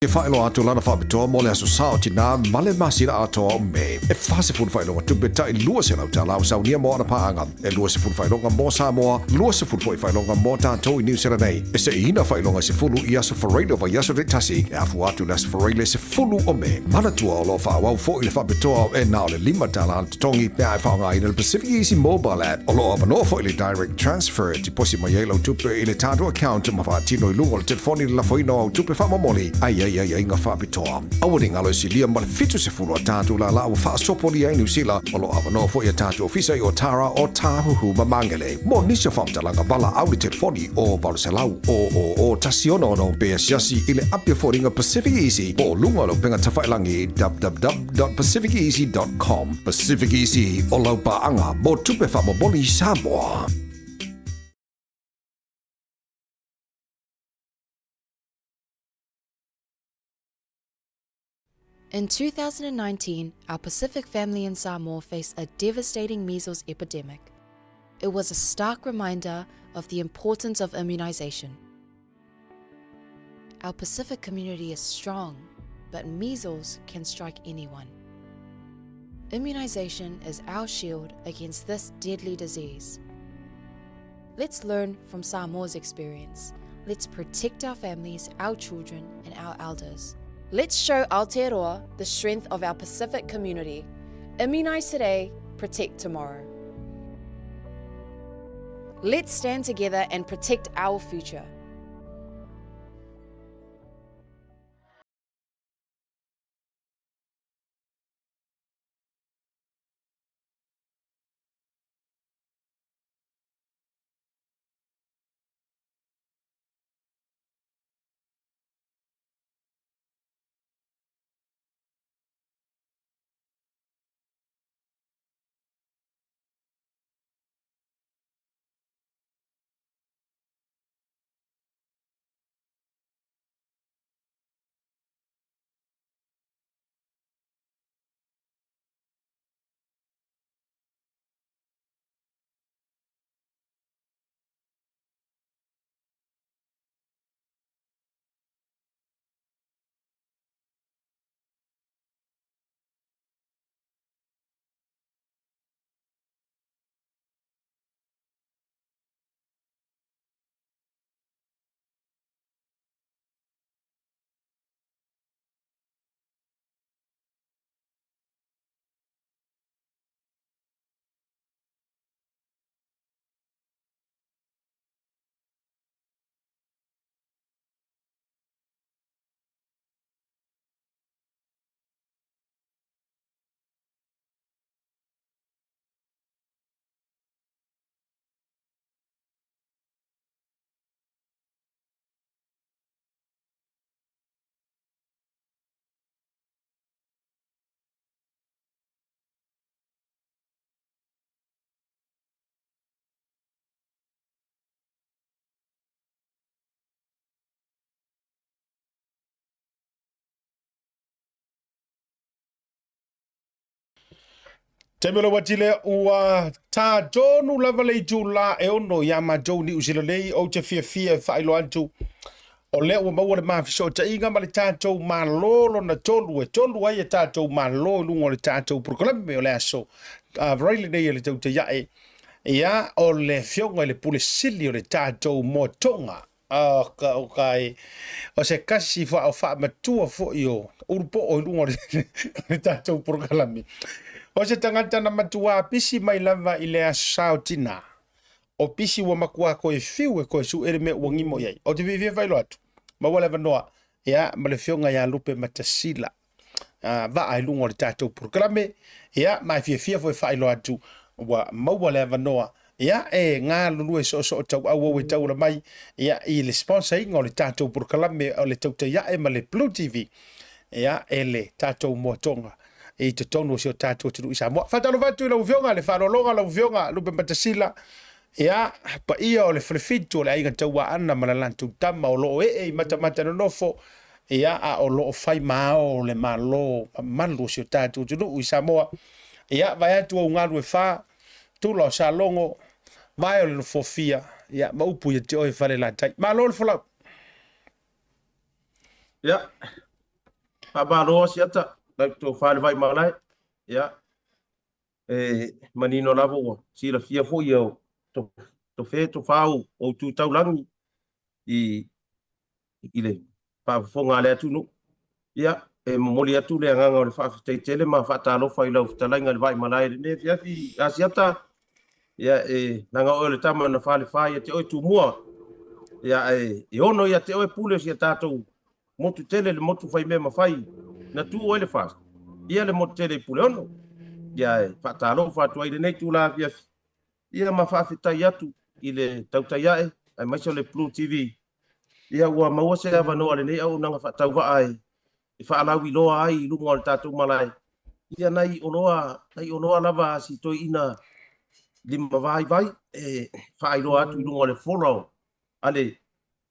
C: E whaelo atu lana whabitoa mole aso sao tina male masira atoa o me. E whase fun whaelonga tupeta i lua se lau ta lau saunia mo ana paanga. E lua se fun whaelonga mo Samoa, lua se fun whaelonga mo tātou i New Zealand nei. E se ina whaelonga se fulu i aso whareilo wa yaso re tasi. E afu atu las whareile se fulu o me. Manatua o lo whaawau fo i le whabitoa e nao le lima tala an tongi pia e whaonga i le Pacific Easy Mobile App. O lo apano fo i le direct transfer ti posi mai elo tupe i le tātou account ma whaatino i lungo le telefoni le lafoino au tupe whamamoli. Ai nga whapitoa. Awari ngalo si lia male fitu se fulu a tātou la lau whaasopoli ai New Zealand o lo awano fo i a tātou ofisa i o Tara o Tāhuhu Mamangele. Mo nisa whamtalanga wala au le telefoni o Valuselau o Tasiono no Bea Siasi i le apia fōringa Pacific Easy o lunga lo penga tawhailangi www.pacificeasy.com. Pacific Easy o lau paanga mo tupe whamaboli Samoa.
D: In 2019, our Pacific family in Samoa faced a devastating measles epidemic. It was a stark reminder of the importance of immunization. Our Pacific community is strong, but measles can strike anyone. Immunization is our shield against this deadly disease. Let's learn from Samoa's experience. Let's protect our families, our children, and our elders. Let's show Aotearoa the strength of our Pacific community. Immunize today, protect tomorrow. Let's stand together and protect our future.
A: Temelo watile ua ta jonu lava le jula e ono ya ma joni usila lei o te fia whailo antu. O le ua maua le mafiso ta inga ma le tātou ma lolo na tolu ai e tātou ma lolo lungo le tātou proklame o le aso. Vraile nei le tau te iae. Ia o le fionga le pule sili o le tātou mo tonga. O kai o se kasi fa o fa matua fo io urpo o lungo le tātou proklame. O se tangata na matua pisi mai lava i le asao tina. O pisi wa makua koe fiu e koe su ere me uangimo iai. O te vivia vailo atu. Ma wale vanoa. Ia, ma le fionga ia lupe matasila. Va ai lungo le tātou proklame. Ia, mai fia foi vailo atu. Wa mawale vanoa. Ia, e ngā lulu e so tau au e tau la mai. Ia, i le sponsor ingo le tātou proklame o le tau te ia e ma le Blue TV. Ia, e le tātou motonga. E te tonu si o tātou te rui Samoa. Whatalo watu i lau vionga, le whanolonga lau vionga, lupe matasila. Ia, pa ia o le whalefitu o le ainga taua ana malalantu tama o loo i mata no nofo. Ia, a o loo whai mao o le malo, malu si o tātou te rui Samoa. Ia, vai atu o ngaru e wha, tula o sa longo, vai o le no fofia. Ia, maupu ia te oe whale lantai. Malo le whalau.
F: Ia,
I: Abalo siata like to fale vai malai ya manino lavo sila fia fo yo to fe to fau o tu taulangi i ile pa fonga le tu no ya moli atu le nganga o le fa tele ma fa talo fa ilo talanga le vai malai ne fia fi asiata ya nanga o le tama na fale fa ya te o tu mua ya ono ya te o pule sia tato motu tele le motu fai me mafai na tu o le fa ia le motu tele pule ono ya fa talo fa tu ai nei tu la via ia ma fa fitai atu ile tautaia ai mai le Blue TV ia wa ma se ava no le nei au nanga fa tau va ai fa ala wi lo ai lu ngol tatu malai ia nai onoa lava si to ina lima vai fa ai lo atu lu ngol follow ale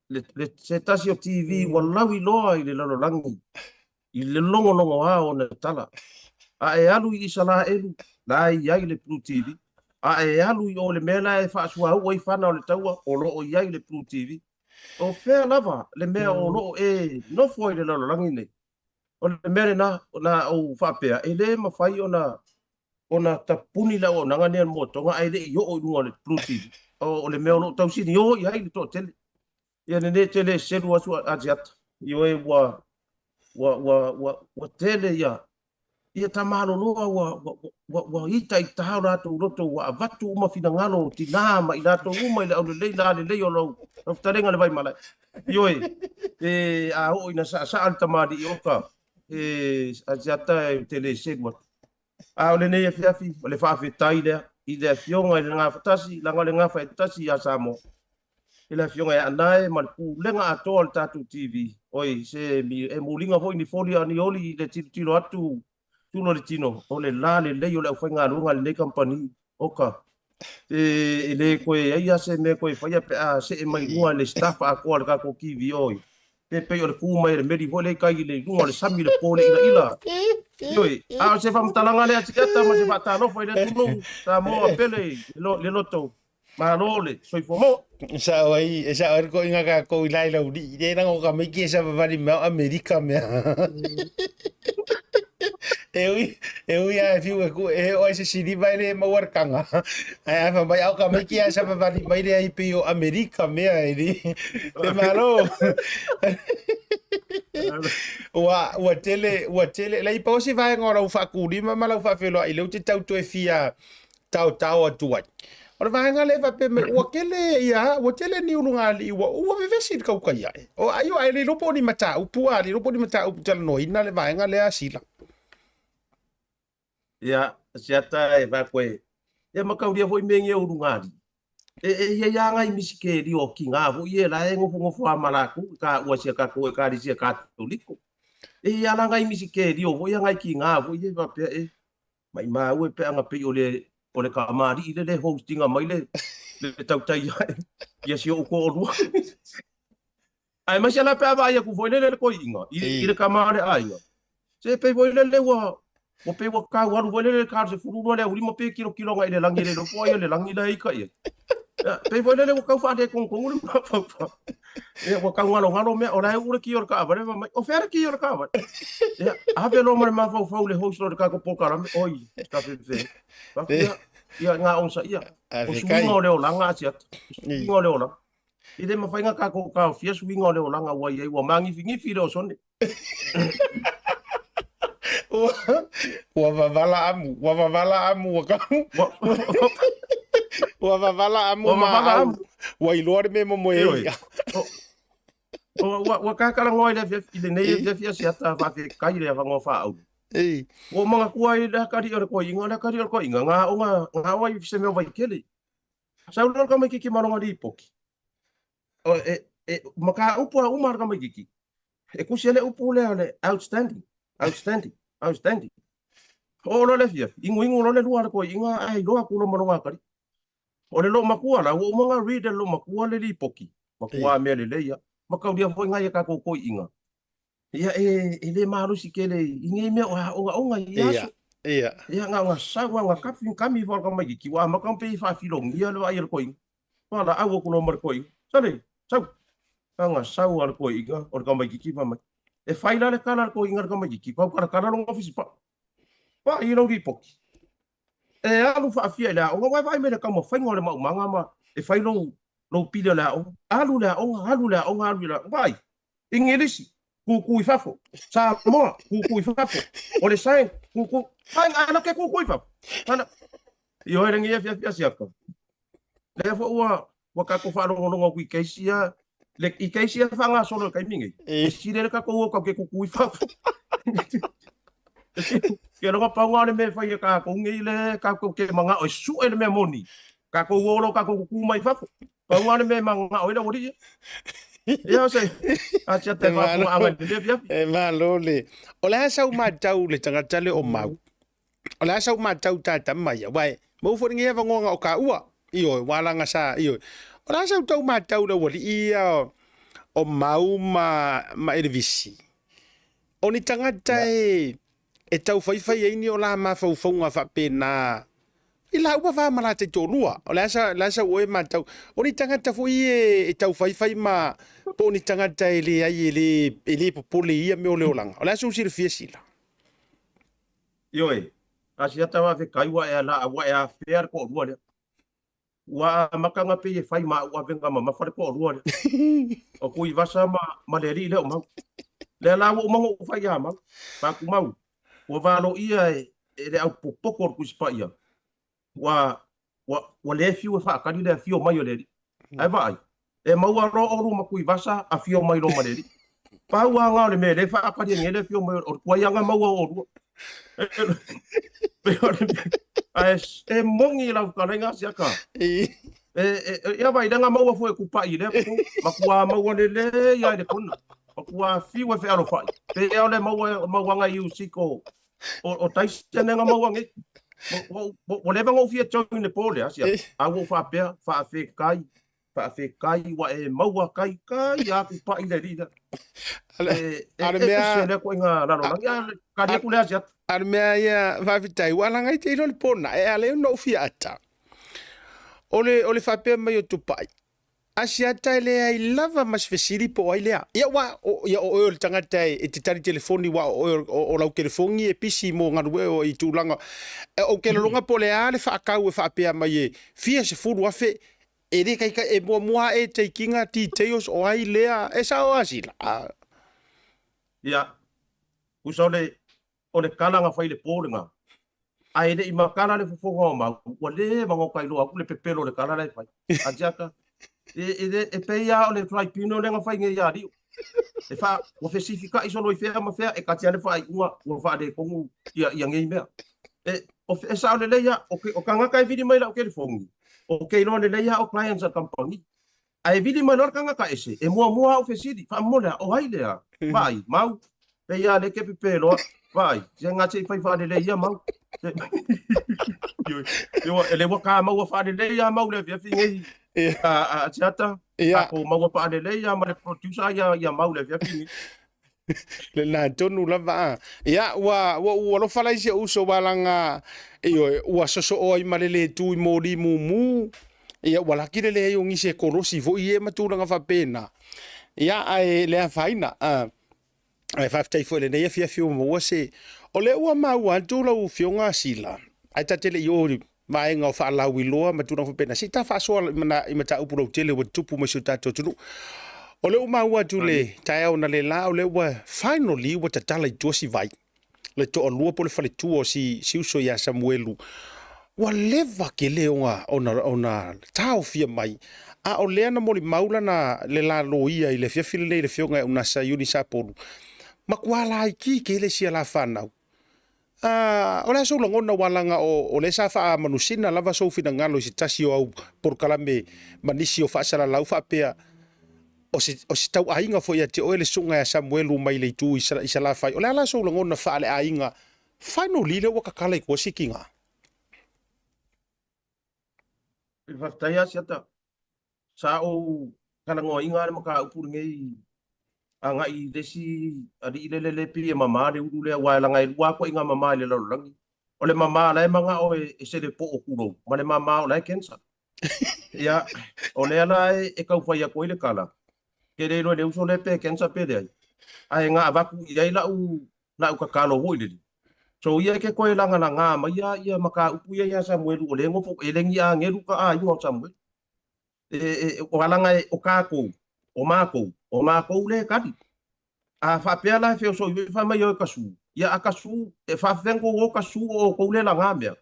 I: le setasio TV wallahi loa i le lalolangi i le longo a o na tala a alu i sala elu la i le Blue TV a alu i o le mela e fa sua o i fana o le taua o lo o i le Blue TV o fair lava le mea o lo no foi le lalolangi nei o le mea na o fa pea e le mafai ona tapuni la o nanga ne mo tonga ai le yo o lunga le Blue TV o le mea o tau sini yo i le to tele ia ne tele selu asu ajiat yo e wa tele ia tamalo loa wa ita i tahara to roto wa vatu uma fina ngalo tina ma ina to uma ile au le o lo tarenga le vai mala yo a o ina sa al tamadi oka ajiata tele selu a le ne fiafi le fa taile i le fionga i nga fatasi langa le nga fatasi ya samo ila fionga ya nae malpu lenga atol tatu TV oi se mi mulinga foi ni folia ni oli le tilo atu tulo le tino o le le o le fenga lunga le company oka le ko ia se me ko fa pe a se mai lunga le staff a ko ka ko kivi oi pe o le kuma le meri vole kai le lunga le sami le pole ila oi a se fam talanga le atikata ma se fata no foi le tulo ta mo pele le loto Marole, soy fomo.
A: Sa ai ko inga ka ko ilai la udi. Dia nang ka mai ki sa bali ma America me. Eu ia viu ko o ese sidi vai le ma warkanga. Ai fa vai au ka mai ki sa bali mai le ai pe o America me ai di. Le malo. Wa tele lai pa si vai ngora u fa ku di ma la fa felo ai le te tau to e fia tau atuai. Ora vai nga leva pe me o kele ia o tele ni ulunga li o ve vesi ka ka ia o ayo ai le lopo ni mata u pua li lopo ni mata u tala no ina le vai nga le asila
I: ia siata e va koe e makauria foi mengi ulunga ia ia nga misike li o kinga vo ia la e ngofo amalaku ka o sia ka ko ka ri sia ka toliko ia la nga misike li o vo ia nga kinga vo ia va pe mai ma o pe anga pe o le kamari le hostinga mai le tautai ia si o ko ru ai mas ela pe vai ku foi le ko inga i le kamari ai se pe foi le wa o pe wa ka wa ru le ka se furu le uri mo pe kilo ngai le langi le po ai le langi le ka ia pe foi le ka fa de con uri fa e wa ka ngalo me ora uri ki or ka va mai o fer ki or ka va a pe lo ma fa le host ka ko pokara oi ka fe ia nga onsa ia o swingo le olanga sia swingo le olanga i de mafainga ka ko ka fia swingo le olanga wa ia wa mangi fingi o sone
A: wa vavala amu wa vavala amu wa ilor me mo ia
I: wa ka kala ngoi le nei le fia sia ta fa kai le va ngofa au o mga kuai da kari or ko inga nga wai se me vai kele sa ulor ka mai ki maronga di poki o maka upo umar ka mai ki e ku sele upo le outstanding o lo le fia ingu lo le luar ko inga ai lo aku lo maronga kari o le lo makua la o mga read lo makua le di poki makua me le ya maka dia foi nga ya ka ko inga ia le maru si kele inge me o ia nga sa nga kami for ka mai ki wa ma kan pe fa filong ia lo ai ko wala awo ko no mar ko sale sa nga sa wa ko inga or ka mai ki fa mai E whaila le kala ko ingar ka mai ki. Kau kara longa ofisi pa. Pa i lau ripoki. E alu whaafia le aonga. Wai mele ka mo whainga le maumanga ma. E whailo lo pile le aonga. Alu le aonga. Vai. Ingilisi. Kukui fafo. Samoa. Kukui fafo. O le sae. Kukui. Hai ana ke kukui fafo. Ana. I oe rengi e fia siaka. Le fo ua. Waka ko wharongononga kui keisia. Le I keisia whanga solo kai mingi. E sire ka ko ua ka ke kukui fafo. Ke ronga paunga le me whai ka ko ngile. Ka ko ke manga o su ele me moni. Ka ko uolo ka ko kuku mai fafo. Paunga le me manga o ila wori. Ia se. Acha te whapu anga le fia.
A: E malole. O le asau matau le tangata le o mau. O le asau matau tata mai wai. Mau fori ngia vangonga o ka ua. Io walanga sa io. O le asau tau matau le wali ia o mau ma erevisi. O ni tangata e tau whaiwhai e ni o la ma whauwhaunga whapena. I la ua wha mara te tōrua. O le asa oe matau. O ni tangata fo e tau whaiwhai ma po ni tangata e le ai e le popole ia me o le olanga. O le asa usire fia sila.
I: Ioe. Asia tawa fe kaiwa e la wa e a fair ko rua le. Wa makanga pe e fai ma wa venga ma fa ko rua le. O kui vasa ma le ri le o mau. Le la wo mau fai ya mau. Pa ku mau. Wa valo ia e le au popoko ku spa ia. Wa le fiu fa ka ni le fiu mai o le ri. Ai vai. E mau a ro o ma kui vasa a fiu mai ro ma le ri. Pa wa nga le me le fa ka ni le fiu mai o ku ia nga mau o rua. E mongi lau karenga siaka. Ia vai danga maua foi ku pai le ko makua maua le ia de kona. Makua fiwa fe alo fai. Pe e ole maua nga iu siko o tais tenenga maua ngi. O le bango fia tau ne pole asia. A wo fa pe fa fe kai wa e maua kai a ku pai le rida.
A: Armea
I: le ko nga la no ya ka dia ku le asia.
A: Armea ia vavitai walanga i te ilo le pona. E ale no fia ata. Ole whapea mai o tupai. Asia tai lea I lava mas fesiri po ai lea. Ia o le tangata e te tari telefoni wa o lau telefoni e pisi mo ngarue o I tūlanga. O ke longa po lea le whaakau e whapea mai e fia se furu afe e re kai e mua e te kinga ti teos o ai lea e sa o asila.
I: Ia. Usa o le kalanga whai le pōrenga. Ai le I makala le fufonga o mau. Ua le mango kai loa ku le pepelo le kala le whai. A jaka. E peia o le trai pino le nga whai nge ia rio. E wha, ua fesifika I solo I whea ma whea e katia le whai ua wha de kongu ia ngei mea. E sao le leia, o kangaka e vidi mai la o ke le fongi. O ke ilo le leia o clients a company. Ai vidi mai lor kangaka ese. E mua o fesidi. Wha molea o hai lea. Vai, mau. Peia le ke pepelo. Vai, se ngate fai fa de leia mau. Yo ele wa ka mau fa de leia mau le via fingi. A chata. Ko mau fa de leia ma le producer ya mau le via fingi.
A: Le na tonu lava. Ia wa lo fala isi uso balanga ua soso o I malele tu I mori mumu. Ia wala kire le yo ngise korosi vo I maturanga fa pena. Ia ai le faina. Ai faftai foi le nei fia fiu mo se o le ua mau atu lau fionga sila ai tatele I mai nga fa la wiloa matuna fa pena sita fa so mana I mata upu tele wa tupu mo suta tonu o le mau atu le tai ona le la o le ua finally wa tatala I tosi vai le to lua po le fale tu o si uso ya Samuelu wa leva ke le ona tau fia mai a o le ana mo le maula na le la loia I le fia file le fionga una sa uni sa polu makuala I ki ke le sia la whanau. O le so longona walanga o le sa wha manusina lava so fina ngalo I si tasi o au por kalame manisi o whaasara lau whapea o si tau ainga fo ia te o ele sunga ya Samuelu mai le tu I sa la whai. O le ala so longona wha ale ainga whano li le waka kala I kua sikinga.
I: I whaftaia siata. Sa o kalangoa inga le maka upur ngei anga I desi ari le pili mama le uru le wa langa I wa ko inga mama le langi o le mama la manga o e se le po o kuro ma le mama o la kensa ya o le ala e kau fai ko ile kala ke le uso le pe kensa pe le ai ngā waku i ai lau ka kalo hoi lili. So ia ke koe langa na ngā ma ia maka upu ia Samuel o le ngofo e lengi a ngeru ka a iwa Samuel. O alanga o kākou, o mākou le kadi. A whapea lai feo so i whamai o kasu. Ia a kasu, e whawhengo o kasu o kou le langa mea.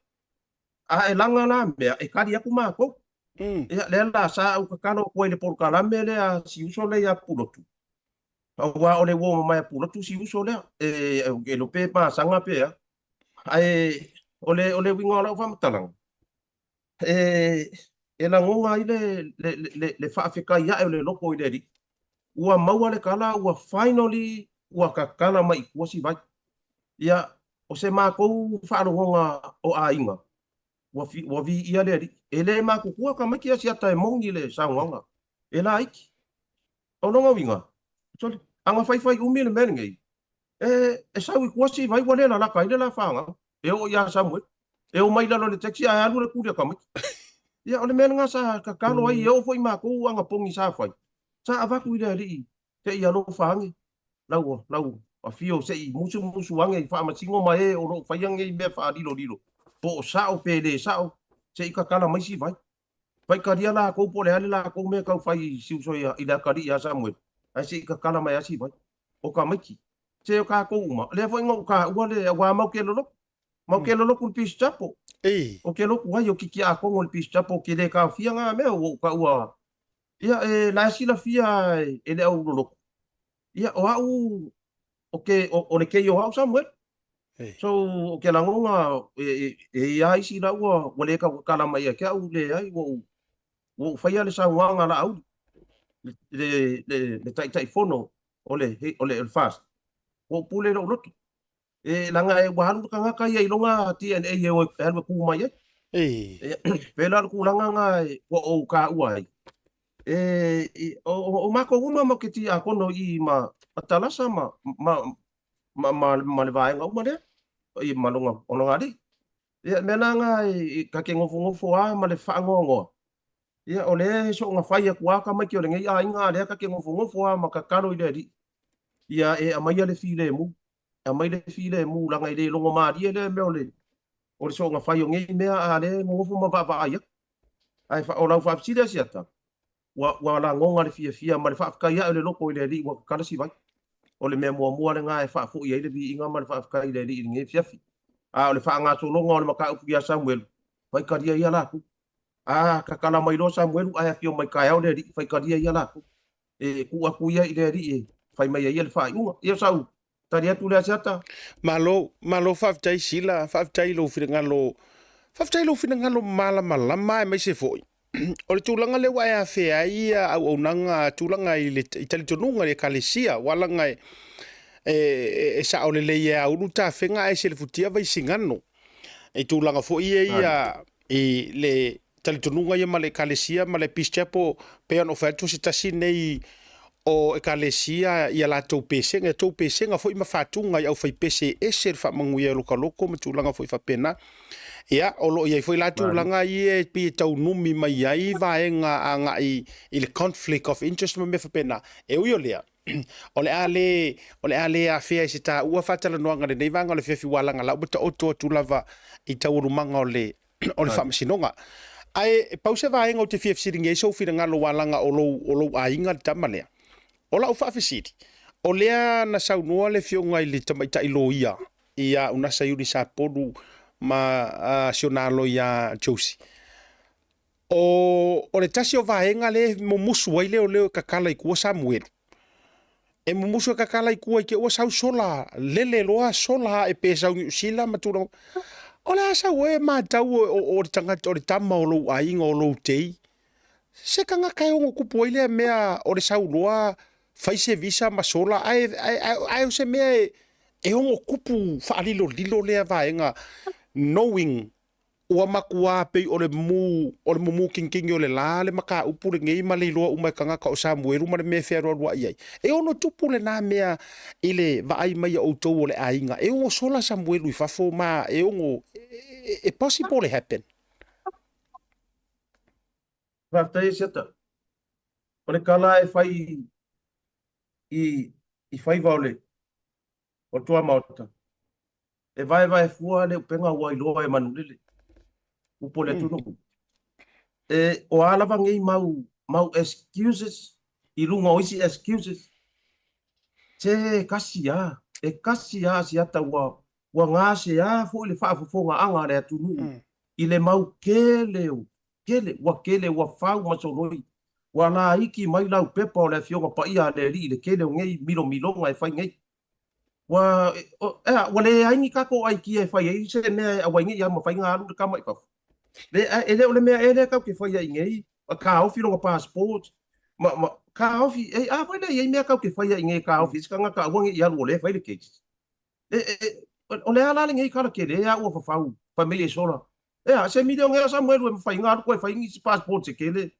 I: A e langa la mea, e kadi aku mākou. Ia le la sa au ka kano koe le porkalame le a si uso le a pulotu. Wa ole wo mai pulotu si uso le e lo pe pa sanga pe a. Ai ole wingo ala whamatalang. E la ngonga i le whaafika ia e le loko i le ri. Ua maua le kala, ua finally, ua ka kala mai kua si vai. Ia, o se mākou whaarongonga o a inga. Ua vi ia le ri. E le mākou kua ka maki asi ata e mongi le saungonga. E la iki. O longa winga. Soli, anga whai umi le mene ngei. E sau i kua si vai, ua le la laka, i le la whaanga. E o ia Samuel. E o mai lalo le taxi, a alu le kuria ka maki. Ia, o le mene nga sa ka kalo ai, e o fwoi mākou anga pongi sa whai. Sa avaku i le ri, te i alo whaange. Lau, a fio se i musu ange, i whaamasingo mai e, o lo whaiange i mea whaadilo. Po o sao pele sao, se i ka kala mai si vai. Vai karia la kou po le hale la kou mea kau whai siusoia i la kari i a Samuel. Ai se i ka kala mai asi vai. O ka maiki. Se o ka kou uma. Le fwoi ngau ka ua le wa mau ke lolo. Mau ke lolo kun pisi chapo. O ke loku wai o kiki a kongo le pisi chapo ke le ka fia ngā mea o ka ua. Ia la sila fia e le au lolo. Ia o au o le kei o au Samuel. So o ke langonga ia isi la ua o le ka kala mai ke au le ai o faia le saunga la au. Le tai fono o le fast. O pule lo loto. Langa e wahalu ka ngaka ia ilonga TNA e o elwa ku mai ai. Pela ku langa nga o ka uai. O mako uma mo ke ti a kono i ma atalasa ma le vai ngau ma le i malonga ono ngari ia menanga i ka ke ngofo a ma le whaangongo ia o le so nga whai aku aka mai ki o le ngai a inga le ka ke ngofo a ma ka karo i le ri ia e a mai le file mu a mai le file mu langa i le longo maari le me o le so nga whai o ngai mea a le ngofo ma va ia ai o lau whaapsida siata wa la ngonga le fia ma le whaafka ia o le loko i le ri wa kala si vai o le mea mua le ngā e whaafo i le vi inga ma le whaafka i le ri i ngai fiafi a o le whaanga solonga o le maka upu ia Samuel vai karia ia laku a ka kala mai lo Samuel ai fio mai kai au le ri vai karia ia laku ku aku ia i le ri vai mai ia le whai unga ia sau taria tu le asiata
A: malo whaaftai sila whaaftai lo whina ngalo malama e mai se foi. O le tūlanga le wai a whea ia au nanga tūlanga i tali tonunga le kalesia walanga e sa o le leia unu ta whenga e se le futia vai singano. E tūlanga fo ia i le tali tonunga ia ma le kalesia ma le pischapo pean o whaitu se tasi nei o e kalesia ia la tau pesenga fo i ma whatunga i au whai pese e se le whamanguia loko ma tūlanga fo i whapena. Ia, o lo iai foi la tūlanga i e pi tau numi mai ai vaenga a ngai i le conflict of interest ma me whapena. E ui o lea. O le ale a whea i se tā ua whatala noanga le nei vanga o le whiawhi walanga lau bata otua tūlava i tau urumanga o le whamasinonga. Ai, pause vaenga o te whiawhiringa e so whina ngalo walanga o lo a inga le tamalea. O lau whaafisiri. O lea na saunua le whionga i le tamaita i lo ia. Ia unasa yuri sa podu ma sionalo ya Josi. O le tasi o vaenga le mumusu ai leo kakala i kua Samuel. E mumusu kakala i kua i ke ua sau sola, lele loa sola e pesa u sila matula. O le asa ue ma tau o le tangata o le tama o lou ainga o lou tei. Se kanga kai ongo kupu ai lea mea o le sau loa faise visa ma sola. Ai o se mea e ongo kupu whaalilo lea vaenga. Knowing ua makua pe o le mumu kinkingi o le la le maka upu le ngei ma le loa umai kanga ka o Samuel ma le me whea roa iai. E ono tupu le nā mea i le vaai mai o tau o le ainga. E ongo sola Samuel i whafo ma e ongo e possible happen.
I: Whaftai siata. O le kala e whai i I whaiva ole. O tua maota. E vai fua le upenga ua iloa e manulele. Upo le tunu. E o alava ngei mau excuses. I lunga oisi excuses. Te kasi a. E kasi a si ata ua ngase a fo le whaafafonga anga le atunu. I le mau keleo. Kele, ua whau masonoi. Wa la iki mai lau pepa o le fionga pa ia le li le kele o ngei milonga e whai ngei. Wa le aingi kako ai ki e whai ei se mea a wai ngei a ma whai ngā alu le kama i whafu. Le o le mea ele kau ke whai ai ngei. Ka ofi longa passport. Ka ofi, a wai le mea kau ke whai ai ngei ka ofi. Ska ngā ka awangi i alu o le whai le keis. O le ala le ngei kala ke le a ua whawhau. Familia sola. Se mi ngea Samuel e whai ngā koe whai ngi passport se kele.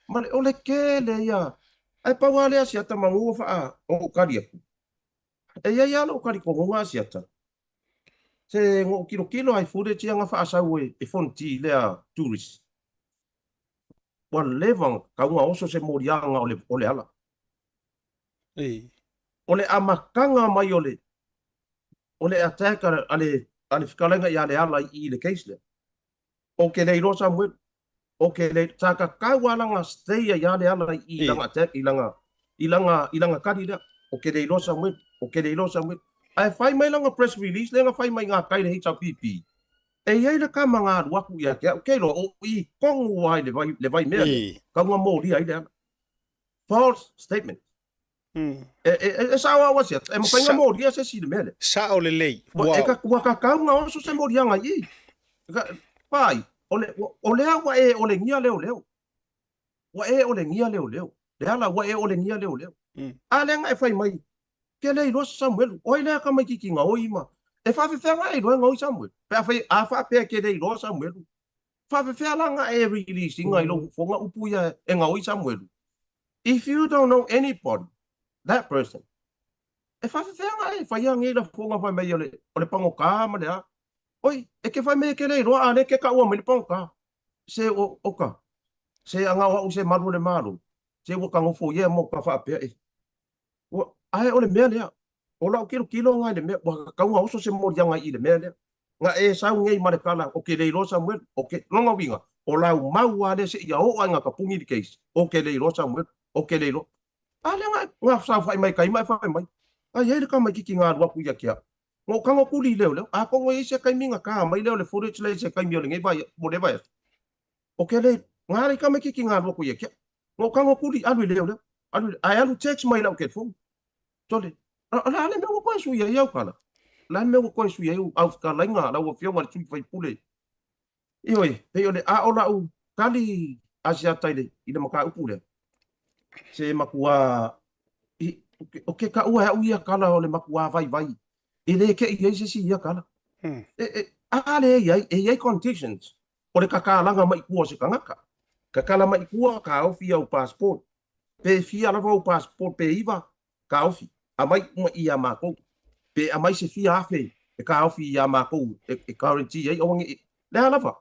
I: Ma o le kele ia. Ai paua lea si ata mangua wha o kari aku. E ia ia lo kari kongonga si ata. Se ngō kilo ai fure tia ngā wha asau e fonti lea tourist. Wa levang kaunga oso se morianga o le ala. O le amakanga mai o le ataka ale whikalenga i ale ala i le case le. O ke leiro Samuel. O ke le taka kaualanga stay ya le ala i langa attack i langa kari lea. O ke leiro Samuel. O ke leiro Samuel. Ai whai mai langa press release le nga whai mai ngā kai le HRPP. E iei le ka mga aruaku ia kia. O ke lo o i kongu ai le vai mea. Kaunga mōri ai le ala. False statement. E sa awa wasia. E mawhainga mōri ia se si le mea le.
A: Sa o le lei.
I: Ua ka kaunga oso se mōri anga i. Pai, o lea wa e o le ngia leo. Wa e o le ngia leo. Le ala wa e o le ngia leo. A lenga e whai mai. Ke lei rosa Samuel. Oi lea ka mai ki ngā oi ma. E whawhiwhenga e roa ngoi Samuel. Pea whai a whapea ke lei rosa Samuel. Whawhiwhenga langa e release inga ilo whonga upu ia e ngā oi Samuel. If you don't know anybody, that person. E whawhiwhenga e whai a ngeira whonga whai mai o le pango kāma lea. Oi, e ke whai mea ke rei roa ane ke ka ua mele pangka. Se oka. Se anga wa se maru le maru. Se waka ngofo ye mo ka whapea e. Ai o le mea lea. O lau kilo ngai le mea. Waka kaunga oso se mori anga i le mea lea. Nga e sau ngei mare kala. O ke rei roa Samuel. O ke longa winga. O lau mau ane se ia o anga ka pungi di case. O ke rei roa Samuel. O ke rei roa. Ale nga sa whai mai kai mai whai mai. Ai e le ka mai kiki ngā ruaku ia kia. Ngō kango kuli leo. A kongo e se kai minga ka mai leo le footage le se kai mio le ngai vai mo le vai. O ke le ngari ka me kiki ngā ruaku ia kia. Ngō kango kuli alu leo. Alu text mai lau ke phone. Tole. La le me ko su ia iau kala. La me ko su ia au ka lainga la o fio ma tu fai pule. Ioi, pe ole a ola u kali asia taile i le maka upu le. Se makua o ke ka ua ia kala o le makua vai. Ele ke ia se si ia kala. Ale ia conditions. O le kakalanga mai kua se kangaka. Kakala mai kua ka ofi au passport. Pe fia lava au passport pe iva ka ofi. Amai uma ia mako. Pe amai se fia afe e ka ofi ia mako e currency ai onge le lava.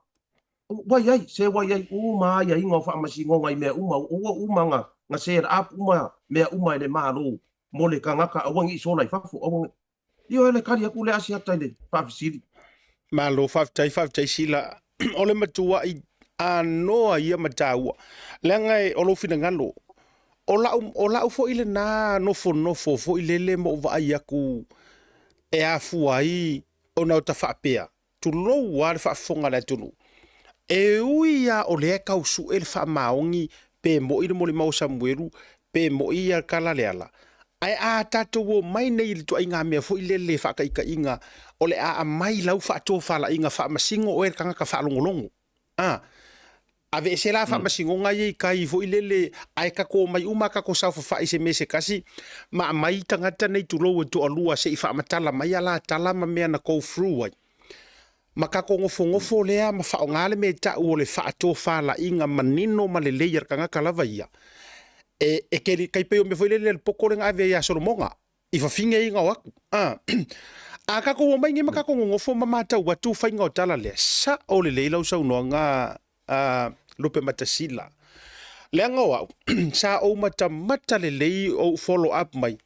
I: Wai ai se wai ai uma ia inga fa masi ngonga i me uma nga se up uma me uma le malo mo le kangaka onge i sola i fafu onge. Io le kari aku le asia taile whawhisiri.
A: Malo whawtai sila. Ole matua i anoa ia mataua. Lenga e olo fina ngalo. O lau fo ile na nofo fo ile le mo vai aku e afua i o nau ta whapea. Tu lou wale whafonga le tunu. E uia o le kausu e le whamaongi pe mo i le mo le mau Samuelu pe mo i a kala le ala. Ai a tatou mai nei le to inga me fo ile le fa kai inga o le a mai lau fa to fa la inga fa masingo o e kanga ka fa longolongo ave se la fa masingo ngai kai fo ile le ai ka ko mai uma ka ko sa fa ise me se kasi ma mai tangata nei tu lo to alua se fa matala mai ala tala ma me na go through ai ma ka ko ngofo le a ma fa ngale me ta o le fa to fa la inga manino ma le leyer kanga kala vaia e ke kai pe me foi le poko le ave ya solomonga i fa finga inga wa a ka ko mai ngi ma ka ko ngofo ma mata wa tu fa inga tala le sa o le leila usa no nga lupe matasila le nga wa sa o mata le lei o follow up mai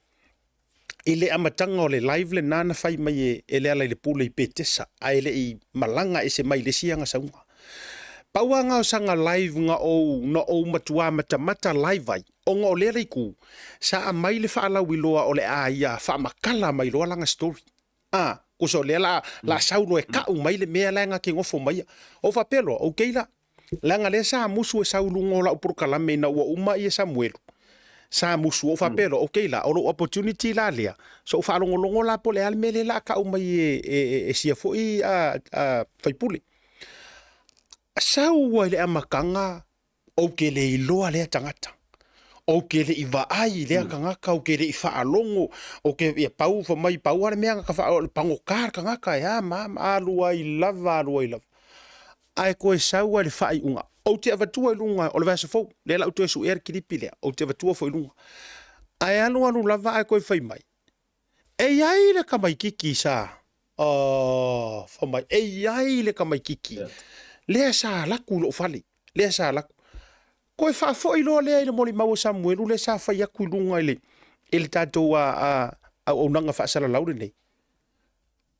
A: I le amatanga o le live le nana fai mai e le ala i le pule i petesa. A ele i malanga e se mai le sianga saunga. Pauanga o sanga live nga o na o matua mata live ai. O nga o le reiku. Sa a mai le whaala wiloa o le a ia wha makala mai loa langa story. Kuso le la saulo e kau mai le mea langa ke ngofo mai. O whapelo, o keila. Langa le sa musu e saulu ngola upurukalame na ua uma i e Samuelu. Sa musu o whapelo, o keila, o lo opportunity la lea. So o whaalongolongo la po le almele la kau mai e siafo i whaipule. Sau le amakanga o ke le iloa lea tangata. O ke le iwaai lea kangaka, o ke le iwhaalongo, o ke ia pau fa mai pau ara mea ka wha pangokar kangaka, ya mama alua i lava. Ai koe sau le whai unga. O te avatua i lunga, o le vasa fau, le lau tu esu ere kiripi lea, o te avatua fau i lunga. Ai anu lava ai koe whai mai. E iai le kamai kiki sa. Wha mai, e iai le kamai kiki. Lea sa laku lo fali, lea sa laku. Koe wha fo i loa lea i le moli maua Samuelu, le sa whai aku i lunga i le tātou au nanga whaasara laure nei.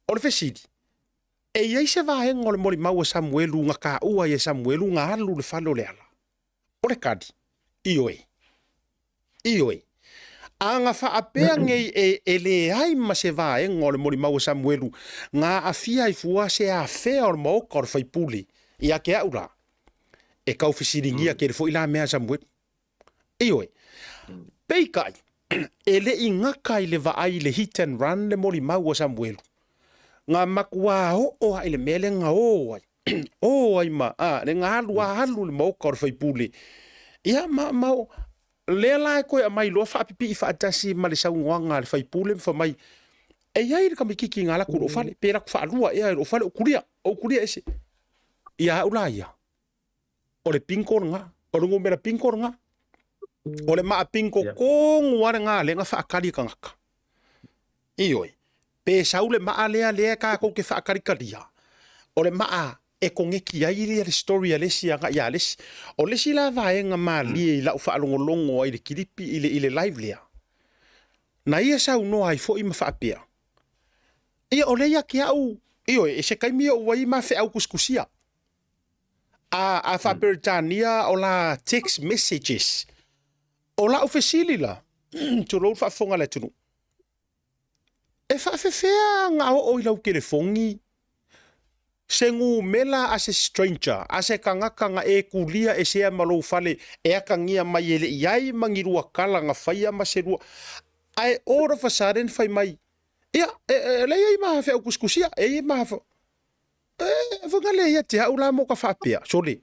A: O le whesidi. E iai se vahenga o le moli maua Samuelu, nga ka ua i Samuelu, nga alu le whalo le ala. O le kadi, ioe. A nga whaapea ngei e le ai ma se vahenga o le moli maua Samuelu, nga a fia i fua se a fea o le maoka o le whaipuli, i a ke aura. E kau whisiringia ke le fo ila mea Samuelu. Ioe. Peikai, e le i ngaka i le vaai le hit and run le moli maua Samuelu. Nga makua o ai le mele nga o ai ma le nga halu le mau kor fai pule ia mau le la ko mai lo fa pipi fa tasi ma le sau nganga le fai pule fa mai e ia ir kam kiki ngala ku fa le pera fa lua ia o fa o kuria ese ia ulaia o le pinko nga o le ngomera pinko nga o le ma pinko ko ngwa nga le nga fa kali kangaka ioi pe saule maa lea ka ko ke whaakarikaria. O le maa e kongeki ai le story alesi anga ia alesi. O lesi la vaenga maa lia i lau whaalongolongo ai le kiripi i le live lea. Na ia sau no ai fo ima whaapea. Ia o leia ki au, e se kaimia o wai ma fe au kuskusia. A whaperitania o la text messages. O la ufesili la. Turo whaafonga le tunu. E whaafewhea ngā o i lau kerefongi. Se ngu mela a se stranger, a se kangakanga e kulia e sea malou fale, e akangia mai ele iai mangirua kala ngā whaia ma se rua. Ai ora whasaren whai mai. Ia, leia i maha whea kuskusia, i maha wha. Whangale ia te hau la mo ka whaapea, sole.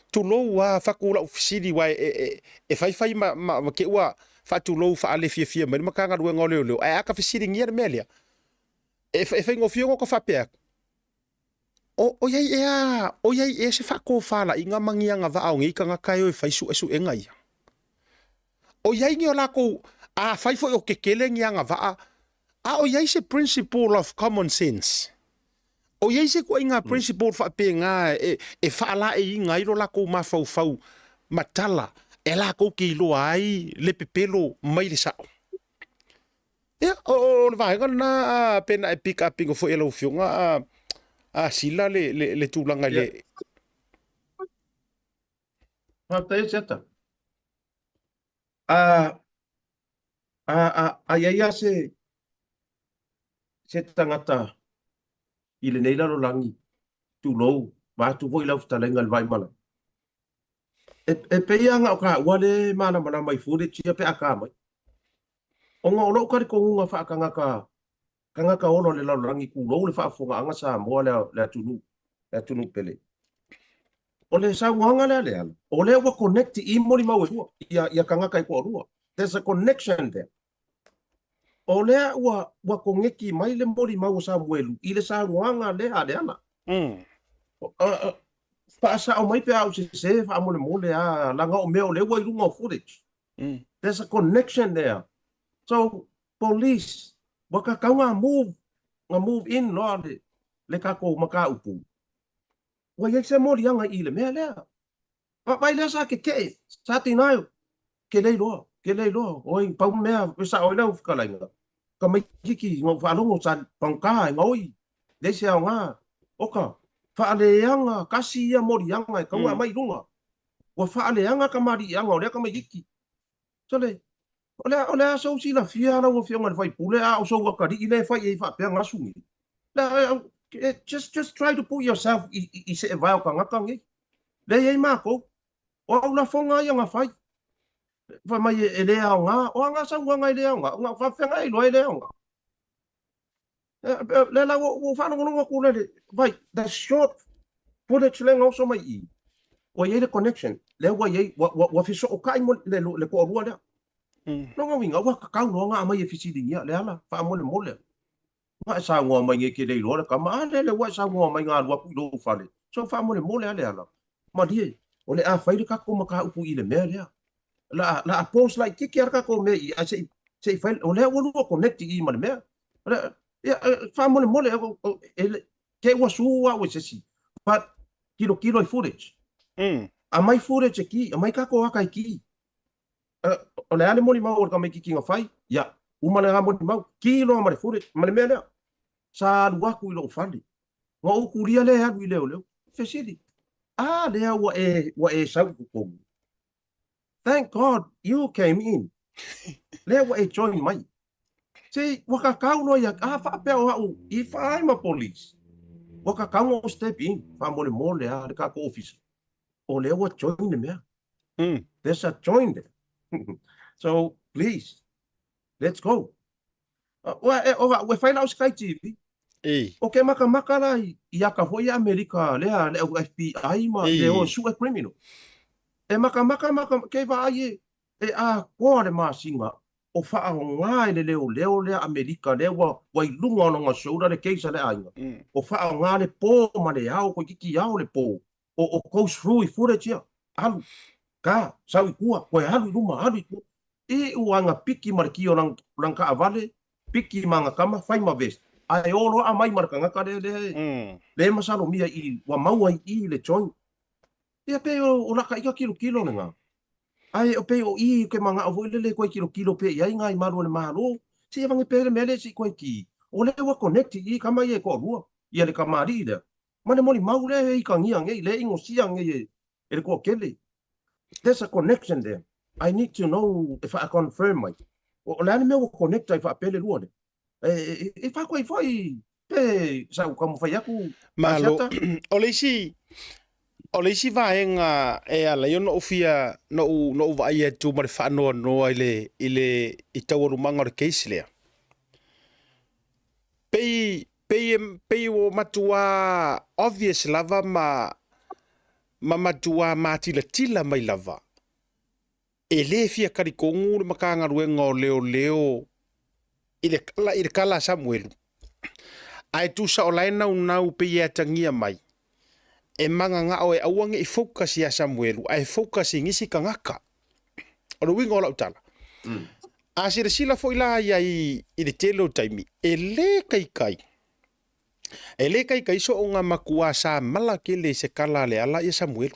A: Tu lou a whakula ufisiri wai e whai ma ke ua fatu lou fa ale fia mai makanga rua ngole leo ai aka fisiri ngia melia e fa ngofio ko fa pe o yai e se fa ko fala inga mangia nga va ngi kanga kai o fa su engai o yai ngi ola ko a fa fo o kekele ngia nga va o yai se principle of common sense o yai se ko inga principle fa pe nga e fa la e inga iro la ko ma fau matala e la ko ki lo ai le pepelo mai le sao. Ia, o le vaenga na pena e pick up ingo fo elo fionga a sila le tūlanga le.
I: Hata e seta. Ia se tangata i le neila lo langi tu lou ma tu voi lau talenga le vai mala. E peia nga o ka wale mana mai fude tia pe aka mai. O nga ono kari ko nga fa kanga ka ono le lau rangi ku lo le fa fonga anga sa mo le tunu pele. O le sa wanga le o le wa connect I mori mau rua ia kanga kai ko rua. There's a connection there. O le wa kongeki mai le mori mau sa muelu I le sa wanga le ana. Pasa o mai pe au se fa mole a langa o meo le wai runga footage. There's a connection there. So police waka kaunga move in lo le ka ko maka upu. Wa ye se moli anga I le mea le. Pa pai le sa ke sa tinayo ke le lo oi pa mea sa o le ufka lainga. ka mai kiki ngo fa longo san pangka ngoi le se nga oka fa le anga kasi ya morianga ka nga mai lunga wa fa le anga ka mari anga le ka mai kiki tole ole so si la fia la wo fia ngal fai pule a so wa ka di le fai e fa pe nga sungi la just try to put yourself I se vai ka nga ka ngi le ye ma ko o la fonga ya nga fai fa mai ele nga o nga sa nga ile nga fa fe nga ile ile nga le la wo fa no ku le vai the short footage le nga so mai I o ye the connection le wa ye wa fi so o kai mo le ko ru le no nga winga wa ka no nga mai fi si dinga le ala fa mo le wa sa ngo mai nge ke le ro ka ma le wa sa ngo mai nga wa ku do fa le so fa mo le ala ma die o le a fa ka ko ma ka upu I le me le la post like kiki arka ko me I sei fa o le wo no connect I ma le me ya fa mo le ke wa su wa we se si but kilo I footage a mai footage ki a mai ka ko aka ki o le ale mo ni ma o ka mai ki nga fai ya uma le mo ni ma kilo ma le footage ma le me le sa wa ku lo fandi wa o ku ria le ha le fe sili le wa e sa ku thank God you came in le wa e join mai say waka kau no ya fa pe o if I'm a police waka kau step in fa mo le a ka ko office o le wa join me there's a join there so please let's go we find out Sky TV okay maka la ya ka foi America le FBI ma le o su criminal maka ke va ai a ko le ma singa o fa nga le America le wa lunga no nga soda le keisa le ainga o fa nga le po ma le au ko kiki au le po o go through footage alu ka sa ku ko alu luma alu ku uanga piki marki o lang ka avale piki manga kama fai ma vest ai olo a mai marka nga ka le masalo mia I wa maua I le chon ia pe o la ka kilo nga ai o pe o I ke manga o le ko kilo pe ia ngai maru le maru si vange pe le mele si ko ki o le wa connect I kama ye ko ru ia le kamari le mane moli mau le I ka ngia ngai le ingo sia ngai e ko kele there's a connection there I need to know if I confirm my o le me o connect if I pe le ruo if I ko foi pe sa ko mo fai aku
A: malo o le si vaenga ala yo no ofia no vai e tu mar fa no ile I tauru manga o case le pei o matua obvious lava ma matua tila mai lava ele fia karikongu le makanga ruenga o leo ile kala Samuel ai tu sa olaina unau pe ia tangia mai manga nga o awange I focus ya Samuel ai focus ngisi kangaka o winga o la utala asira sila foi la ya I le telo taimi ele kai so nga makua sa malake le se kala le ala ya Samuel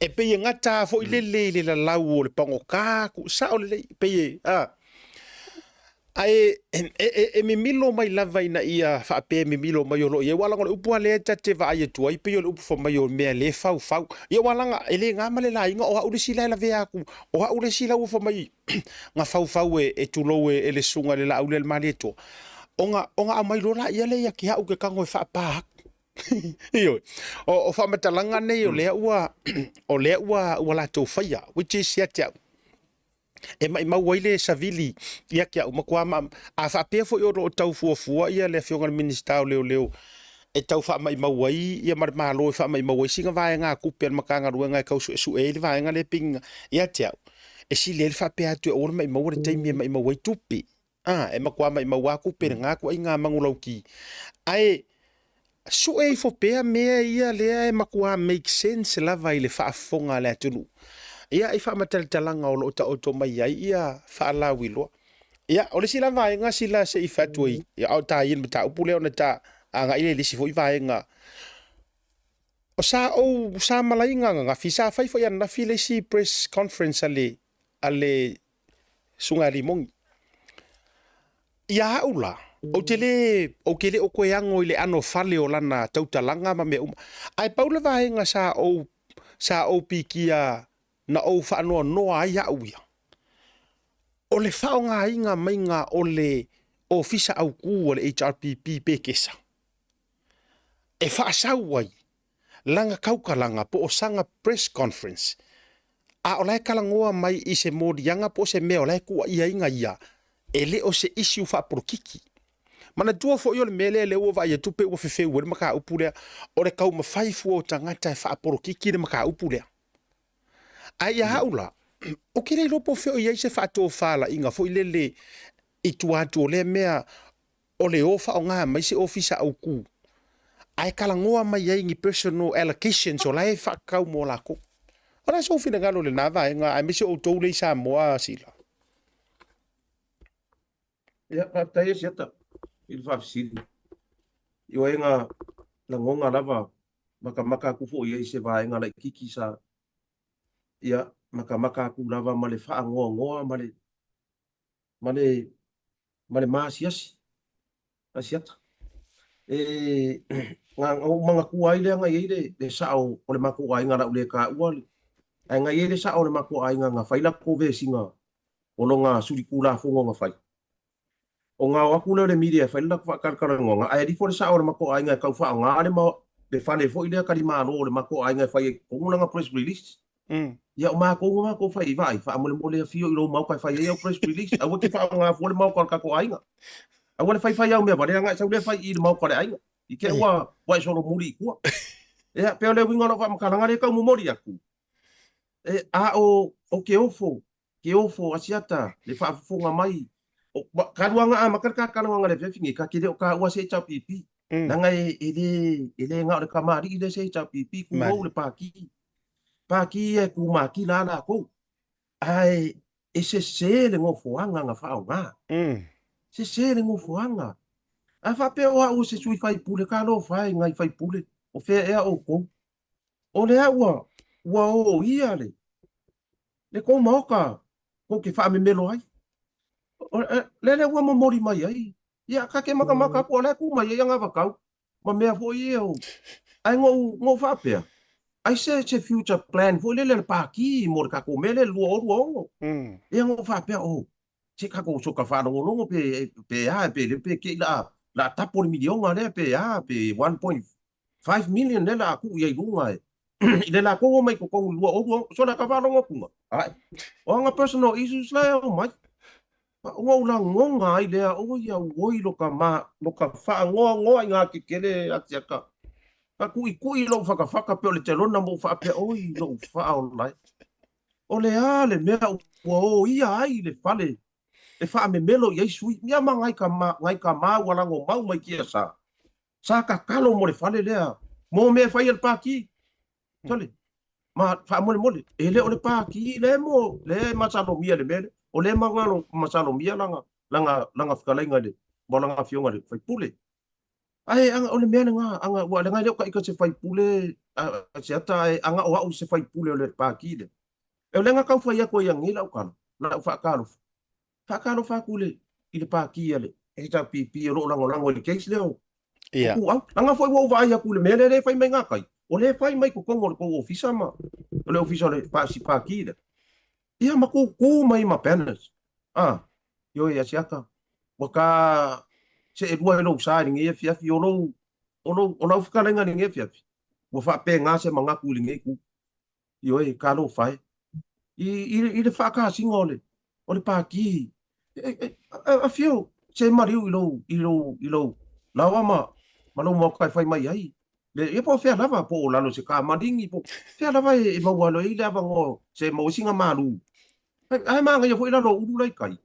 A: pe ngata foi le la lau le pangoka ku sa o le pe ai mi milo mai lava ina ia fa pe mi milo mai lo ye wala ngol upu le tate va ai tu ai pe yo upu fo mai o me le fau ye wala nga ele nga male la inga o ule sila la vea ku o ule sila u fo mai nga fau e tu lo e le sunga le la ule le maleto onga mai lo la ia le ya ki ha u ke kango fa pa yo o fa matalanga ne yo le ua wala to faya which is yet mai waile savili ia kia umakua a fa pe fo yo tau fu ia le fionga minister leo e tau fa mai wai ia mar malo fa mai wai singa vai nga ku per makanga ruanga ka su e vai nga le ping ia tia e si le fa pe atu o mai mau re taimi mai wai tupi e makua mai wa ku per nga ku inga mangulauki ai su e fo pe me ia le e makua make sense la vai le fa fonga le tunu ia I fa matalanga o lo ta mai ai ia fa la wilo ia o le sila vai nga sila se I fatui ia au ta yin ta upule ona ta anga ile le si foi vai nga o sa malai nga fisa fai foi na file si press conference ale sunga limong Ia ula. O ke le o koe ango i le ano fale o lana tautalanga ma me ai paule vaenga sa o pikia na o whaanoa noa ai au ia. O le whaonga inga mainga o le ofisa au ku o le HRPP pekesa. E whaasau ai, langa kaukalanga po o sanga press conference. A o lai kalangoa mai i se modianga po se mea o lai kua ia inga ia. E le o se issue whaporokiki. Mana tua fo yo le mele le o vai tupe o fefe o maka upulea o le kau mafai fu o tangata e whaporokiki le maka upulea. Ai a haula, o kere lopo feo i eise whaato whala inga fo ilele i tuatu o le mea o le ofa o ngā mai se ofisa au ku. Ai kalangoa mai ngi personal allocations o lai whakau mo lako. O lai sofina ngalo le nava e ngā ai mese o tau le sa moa sila.
I: Ia, tai e siata. Il whafisiri. Iwa e ngā langonga lava maka kufo i eise va e ngā lai kiki sa. Ia, maka ku lava ma le wha ngoa ma le maasiasi. Asiata. Ngā mga kua ile nga iere le sao o le mako ai ngā rau le ka uale. Ai ngā iere sao le mako ai ngā whaila kove singa o lo ngā surikula fongo ngā whai. O ngā wakule le media whaila whakarkarango ngā ai rifo le sao le mako ai ngā kau wha ngā le ma le whale fo ile kari mālo le mako ai ngā whai kongulanga press release. Ia o mā kongo whai vai wha mole a fio i lo mau kai whai e au press release. Awa ki wha ngā fo le mau kako ai ngā. Awa le whai au mea vare ngā sau le whai i le mau kare ai ngā. I ke ua wai soro muri kua. Ea peo le winga no wha makaranga le kau mumori aku. A o ke ofo asiata le wha afufonga mai. Karuanga a makaranga le whiwhingi ka kere o ka ua se chau pipi. Nanga ele ngā o le kamari i le se chau pipi ku hou le pāki. Pāki e ku maki lana kou. Ai e se le ngofoanga ngā whao ngā. Se le ngofoanga. A whape o au se sui whai pule, ka lo whai ngai whai pule, o whea ea o kou. O lea ua o ia le. Le kou maoka, kou ke wha me melo ai. Le ua mamori mai ai. Ia ka ke maka kua le ku mai ai anga wakau. Ma mea fo i eo. Ai ngō whapea. Ai se future plan, fo le pāki, mo le kako mele lua o ongo. Ia ngō whapea o. Se kako soka whanongo longo pe a, pe le pe ke la tapo le milionga le pe 1.5 million le la ku ia lunga e le la ko mai ko lua o so la ka va longa kunga ai o nga personal issues la o mai o la ngonga ai le o ia o lo ka fa ngo nga ki kele atiaka ka ku lo fa pe le telona mo fa pe o lo fa o lai o le ale me o ia ai le fale e wha me melo i sui mia ma ngai ka wala ngo mau mai kia sa ka kalo mo le fale lea mo me fai el paki tole ma fa mole e le o le paki le mo le masalo mia le mele o le mangalo masalo mia langa fkalenga le mo langa fionga le fai pule ai anga o le mea anga wa le ngai le ka se fai pule se ata anga o au se fai pule o le paki le e le nga ka fai ko yang ila o kalo la fa kalo Fakalo fakule i le pāki ale. E ta pipi o lango i le case leo.
A: Ia.
I: Langa foi wo vai akule mele le fai mai ngakai. O le fai mai ko kongo ko ofisa ma. O le ofisa le pāki le. Ia ma ko mai ma penas. Yo ia siaka. Waka se e rua lo sa ni e fiafi o lo fkalenga ni e fiafi. Wo fa pe nga se manga ku li ku. Yo e ka lo fai. I le fa ka singole. O le pāki. A fio, se mariu i lo. Lawa ma lo mo kai fai mai ai. Le e po fea lava po lalo se ka maringi po. Fea lava e mawalo i lava ngo se mo singa malu. Ai manga ia foi lalo uru lai kai.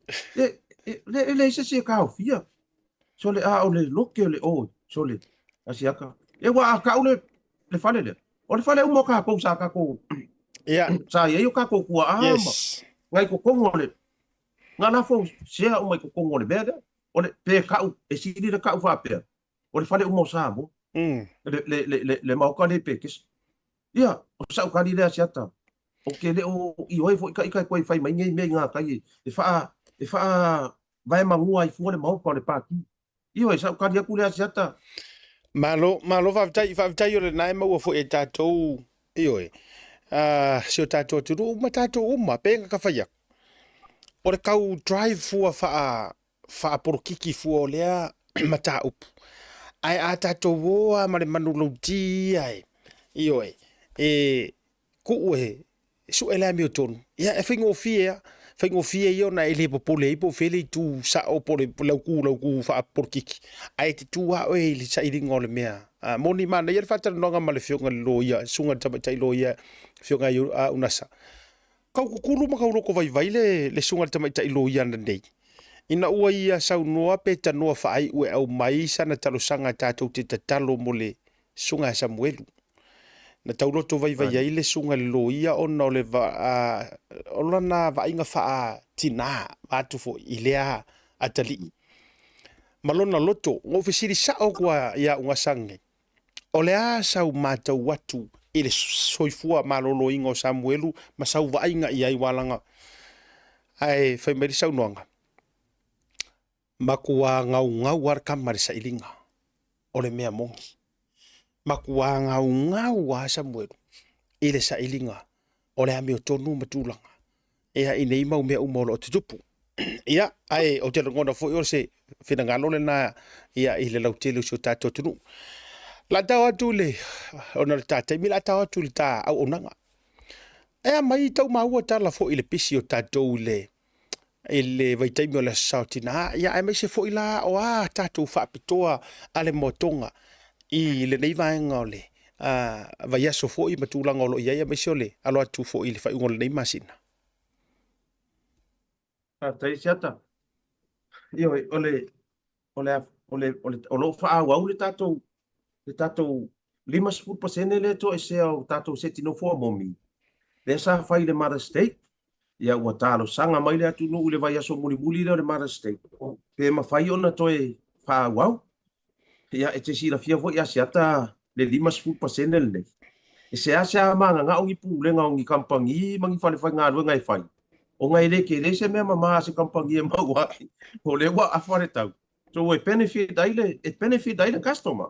I: Le se ka o fia. So le o le loke le o. So le asiaka. E wa ka le fale le. O le fale mo ka ko sa ka ko.
A: Ia.
I: Sa ia yo ka ko kua
A: Yes.
I: Ngai ko kongo le. Nga na fo sia o mai ko kongo le beda. O le pe kau e siri le kau fa pe. O le fale o mo sa mo. Le mau ka le pe kis. Ia, o sa ka le asiata. O ke le o i oi fo ka ko fai mai ngai me nga kai. E fa vai mangua ai fua le mau pa le paki io e sa ka dia kule asiata
A: Malo faafetai o lenā e maua foʻi e tatou io e se o tatou atunuu ma tatou uma pega ka fai aku o le kau drive fua faaporokiki fua o lea ma taupu ae a tatou oa ma le manu lauti ae io e kuʻu e suʻe le ami o tonu ia e faigofie ia ona e lē popole ai po fele i tusaʻo po le lauku faaporokiki ae te tuaʻo e i le saʻiliga o le mea moni mana ia le faatalanoga ma le fioga le lo ia suga le tamaʻitaʻi lo ia fioga ai a unasa kaukukulu ma kauloko vaivai le suga le tamaʻitaʻi lo ia nanei ina ua ia saunoa pe tanoa faai ue au mai sana talosaga tatou te tatalo mo le suga e samuelu na tauloto vaivai ai le suga le lo ia ona o le o lana vaaiga faatinā atu foʻi i lea atalii ma lona loto o fesilisaʻo kua ia ugasage o le a sau matou atu i le soifua malōlōiga o samuelu ma sau vaaiga i ai walaga ae fai mai le saunoaga ma kua gaugau arakama le saʻiliga o le mea mogi ma kua gaugau a samuelu i le saʻiliga o le ame o tonu ma tulaga ia i nei mau mea uma o loo tutupu ia ae o te alogona foʻi o le se finagalo lenā ia i le lautele o sio tatou atunuu latau atu le ona le tataimi latau atu le taauaunaga ea mai taumaua tala foʻi le pisi o tatou i le vaitaimi o le asasaotinā ia e mai se foʻi la o tatou faapitoa a le motoga i lenei vaega o le vaiaso foʻi ma tulaga o loo iai a mai se o le alo atu foʻi le faiuga o lenei masina
I: tai siata io o lo faaauau le tatou 50% le to e se o tatou setinofo momi le sa fai le Mother State ia ua talosaga mai le atunuu le vaiaso mulimuli le o le Mother State pe mafai ona toe faaauau ia e te silafia foʻi asiata le 50% lenei e se ase a magagao gi pulega o gi kampagi ma gi falefaigaluega e fai o gai leke le se mea mamā se kampagi e mau ai o le ua afa le tau so e benefit ai le customer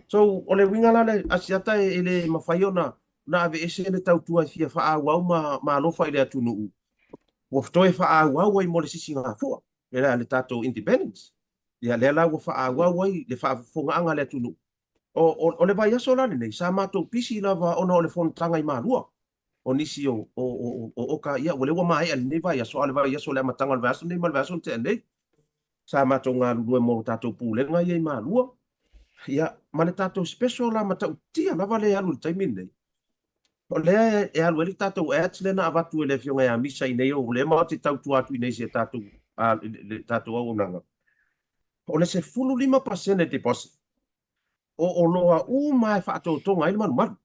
I: so o le winga la le asiata e le mafai ona na ave ese le tautua fia faaauau ma alofa i le atunuu ua fetoe faaauau ai mo le sisigafua e le tatou independence ia lea la ua faaauau ai le faafofogaaga le atunuu o le vaiaso la lenei sa matou pisi lava ona o le fonotaga i malua o nisi o oka ia ua le ua mae a lenei vaiaso a le vaiaso le amataga o le vaiaso nei ma le vaiaso le teanei sa matou galulue mo lo tatou pulega ia i malua ia ma le tatou special la matautia lava le alu le taimi nei o lea e alu ele tatou ads lena avatu e le fioga ia misa i nei o le ma te tautua atu i nei se tatou le tatou auaunaga o le se 15% deposit o loa uma e faatoutoga ai le malumalu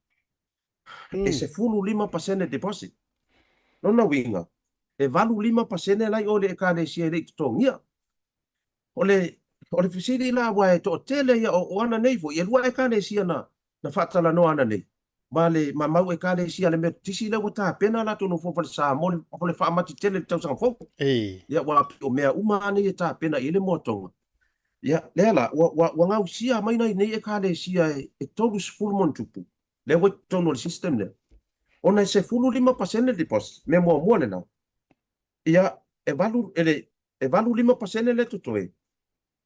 I: e se 15% deposit lona uiga e 5% lai o le ekalesia i le totogia o le fesili la ua e toʻatele ia o ana nei foʻi e lua ekalesia na faatalanoa ana nei ma le mamau ekalesia le mea tisi le ua tapena latou fofa le sa mo le faamatitele le tausaga fofu ia ua o mea uma anei e tapena i le motoga ia lea la ua gausia mai nai nei ekalesia e tolu 10 mo tupu le ua tonu o le system lea ona e se 15% deposit me muamua lenā ia e 5% le totoe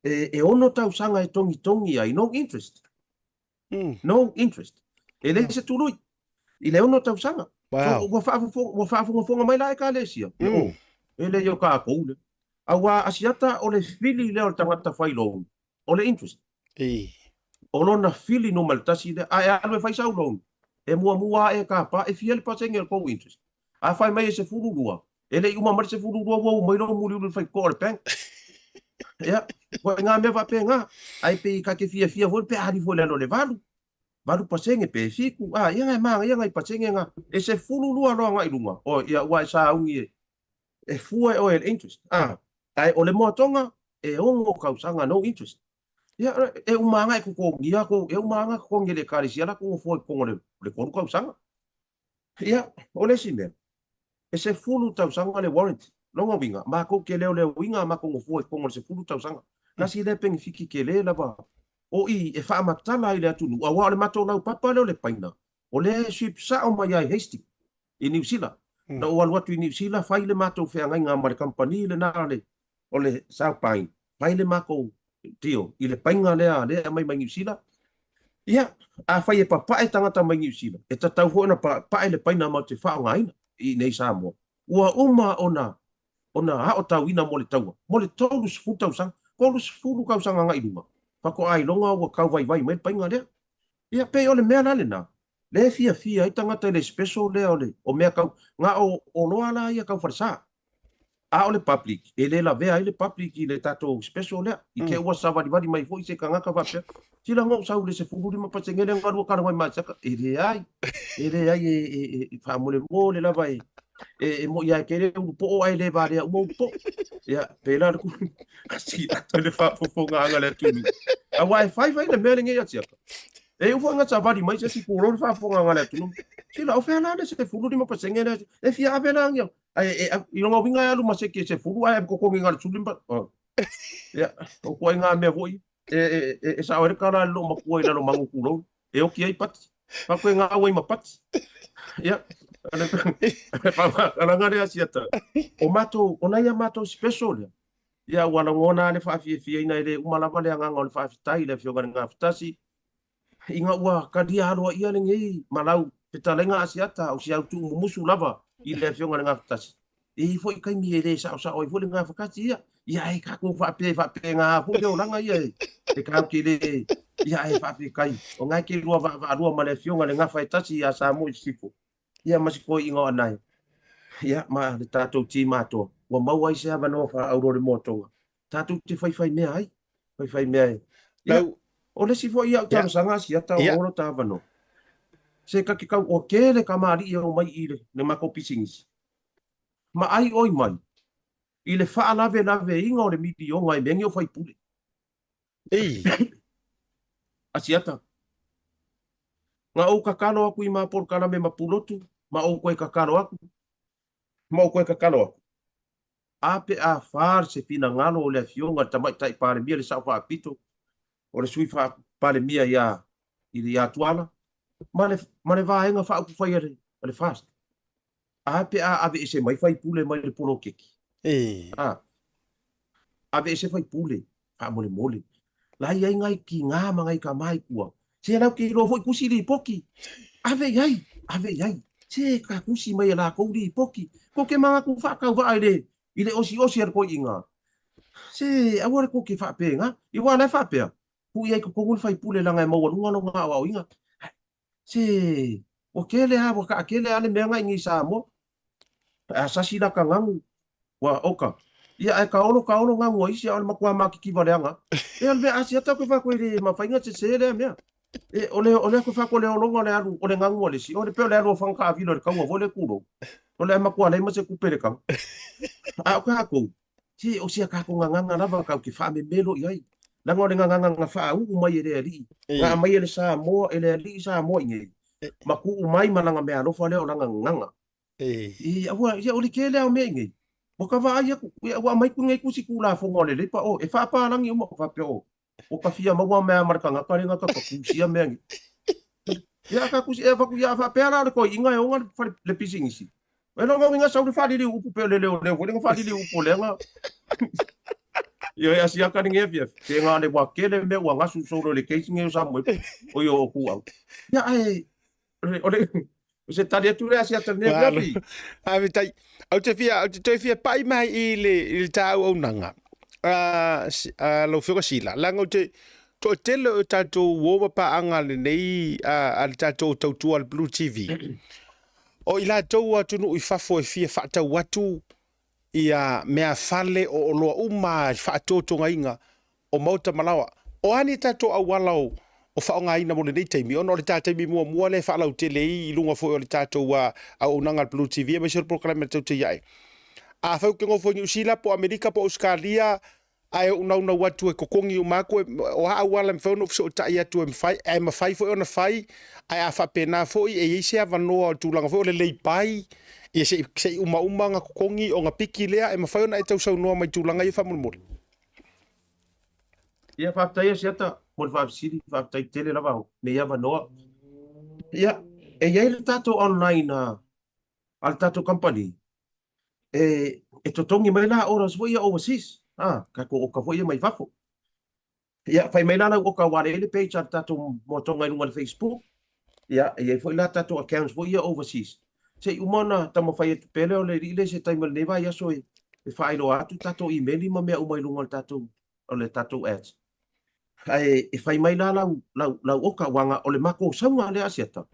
I: e ono tausaga e togitongi ai no interest no interest e le se tului i le ono tausaga ua faafogafoga mai la ekalesia e le io kakou le aua asiata o le fili lea o le tagata failou o le interest o lona fili no maltasi le a e alu e faisau lou e muamua e kapa e fia le pasenge le kou interest a fai mai e se fululua e le uma mar se fululua ua mai lo muli le fai ko le bank ia ko nga me va penga ai pe ka ke fia vol pe ari vol le valu pasenge pe fiku ia ngai manga ia ngai pasenge nga e se fululua lo ngai lunga o ia wa sa ungi e fua o el interest ai o le motonga e ongo kausanga no interest ia e umanga e ko ngia ko e umanga ko ngele karisia la ko fo ko le ko kausanga ia o le sime e se fulu tausanga le warranty longa winga ma ko ke leo winga ma ko ngofo ko ngol se fulu tau sanga na si le peng fiki ke le lava o i e fa matala ile atu nu awa le mato na papa le paina o le ship sa o mai ai hasty i New Zealand na o watu i New Zealand fai le mato fe ngai nga mar company le na le o le South Pine fai le mako tio i le painga le mai New Zealand ia a fai e papa e tangata mai New Zealand e tatau ho na pa le paina ma te fa ngai i nei Samoa ua uma ona ha o tauina mo le taua mo le tolu sfu tau sang ko lu sfu kau sang ngai lunga pa ko ai longa ua kau vai mai painga le ia pe o le mea na le na le fia i tangata le special le o mea kau nga o loa la ia kau farsa a o le public e le la vea i le public i le tato special le i ke ua sa vadi mai fo i se kanga ka vape sila ngau sau le se fulu ma pasengele ngaru ka mai masaka e le ai e fa mo le la vai e mo ia ke le po ai le vale mo po ia pela ku asi ato le fa fo nga le tu a wifi vai le mailing ia tia e u nga sa vadi mai se si polo fa fo nga le tu sila o fa na le se fulu ma pasengele e fia ave na ngia i longa winga alu ma se ke se fulu ai ko ko ngal tulimba ia o ko nga me voi e sa ore kala lo ma ko ila lo mangu kulo e o ki ai pat pa ko nga wai ma pat ia ala ngare asiata o mato ona ia mato special ia wala ngona le fa fi ina ile umala vale nga ngol fa fitai le fio nga fitasi inga ua kadia alo ia le ngi malau petalenga asiata o sia tu musu lava ile fio nga fitasi e foi kai mi ele sa o foi nga fakati ia e ka ko fa pe nga fu yo langa ia e ka ki le ia e fa pe kai o nga ki lua va lua ma le fio nga fitasi ia sa mo sipo ia masiko ingo anai ia ma le tatou ti mato wa mau ai se ava no fa aurore moto tatou te fai mea ai fai mea ia o le sifo ia tau sanga si ata o ta ava no se ka ki kau o kele ka mari ia o mai ile le mako pisingis ma ai oi mai ile fa lave inga o le midi o ngai mengi o fai pule asiata nga o kakalo aku i ma por kala me mapulotu ma o koe kakalo aku ape a far se fina ngalo o le afionga tamai tai pare mia le sa fa apito o le sui fa pare mia ia tuala ma le vaenga fa aku fai le fast ape a ave se mai fai pule mai le polo keki ave se fai pule fa mole la ia ngai ki nga mangai ka mai kua se la ki lo foi kusi li poki ave yai se ka kusi mai la ko li poki ko ke manga ku fa ka va ile osi ko inga se awara ko ke fa pe nga I wa la fa pe ku ia ko ngul fai pule la ngai mo lunga no nga wa inga se o ke le ha ka ke le ale me nga ngi sa mo asasi la ka ngang wa oka ia e ka olo nga ngoi isi al makua makiki valeanga e alve asiata ko fa ko ile mafainga se le mea e ole ko fa ko le longa le alu ole ngangu ole si ole pe le alu fa ka vilo ka wo vole kulo ole makua le ma se kupere ka a ka ko si o sia ka ko nganga na ba ka ki fa me melo ia la ngore nganga fa u mai ele ali nga mai ele sa mo ele ali sa mo ngi maku mai malanga me alo fa le olanga nganga e awa ia ole ke le o me ngi o ka va ia wa mai ku ngai ku si kula fo ngole le pa o e fa pa langi o fa pe o ka fia ma wa me marka nga ka nga ka ku sia me ngi ia ka ku si e fa ku ia fa pe ala ko inga o nga fa le pising si e no nga sa u fa di u pe le le fa di u po le nga ia sia ka ngi e fe nga le wa ke le me wa nga su so le ke singe sa mo o yo ku au ia ai ole se talia tu rea sia tane blapi
A: ave tai au te fia pai mai I le tau au nanga lo fio sila lango te to tele tato wo pa anga le nei al tato tau al Blue TV o ila tau atu no I fafo e fia fata watu ia mea fale o loa uma fatoto ngainga o mauta malawa o ani tato au walau o whaonga ina mo le nei taimi, ono le tātaimi mua le whaalau te lei I lunga fo o le tātou au nanga Blue TV, ma sir programa tau te iai. A whau ke ngofo New Zealand, po Amerika, po Australia, ai una watu e kokongi o mako, o haa wala mwhauno fso o tai atu e mwhai, ai mawhai fo e ona whai, ai a whapena fo I e eise a wanoa o tūlanga fo o le lei pai, Ia se uma nga kokongi o nga piki lea e mawhai ona e tau sau noa mai tūlanga i whamulmuri.
I: Ia whaatai a siata, mo le whaafisiri, whaatai tele lava ho, me ia wanoa. Ia, e iai le tātou online al tātou company, e totongi mai la ora svo ia overseas, ka ko o ka fo ia mai whafo. Ia, whai mai lana o ka ware ele page al tātou motonga i runga le Facebook, ia, e iai fo ila tātou accounts fo ia overseas. Se umana tamo whai e tupele o le rile se taima le newa ia so e whaelo atu tātou email ma mea umai runga le tātou ads. E whai mai la lau oka wanga o le mako saunga le asiata.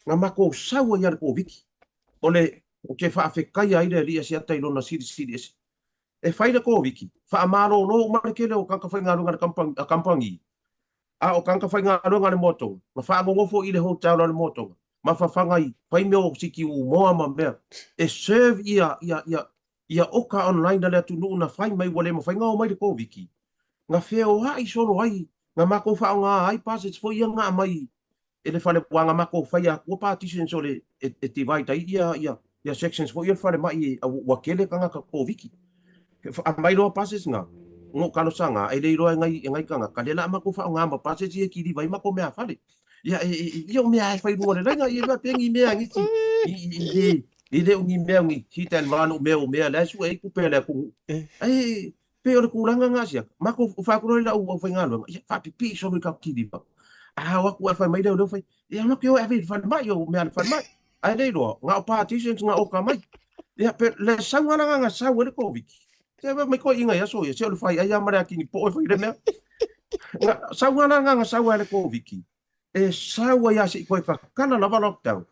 I: Nga mako saua ia le ko wiki. O le o ke whaafekai aire li asiata i lona siri esi. E whai le ko wiki. Whaamaro no umarekele o kanka whai ngarunga le kampangi. A o kanka whai ngarunga le motonga. Ma whaangongofo i le hotel le motonga. Ma whawhangai whai meo siki u moa ma mea. E serve ia oka online na le atu nuu na whai mai wale ma whai ngao mai le ko wiki. Nga wheo hai solo hai. Nga mako whao ngā ai passage fo ia ngā mai e le whale wanga mako whai a kua partitions o le e te vai tai ia sections fo ia whale mai a wakele kanga ka ko wiki. A mai roa passage ngā ngō kalo sanga e le roa ngai kanga ka le la mako whao ngā ma passage ia kiri vai mako mea whale. Ia o mea e whai rua le ranga ia mea pengi mea ngiti. I le ungi mea ngi hita el manu mea le su e kupe le kungu. Pe o le kuranga ngā sia. Mako whakuroi la ua whai ngā luanga. Ia whapipi so mi ka kiri pa. Waku e whai mai leo whai. Ia maki o e whai whanmai o mea le whanmai. Ai nei roa. Ngā o partitions ngā oka mai. Ia pe le sangwana ngā sau e le kōwiki. Ia mai koe inga ia so ia. Se o le whai ai amare akini po e whai le mea. Sangwana ngā sau e le kōwiki. E sau ia se i koe kakana lava lockdown.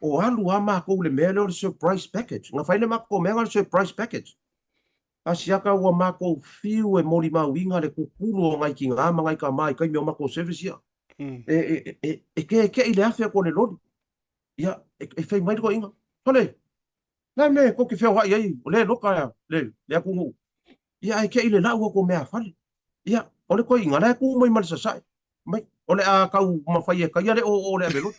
I: O alu a mako le mea leo le surprise package. Ngā whai le mako mea le surprise package. Asiaka ua mako fiu e mori mau inga le kukulu o ngai ki ngā mangai ka mai kai meo mako service ia. Ke i le awhia ko le lori. Ia, e whai mai ko inga. Hale, nai me, ko ki wheo hai ai, o le loka ia, le akungu. Ia, ke i le lau ko mea whale. Ia, o le ko inga, le akungu mai mali sasai. Mai, o le a kau mawhai e kai ale o le abelot.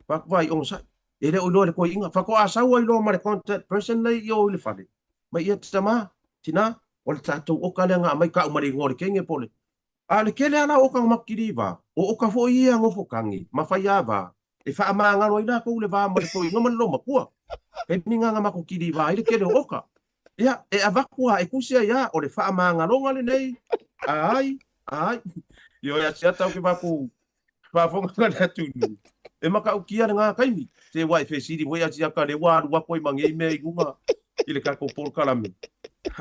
I: Whakwai o sai. E le o ilo le ko inga. Whako a sau ai lo ma le contact person nei i o le whale. Mai ia tama. Tina, o le tātou oka lea ngā mai ka umari ngore kenge pole. A le kele ala oka makiri wa, o oka fo ia ngofo kangi, mawhai a wa, e wha ama ngaro ina kou le wā mare fo inga manlo makua. E minga ngā mako kiri wa, i le kele oka. Ia, e awakua, e kusia ia, o le wha ama ngaro ngale nei. Ai. Io ia siata o ke wapu, whafonga ngale atunu. E maka ukia ngā kaimi, te wai whesiri, wai asiaka le wāru wapoi mangei mea i gunga, i le kako polo kalame.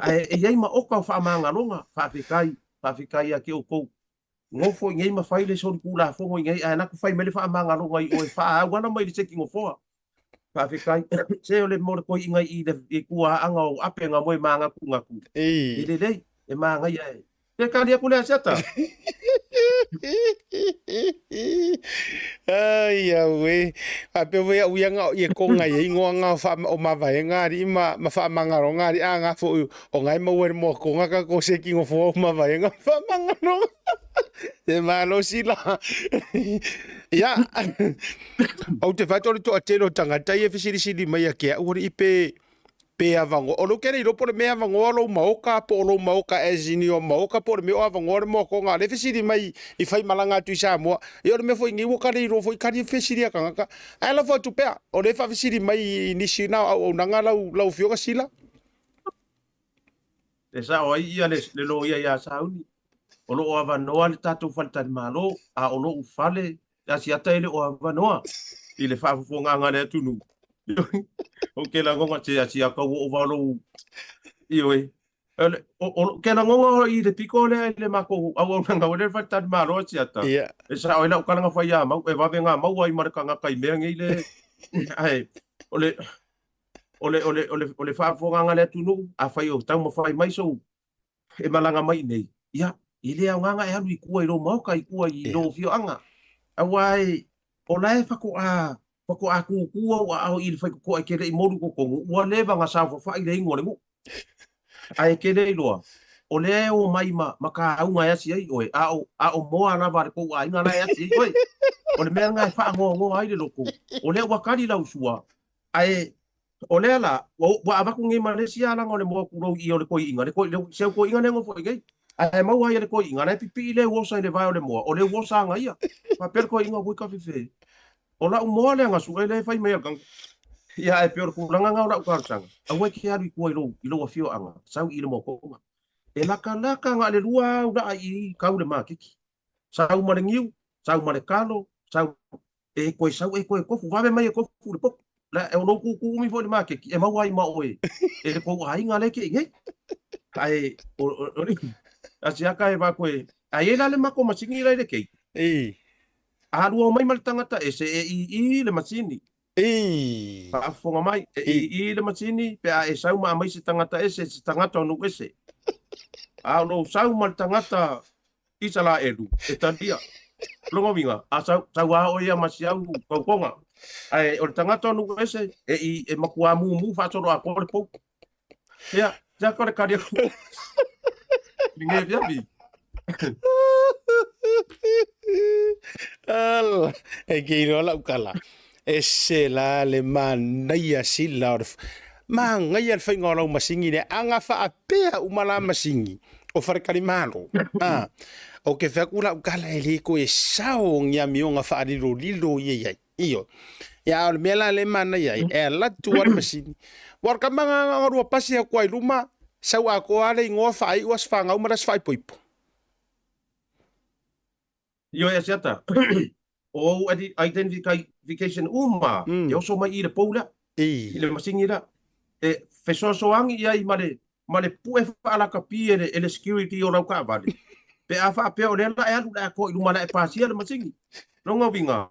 I: E iai ma oka o whaamanga whaafikai a ke o kou. Ngofo i ngai ma whaile sori kula fongo i ngai, a naku whai mele whaamanga ronga i oe wha wana mai li teki ngofoa. Whaafikai, se o le mole koi i ngai i kua anga o ape nga moe maa ngaku ngaku. I le lei, e maa ngai ae. Te kari aku lea siata.
A: Ai we ape we uia nga ye konga ye ngoa nga fa o mava e ngari ma fa mangaro ngari a nga fo o ngai mo wer mo konga ka ko se ki ngo fo mava e nga fa mangaro te malo sila ya o te fato to atero tanga tai e fisiri mai ke uri ipe pe avango o lo kere i ropo le mea avango alo maoka po lo maoka e zini o maoka po le mea avango le mo ko ngā le fesiri mai i whai malanga atu i Samoa i o le mea fo ingi wakare i rofo i kari fesiri a kangaka ai la fo atu pea o le wha fesiri mai i nisi na au nanga lau fioga sila
I: e sa o ai ia le lo ia ia sauni o lo o avanoa le tatou faltani malo a o lo u fale a siata ele o avanoa i le whaafonga le atunu o ke la ngonga te asia ka o valo i oe o ke la ngonga i le piko le mako au nga o le fatat malo siata e sa o la o kanga fa ia mau e va venga mau ai marka nga kai me ngi le ai ole fa fo nga le tunu a fa yo tau mo fa mai so e malanga mai nei ia i le nga e alu i kua i lo mau kai kua i lo fio anga awai o lai fa ko a ko aku kua au il fa ko ke le modu ko ua le nga sa fa i le ngore mo ai ke le lo o le o mai ma ka au nga ya si ai oi a o mo ana ba ko ai nga na ya si oi o le me nga fa ngo ai le loko o le wa kali la usua ai o le ala wa avaku ngi Malaysia la ngole mo ku ro I o le koi inga le koi le se ko inga ne ngo fo ngai ai mau ai le koi inga le pipi le wo sa le vai o le mo o le wo sa nga ia pa per koi inga wi ka fe o la mo le nga su le fai me gang ia e per ku langa nga o ka sanga a we ki ari ko I lo fio anga sau I le mo ko e laka nga le lua u da I ka le ma kiki sau ma le ngiu sau ma le kalo sau e ko ko fu va mai ko fu le pok la e no ku mi fo le ma ke e mau ai ma oe e ko ai nga le ke nge ai o asia ka e va ko ai la le ma ko ma singi le ke a lu mai mal tangata e se I le masini pa fo mai I le masini pe a e sau ma mai se tangata e se tangata no ese a no sau mal tangata I sala edu e tadia longo vinga a sa wa o ia masiau ko konga ai o tangata no ese e makua mu fa toro a ko po ya ja ko le karia ninguém vi
A: Al e ke ro la ukala e se la le man ia sila ma ngai al fai ngolo masingi ne anga fa apea umala masingi o fare kalimalo o ke fa kula ukala ele ko e sao ngia mionga fa alilo lilo ye io ya o mela le man ia e la tuar masini war kamanga ngoro pasi ko ai luma sau a ko ale ngo fa ai was fa ngau maras fa poipo
I: yo ya seta o identification uma yo so mai I le poula I le masingi la e feso angi ia I male pu e fa ala kapi ele security o rau ka vale pe a fa pe o le la e alu la ko I luma la e pasia le masingi no ngovinga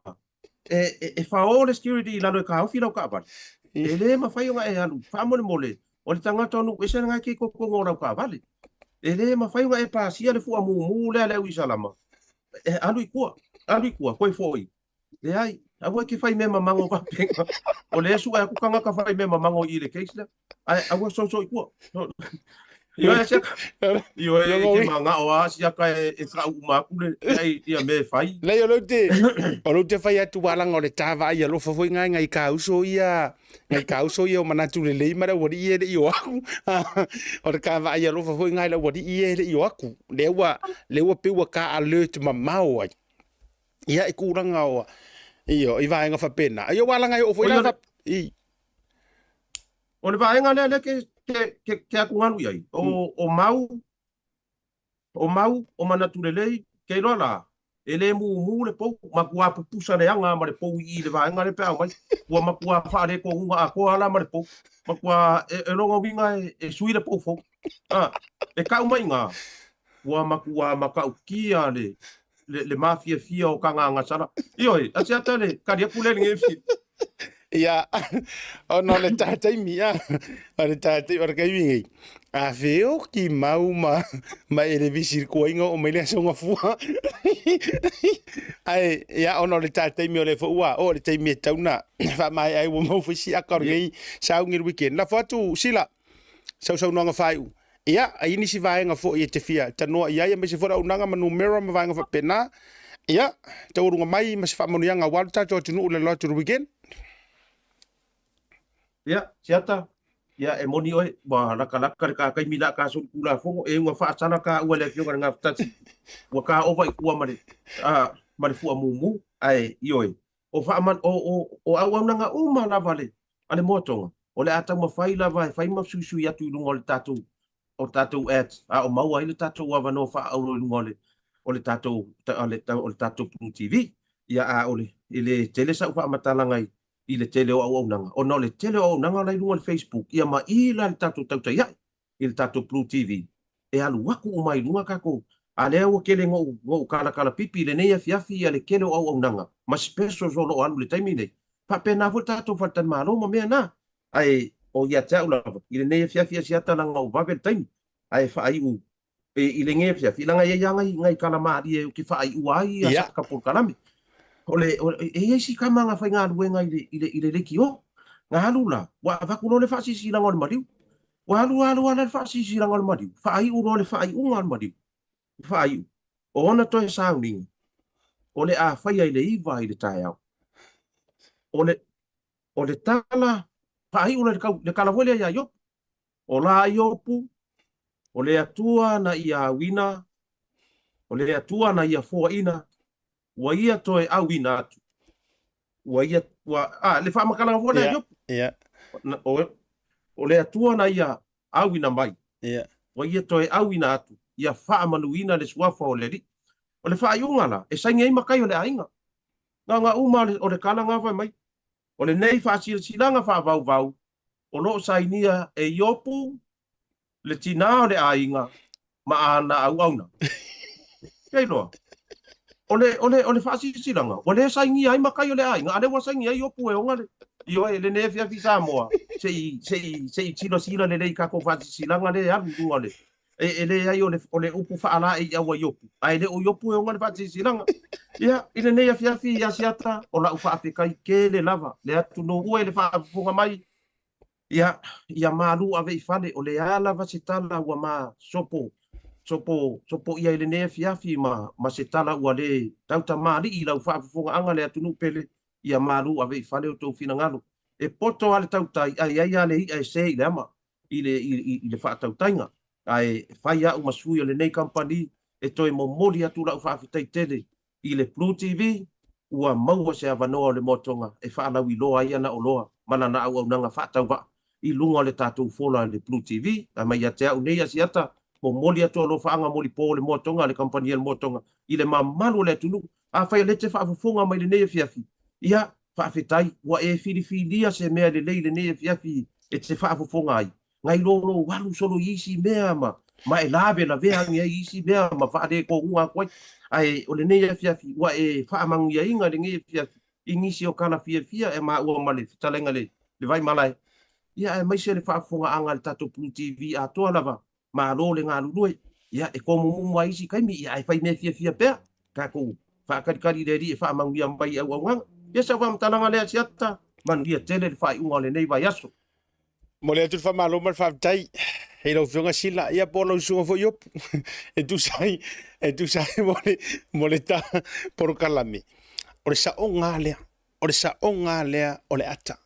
I: e fa o le security la no ka ofi rau ka vale ele ma fa yo nga e alu fa mole o le tangata no ese nga ki ko rau ka vale ele ma fa yo nga e pasia le fu amu le u salama alu ikua koi foi le ai awa ki fai me mamango pa penga o le su aku kanga ka fai me mamango I le keisla ai awa so ikua yo ya seka yo e manga o asia ka e fra uma ku le ai ia me fai
A: le yo lo te fai atu wala ngore tava ia lo fo ngai ka uso ia o manatu le mara wori ie le yo aku o ka va ia lo fo ngai le wori ie le yo aku le wa pe wa ka alert mamao ia e kuranga o io I vai nga fa pena io wala ngai o fo ina fa
I: o le vai nga le ke aku nganu ia o mau o manatu le ke lola ele mu le po makua pupusa le anga ma le po I le vai nga le pe mai wa makua fa le ko nga ko ala ma le po makua e longo vinga e sui le po fo e ka mai nga wa makua makau kia le mafia fia o kanga nga sala ioi asia tale karia pule nge fi
A: ya o no le tatai mia o le tatai o kai wingi a veo ki mau ma ele visir ko ingo o mele songa fu ai ya o no le tatai mi o le fo wa o le tai mi tauna fa mai ai wo mo fu si akor ngai sau ngir weekend la fotu sila sau no nga fai ia ai ni si vai nga fo I te fia tano ia me se fora unanga ma numero ma vai nga fa pena ia te urunga mai ma se fa manu nga walta to tunu le lot ru weekend
I: ia siata ia e moni oi ba la ka kai mila ka so kula fo e nga fa sana ka ua le fio nga tati wa ka o vai kua mare mare fu amumu ai ioi o fa man o au nga uma la vale ale motonga o le ata ma fai la vai fai ma susu ya tu ngol tatu o tatou at o mau ai le tatou wa no fa au ngole o le tatou o le tatou TV ia ole ile tele sa fa matala ngai ile tele o nanga o no le tele o nanga lai lunga le Facebook ia ma ila le tatou tau ia ile tatou Blue TV e alu waku mai lunga kako ale o kele ngo kala pipi le nei fiafi ia le kele o nanga ma special zo lo alu le taimi nei pa pena vo tatou faltan malo ma me na ai o ia tau la ile nei fiafi sia tala ngo babel time ai fa ai u ile nge fiafi langa ia ngai kala ma di ki fa ai u ai asa ka por kalami ole e si kama nga fa nga luenga ile le kio nga lula wa va kuno le fa si langa le madiu wa lu fa si langa le madiu fa ai u le fa ai u nga le madiu fa ai ona to sounding ole a fa ia ile iva ile tai au ole tala pahi una le kalavole ya yo ola yopu o le atua na ia wina o le atua na ia foa ina wa ia toe au wina atu wa ia le fa makala vole yo o le atua na ia au wina mai wa ia toe au wina atu ia fa manuina le swafa o le fa yunga la e sainga i makai o le ainga nga uma o le kala nga mai o le nei fa silanga fa vau o lo sainia e yopu le tina o le ainga ma ana au auna kei loa o le fa silanga o le saingia i makai o le ainga ale wa saingia yopu e onga le ne fia fisa moa sei sila le ka ko fa silanga le alu ngole ele ai o le upu fa ala e awa yopu ai le o yopu e onga le fa silanga ia ile ne fia ya siata o la ufa afrika ke le lava le atu no ue le fa funga mai ia malu ave fale o le ala va sitala wa ma sopo ia ile ne fia ma sitala wa le tauta mali i la ufa funga anga le atu no pele ia malu ave fale o to fina ngalo e poto ale tauta ai ale i se ile ama ile fa tautainga ai faia o masui o le nei company e toi momoli atu la ufa fitai tele i le Blue TV ua maua se avanoa le motonga e whaalawi loa ia na o loa mana na au nanga whaatau wa i lunga le tātou fola le Blue TV a mai a te au nei asiata mo moli atu alo whaanga moli po le motonga le kampania le motonga i le mamalu le tunu a whai le te whaafufunga mai le nei fiafi ia whaafetai wa e whiriwhiria se mea le lei le nei fiafi e te whaafufunga ai ngai lolo walu solo isi mea ma e lawe la vehangi e isi mea ma whaade ko unga kwai ai o le nei fiafi wa e whaamangia inga le nei fiafi ingisi o kala fia e ma ua male talenga le vai malai ia e maise le whaafunga anga le tato Blue TV a toa lava ma lo le ngā lulue ia e ko mumu wa isi kaimi ia e whai nei fia pea kako whaakarikari le ri e whaamangia mbai au au nganga ia sa whamtalanga le asiata man ia tele le whai unga le nei vai aso
A: mo le atu whamalo ma whaatai hei lau whionga sila ia polo usunga fo yopu e tu sai mo le ta poro kalame o le sa o ngā lea o le ata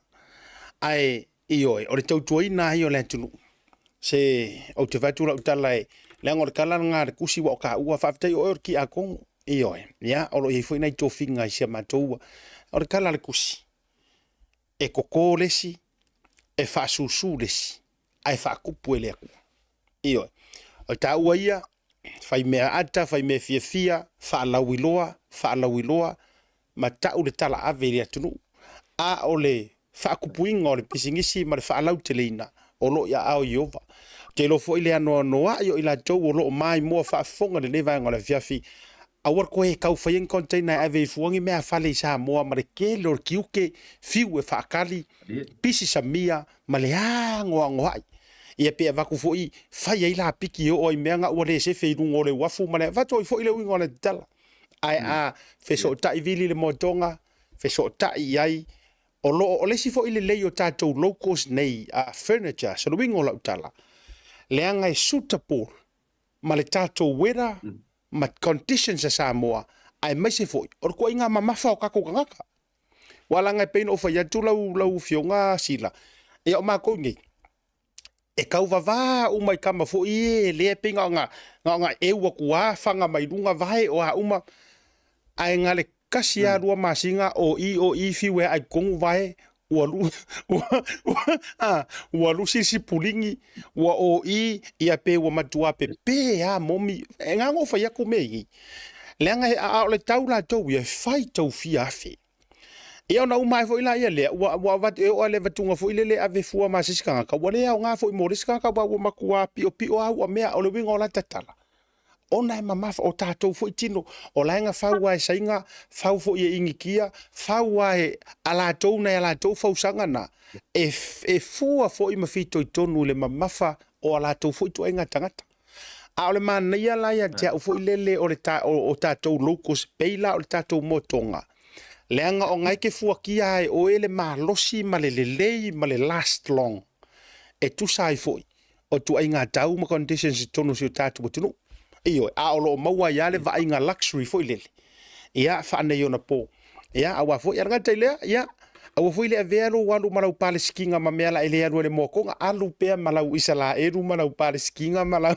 A: ai ioe o le tautuaina ai o le atunu se o te vatu la utala e le angore kala ngā re kusi wa o ka ua whaatai o eo ki a kongo ioe ia o lo i fwina i tofinga i sia matoua o le kala le kusi e koko lesi e whaasusu lesi ai whaakupu e lea kua ioe o ta ua ia fai mea ata, fai mea fia, whaalauiloa, ma tau le tala ave le atunu. A o le whaakupuinga o le pisingisi, ma le whaalau te leina, o lo ia ao Iova. Te lo fo ile anoa noa, io ila tau o lo mai mua whaafonga le levanga le fiafi. Awar ko he kau whaiang container ave i fuangi mea whale i sa moa, ma le ke lor kiuke, fiu e whaakali, pisi sa mia, ma le angoa ngoai. Ia pe vaku foi fai ai la piki o i menga o le se fe rungo le wafu male vato i foi le wingo le tala ai a fe so tai vili le motonga fe so tai ai o le si foi le le o tato locals nei a furniture so le wingo la tala le anga e suitable male tato wera ma conditions sa moa ai mai se foi o ko inga mama fa o ka ko ngaka wala ngai pein o fa ya tu lau fionga sila e o ma ko ngi e kau vava o mai kama fo i le pinga nga e wa kua fanga mai lunga vai o a uma ai ngale kasia rua masinga o i fiwe ai kongu vai o lu si pulingi o i ia pe o matua pe a momi e nga ngo fa ya kumei le nga a le taula to ia fai to fiafe e ona umai fo ila ia le wa va e o le vatunga fo ile ave fua ma siska ka wa le nga fo moriska ka wa makua pio a mea o le winga o la tatala ona mama o tato fo tino o la nga fa wa sainga fa fo e ingikia fa wa ala to na ala to fo sanga na e fua fo i mafito i tonu le mamafa o ala to fo to nga tangata a le man ia la ia te fo ile o le o tato locos peila o tato motonga leanga o ngai ke fuakia ai o ele malosi malelelei male last long e tu sai foi o tu ai ngā tau ma conditions tonu si o tātu tunu iyo a o lo maua ia le vai ngā luxury foi lele ia whaane iona po ia awa foi aranga teilea ia Au foi le avelo walu malau pale skinga mamela ele anu le mokonga alu pe malau isala eru malau pale skinga malau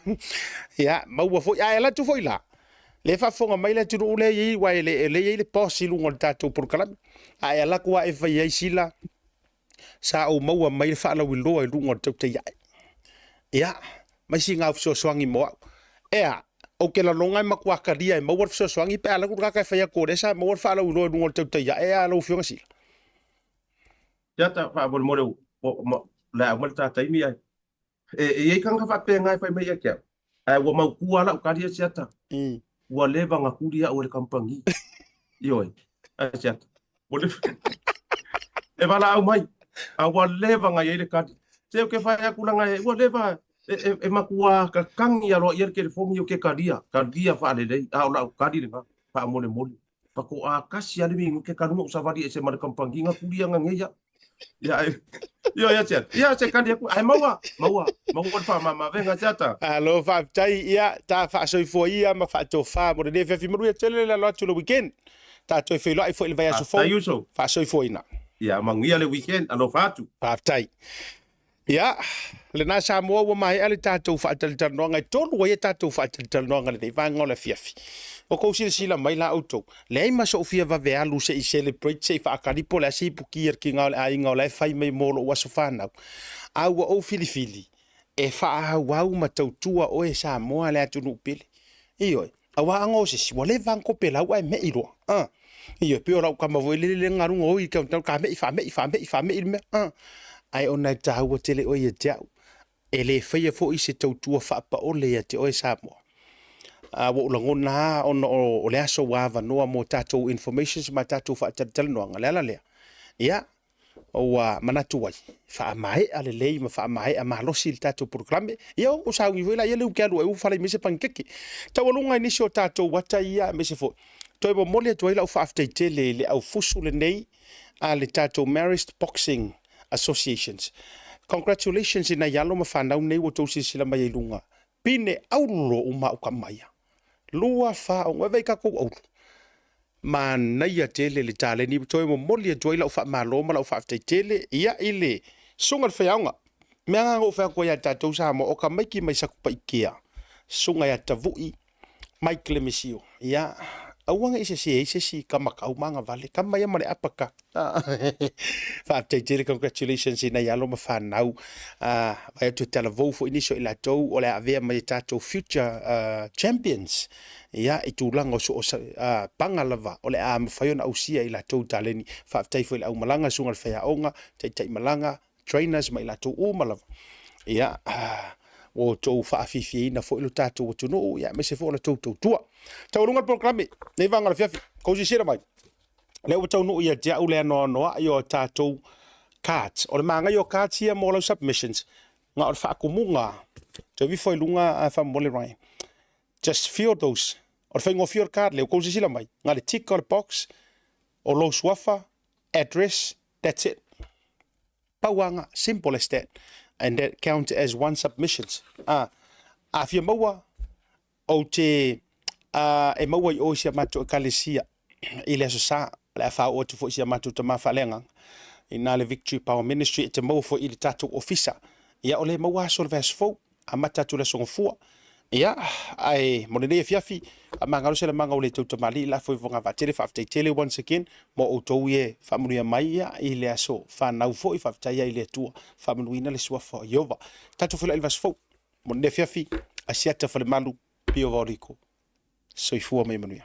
A: ya mau foi ai la tu foi la le fa fonga mai le tu le yi wa le posi lu ngol tatu por kala ai la kwa e fa yi sila sa o mau mai fa la wilo e lu ngol te ya mai singa so swangi mo o ke la longa ma kwa karia e mau so swangi pe ala ku ka fa ya ko sa mau fa la wilo e lu ngol te ya e ala u fionga si
I: Jata fa bol mole la mo ta tai mi ai e kan ka fa pe ngai fa mai ke ai wo mau ku ala ka dia jata wa leva nga kuria o le kampangi yo ai jata bol e bala au mai a wa leva nga ye ka se ke fa ya kula nga wa leva e makua ka kangi alo yer ke fongi o ke ka dia fa le dei a la ka dia nga fa mole pako a kasi ali mi ke kanu usavadi e se mar kampangi nga kuria nga ngeya ya chat kan dia ai maua fa mama venga chata
A: alo fa tai ia ta fa soi foi ia ma fa to fa mo de fe mo tele la lo le weekend ta to fe lo ai foi le vai so fa soi foi na
I: ya mangia le weekend alo fatu
A: fa tai ya le na sa mo wa mai ale ta to fa tel tel no ngai to lo ia ta to fa tel tel no ngai va ngola fiafi o ko sila mai la auto le ai ma Sofia va ve alu se celebrate se fa akali po la si pukier ki ngau ai ngau la fai mai molo wa so fa na au o filifili e fa wa ma tautua o e sa mo ale atu no pele io awa ngo se wale van ko pela wa me iro io pe ora ka ma vo le ngaru ngo i ka me fa me me ai ona ta wa tele o ye ja ele fa ye fo i se tautua fa pa o le te o e sa mo wo langona o le aso wa no mo tato information ma tato fa tal no ngala le ya o manatu wai fa mai ale le ma fa mai ma lo sil tato programe yo o sa wi vela yele u kalo u fa le mise pankeki ta wolunga ni so tato wata ia mise fo to bo mole to ila fa after tele le au fusu le nei ale tato Marist Boxing Associations congratulations ina yalo ma fa nau nei wo to sila mai lunga pine aulo uma o kamaya lua fa o ngwe ka ko au man ya tele le tale ni to mo moli to ila fa malo ma la fa tele ia ile sunga fa yanga me nga go fa ko ya tatou sa mo o ka mai ki mai sa pa ikia sunga ya tavui mai klemisio ia awanga ise si kamakau manga vale kama ya mare apaka fa tele congratulations ina yalo ma fa nau vai to televo fo inicio ila tou o le ave mai tatou future champions ia itu lango so pangalava o le am faiona usia ila tou taleni fa tai fo ila malanga sunga fa onga tai malanga trainers mai ila tou o malava ia o tou fa afifi na fo ilo tatou tu no ia me se fo la tou tua tau runga programe nei vanga la fiafi ko si sira mai le o tau no ia ja ule no yo tatou cards o le manga yo cards ia mo lo submissions nga o fa kumunga te vi foi lunga fa mole rai just fill those or fa ngof your card le ko si sira mai nga le tick or box o lo swafa address that's it pawanga simple as that and that count as one submissions afia maua o te e maua i o sia matu kalesia ile so sa la fa o te fo sia matu te mafalenga ina le Victory Power Ministry te mau fo i tatu officer ia ole maua so vers fo a matatu le so fo ia ai mo le fiafi a manga se le manga o le tau mali la fo vonga va tele fa tele once again mo o to ye family mai ia ile aso fa na fo i fa ia ile tu family ina le so fo yova tatu fo le vas fo mo le fiafi a siata fo le malu pio voriko so i fu mai manuia